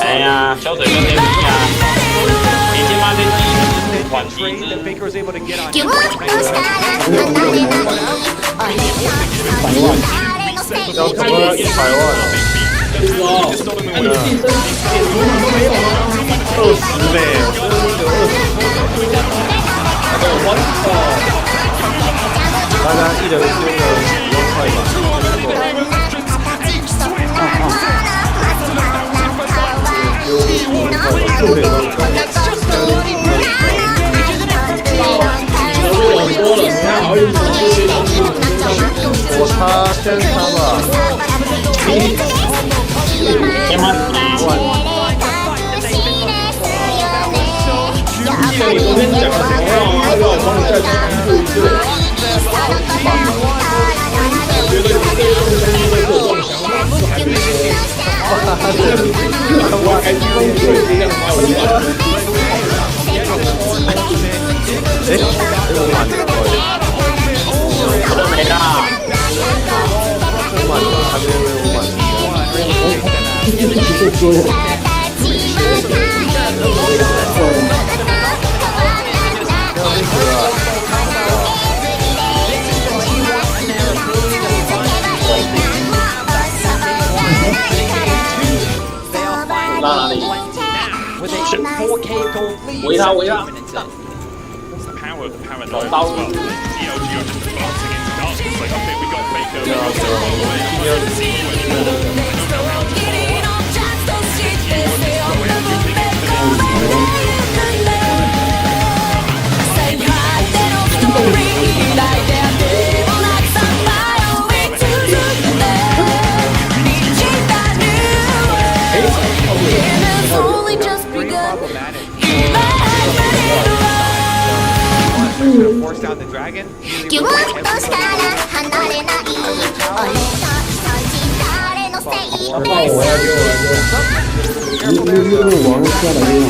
哎呀，小嘴跟天比啊！你他妈的缓机制。 要怎么100万？你晋升点数都没有吗？20呗，大家一人丢个5万块吧。我差先差吧。帮你再重复一次。我觉得你这个东西会有这种想法，是还没说。我还提供对这样的话，我的没啦。还没拉哪里？围他，围他！找刀。Force down the dragon. ぎゅっとしたら離れない俺とそっち誰のせい放我要丢我要丢。你往下来呀？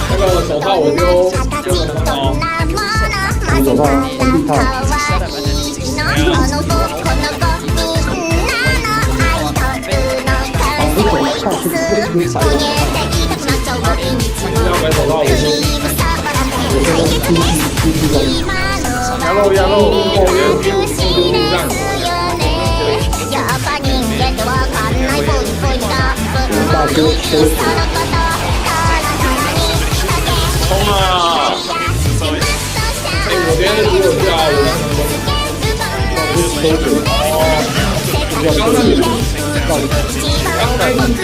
那个手套我丢了很好。手套，防地套。要买手套，我压肉，后援丢路战。冲啊！我别人如果掉，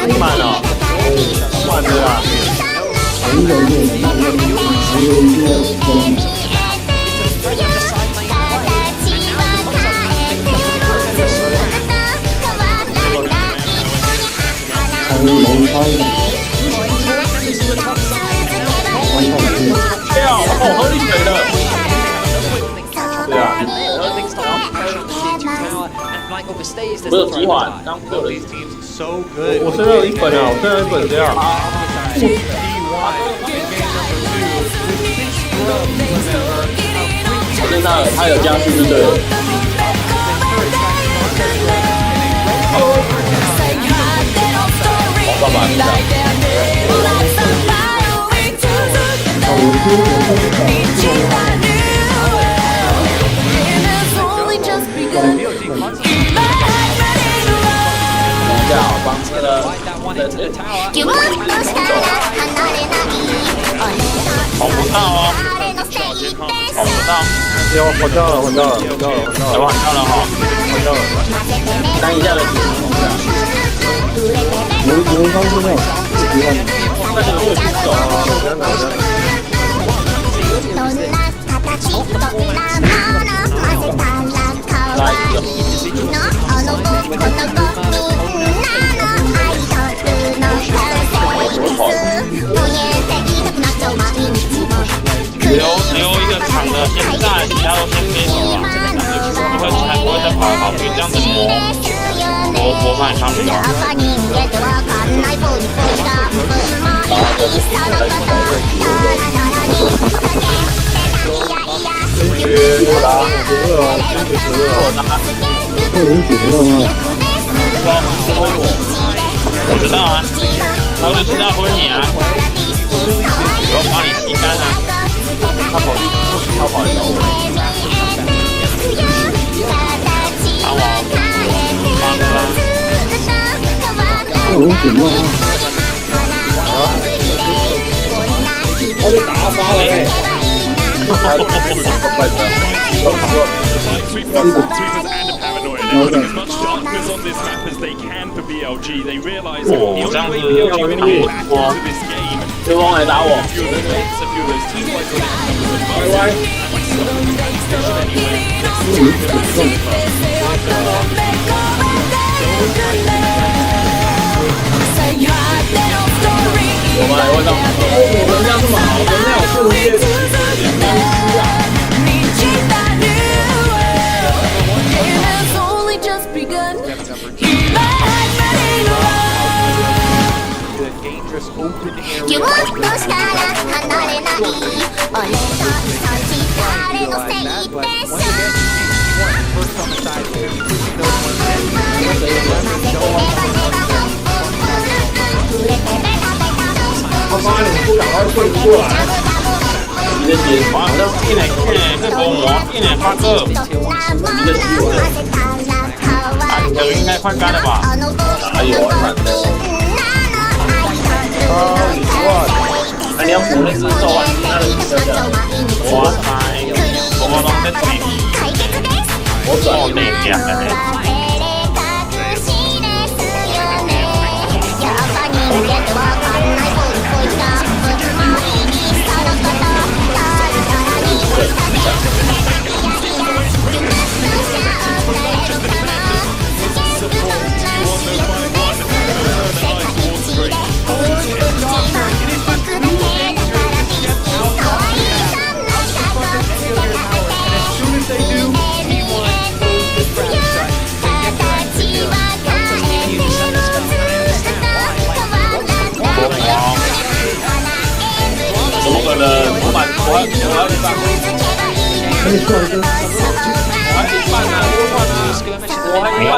刚慢了，慢的啦。跳，哦，合理水的。对啊。我有提缓，刚过了。我身上有一本啊，我身上有一本这样。我身上他有加速就对了。我爸爸知道。帮这个跑不到哦，跑不到。有跑掉了，跑掉了，跑掉了，跑掉了，跑掉了哈，跑掉了。单一下的体我刚现在那你如果去走啊，来一个。留一个场的先在，其他都先飞走了，不会再跑来跑去，这样子磨慢他们玩。我知道啊，他会知道婚你啊，我要把你吸干啊。他跑去找我。打我，忙了。我怎么啊？他就打发了呗。我这样子我对方来打我。歪。open area. ぎゅっとしたら離れない俺とそっち誰のせいでしょ First on the side here, pushing those ones in. Once they learn to go up 他发现你不赶快退出来，你的血哇，进来，这波魔进来发个，你的血，打球应该快干了吧？哪有啊？那你要补那只手啊，那个女生的，哇塞，我拢在顶，我转内两个人。怎么可能？我要一半，可以做一个，我还一半呢，我还没有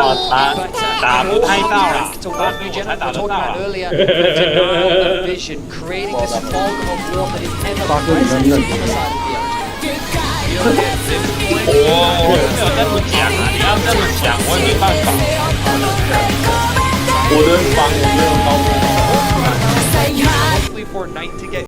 打不太到啦，才打得到啦。creating this fog of war that is ever 发哥你能认同？我没有这么讲啊，你要这么讲，我也没办法。我的防也没有高分。for Knight to get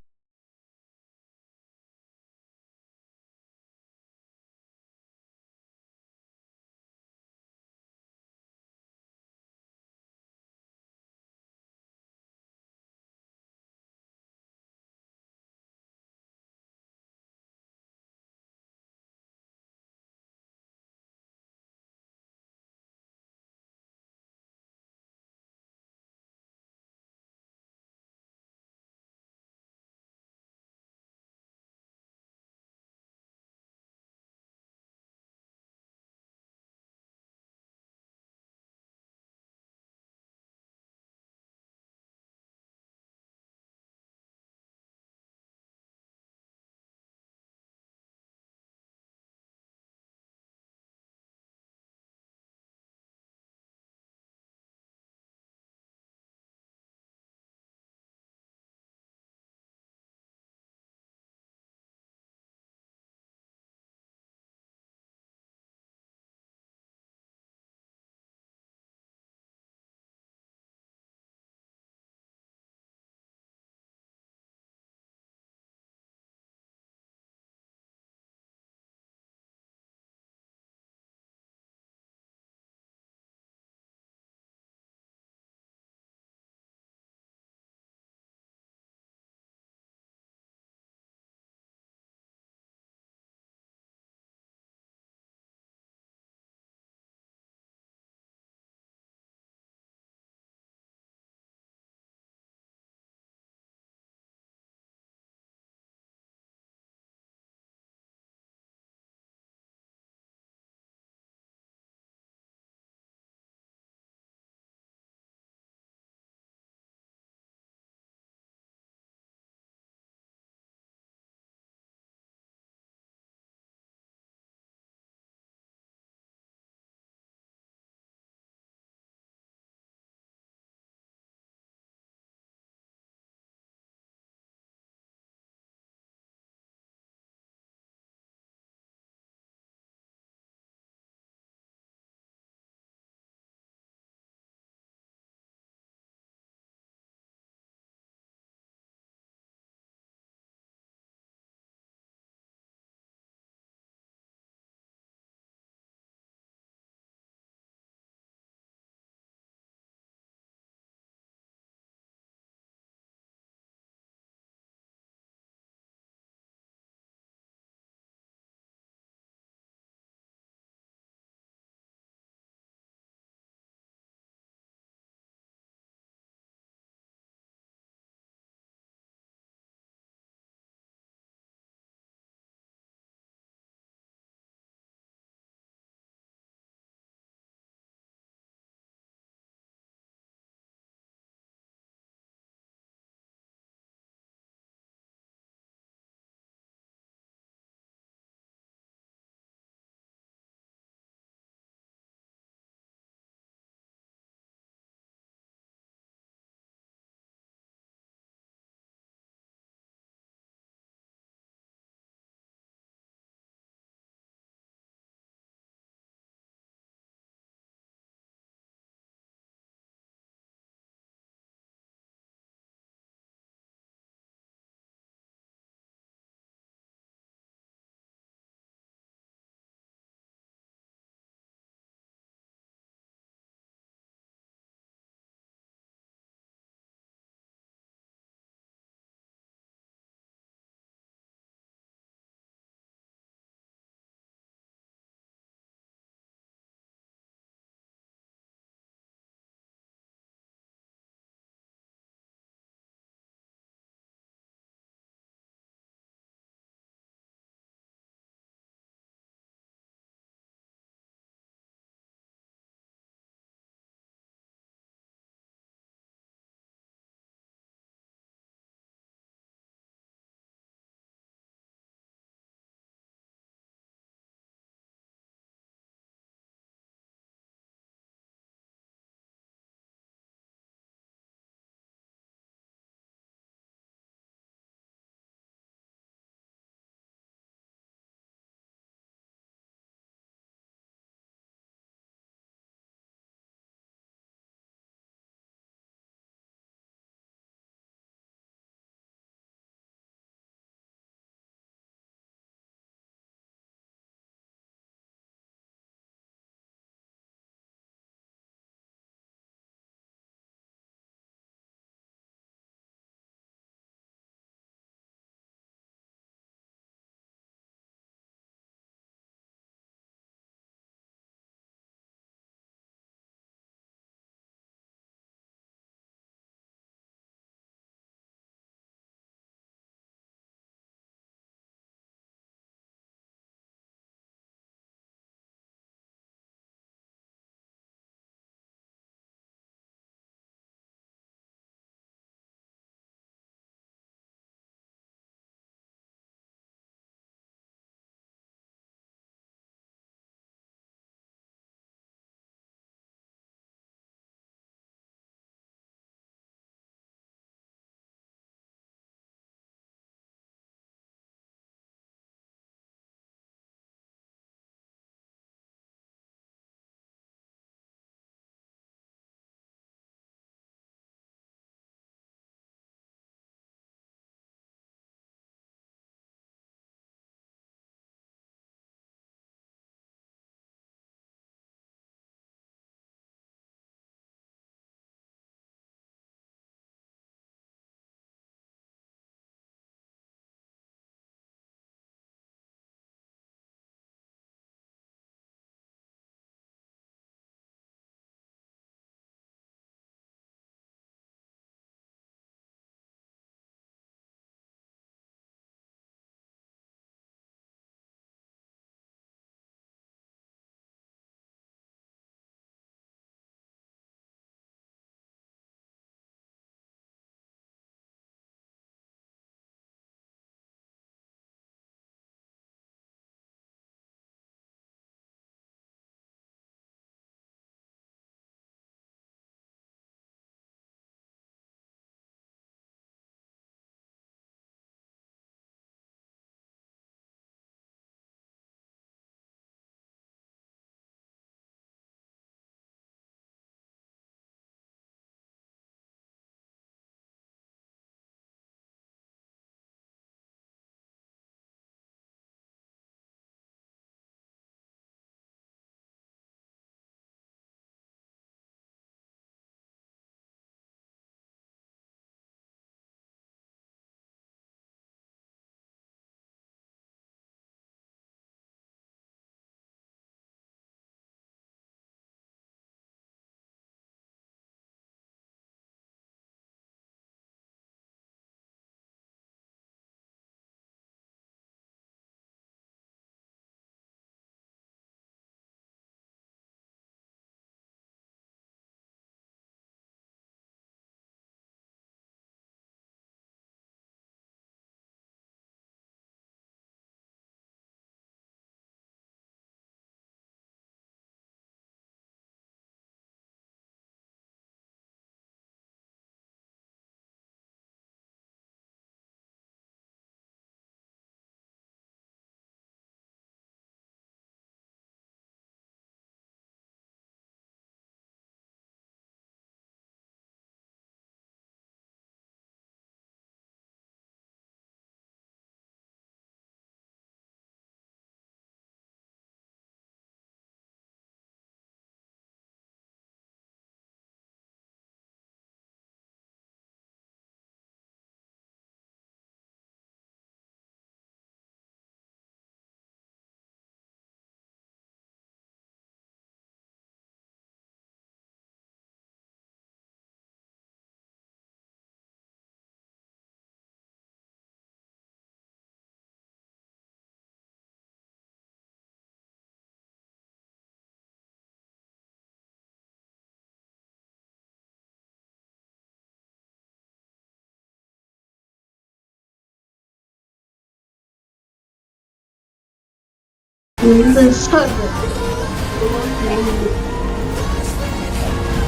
人生算了，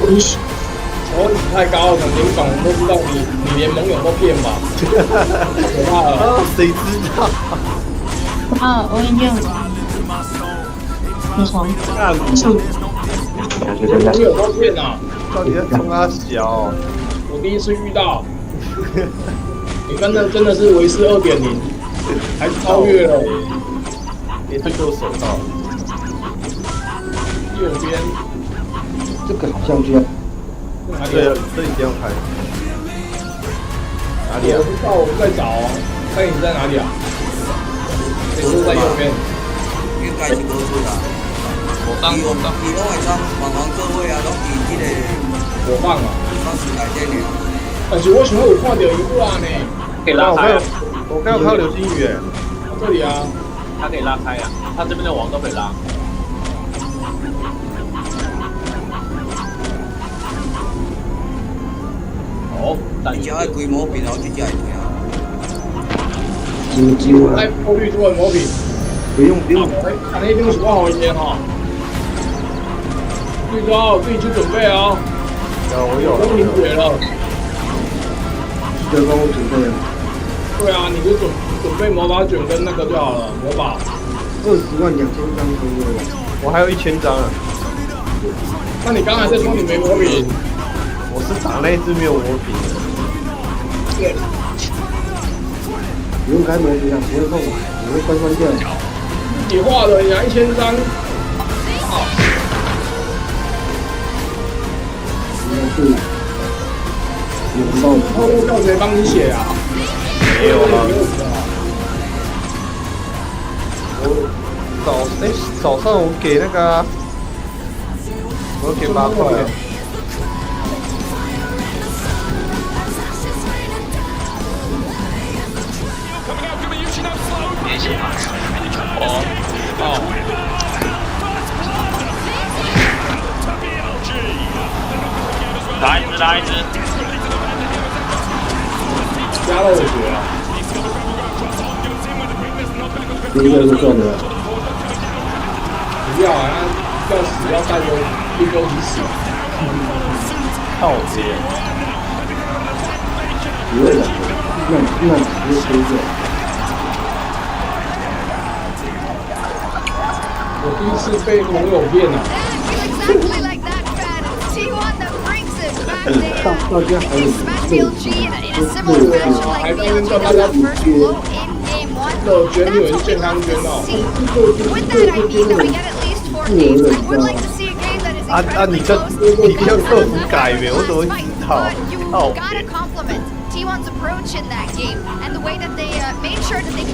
危险。哦，你太高了，联访我都知道你连盟友都骗吧？可怕了。谁知道？啊，我已经有床，上盟友都骗啊！到底在冲他小？我第一次遇到。你真的是维斯2.0，还超越了。也太多手套。右边，这个好像就要。对啊，这一定要开。哪里啊？我不知道，我在找哦。看你在哪里啊？我是在右边。应该是无出啦。伊拢会当帮忙各位啊，拢伫迄个我放啊。当时内底尔。但是我想有看到一挂呢。可以拉开啊！我刚有看到流星雨哎。这里啊。它可以拉开啊，它这边的网都可以拉。哦，你只爱规模片，然后直接会听。来破绿做魔品。不用。看那边是我好一点哈。绿哥，自己去准备啊。我有。都停水了。这帮我准备了。对啊，你就准备魔法卷跟那个就好了，魔法。202000张可以了。我还有1000张啊。那你刚才在说你没魔品？我是打那一只没有魔品的。对。不用开魔品啊，不会痛，我会关掉。自己画的呀，1000张。好。偷偷叫谁帮你写啊？没有啊。早上我给那个，我给8块啊。来一只。加了我觉得。第一个是赚的。不要啊！要死要带一钩一死。靠街。不会的，那直接推荐。我第一次被盟友骗了。大家还有还在跟叫大家补贴，乐捐有人健康捐哦。你叫客服改呗，我怎么会知道？You gotta compliment T1's approach in that game and the way that they made sure that they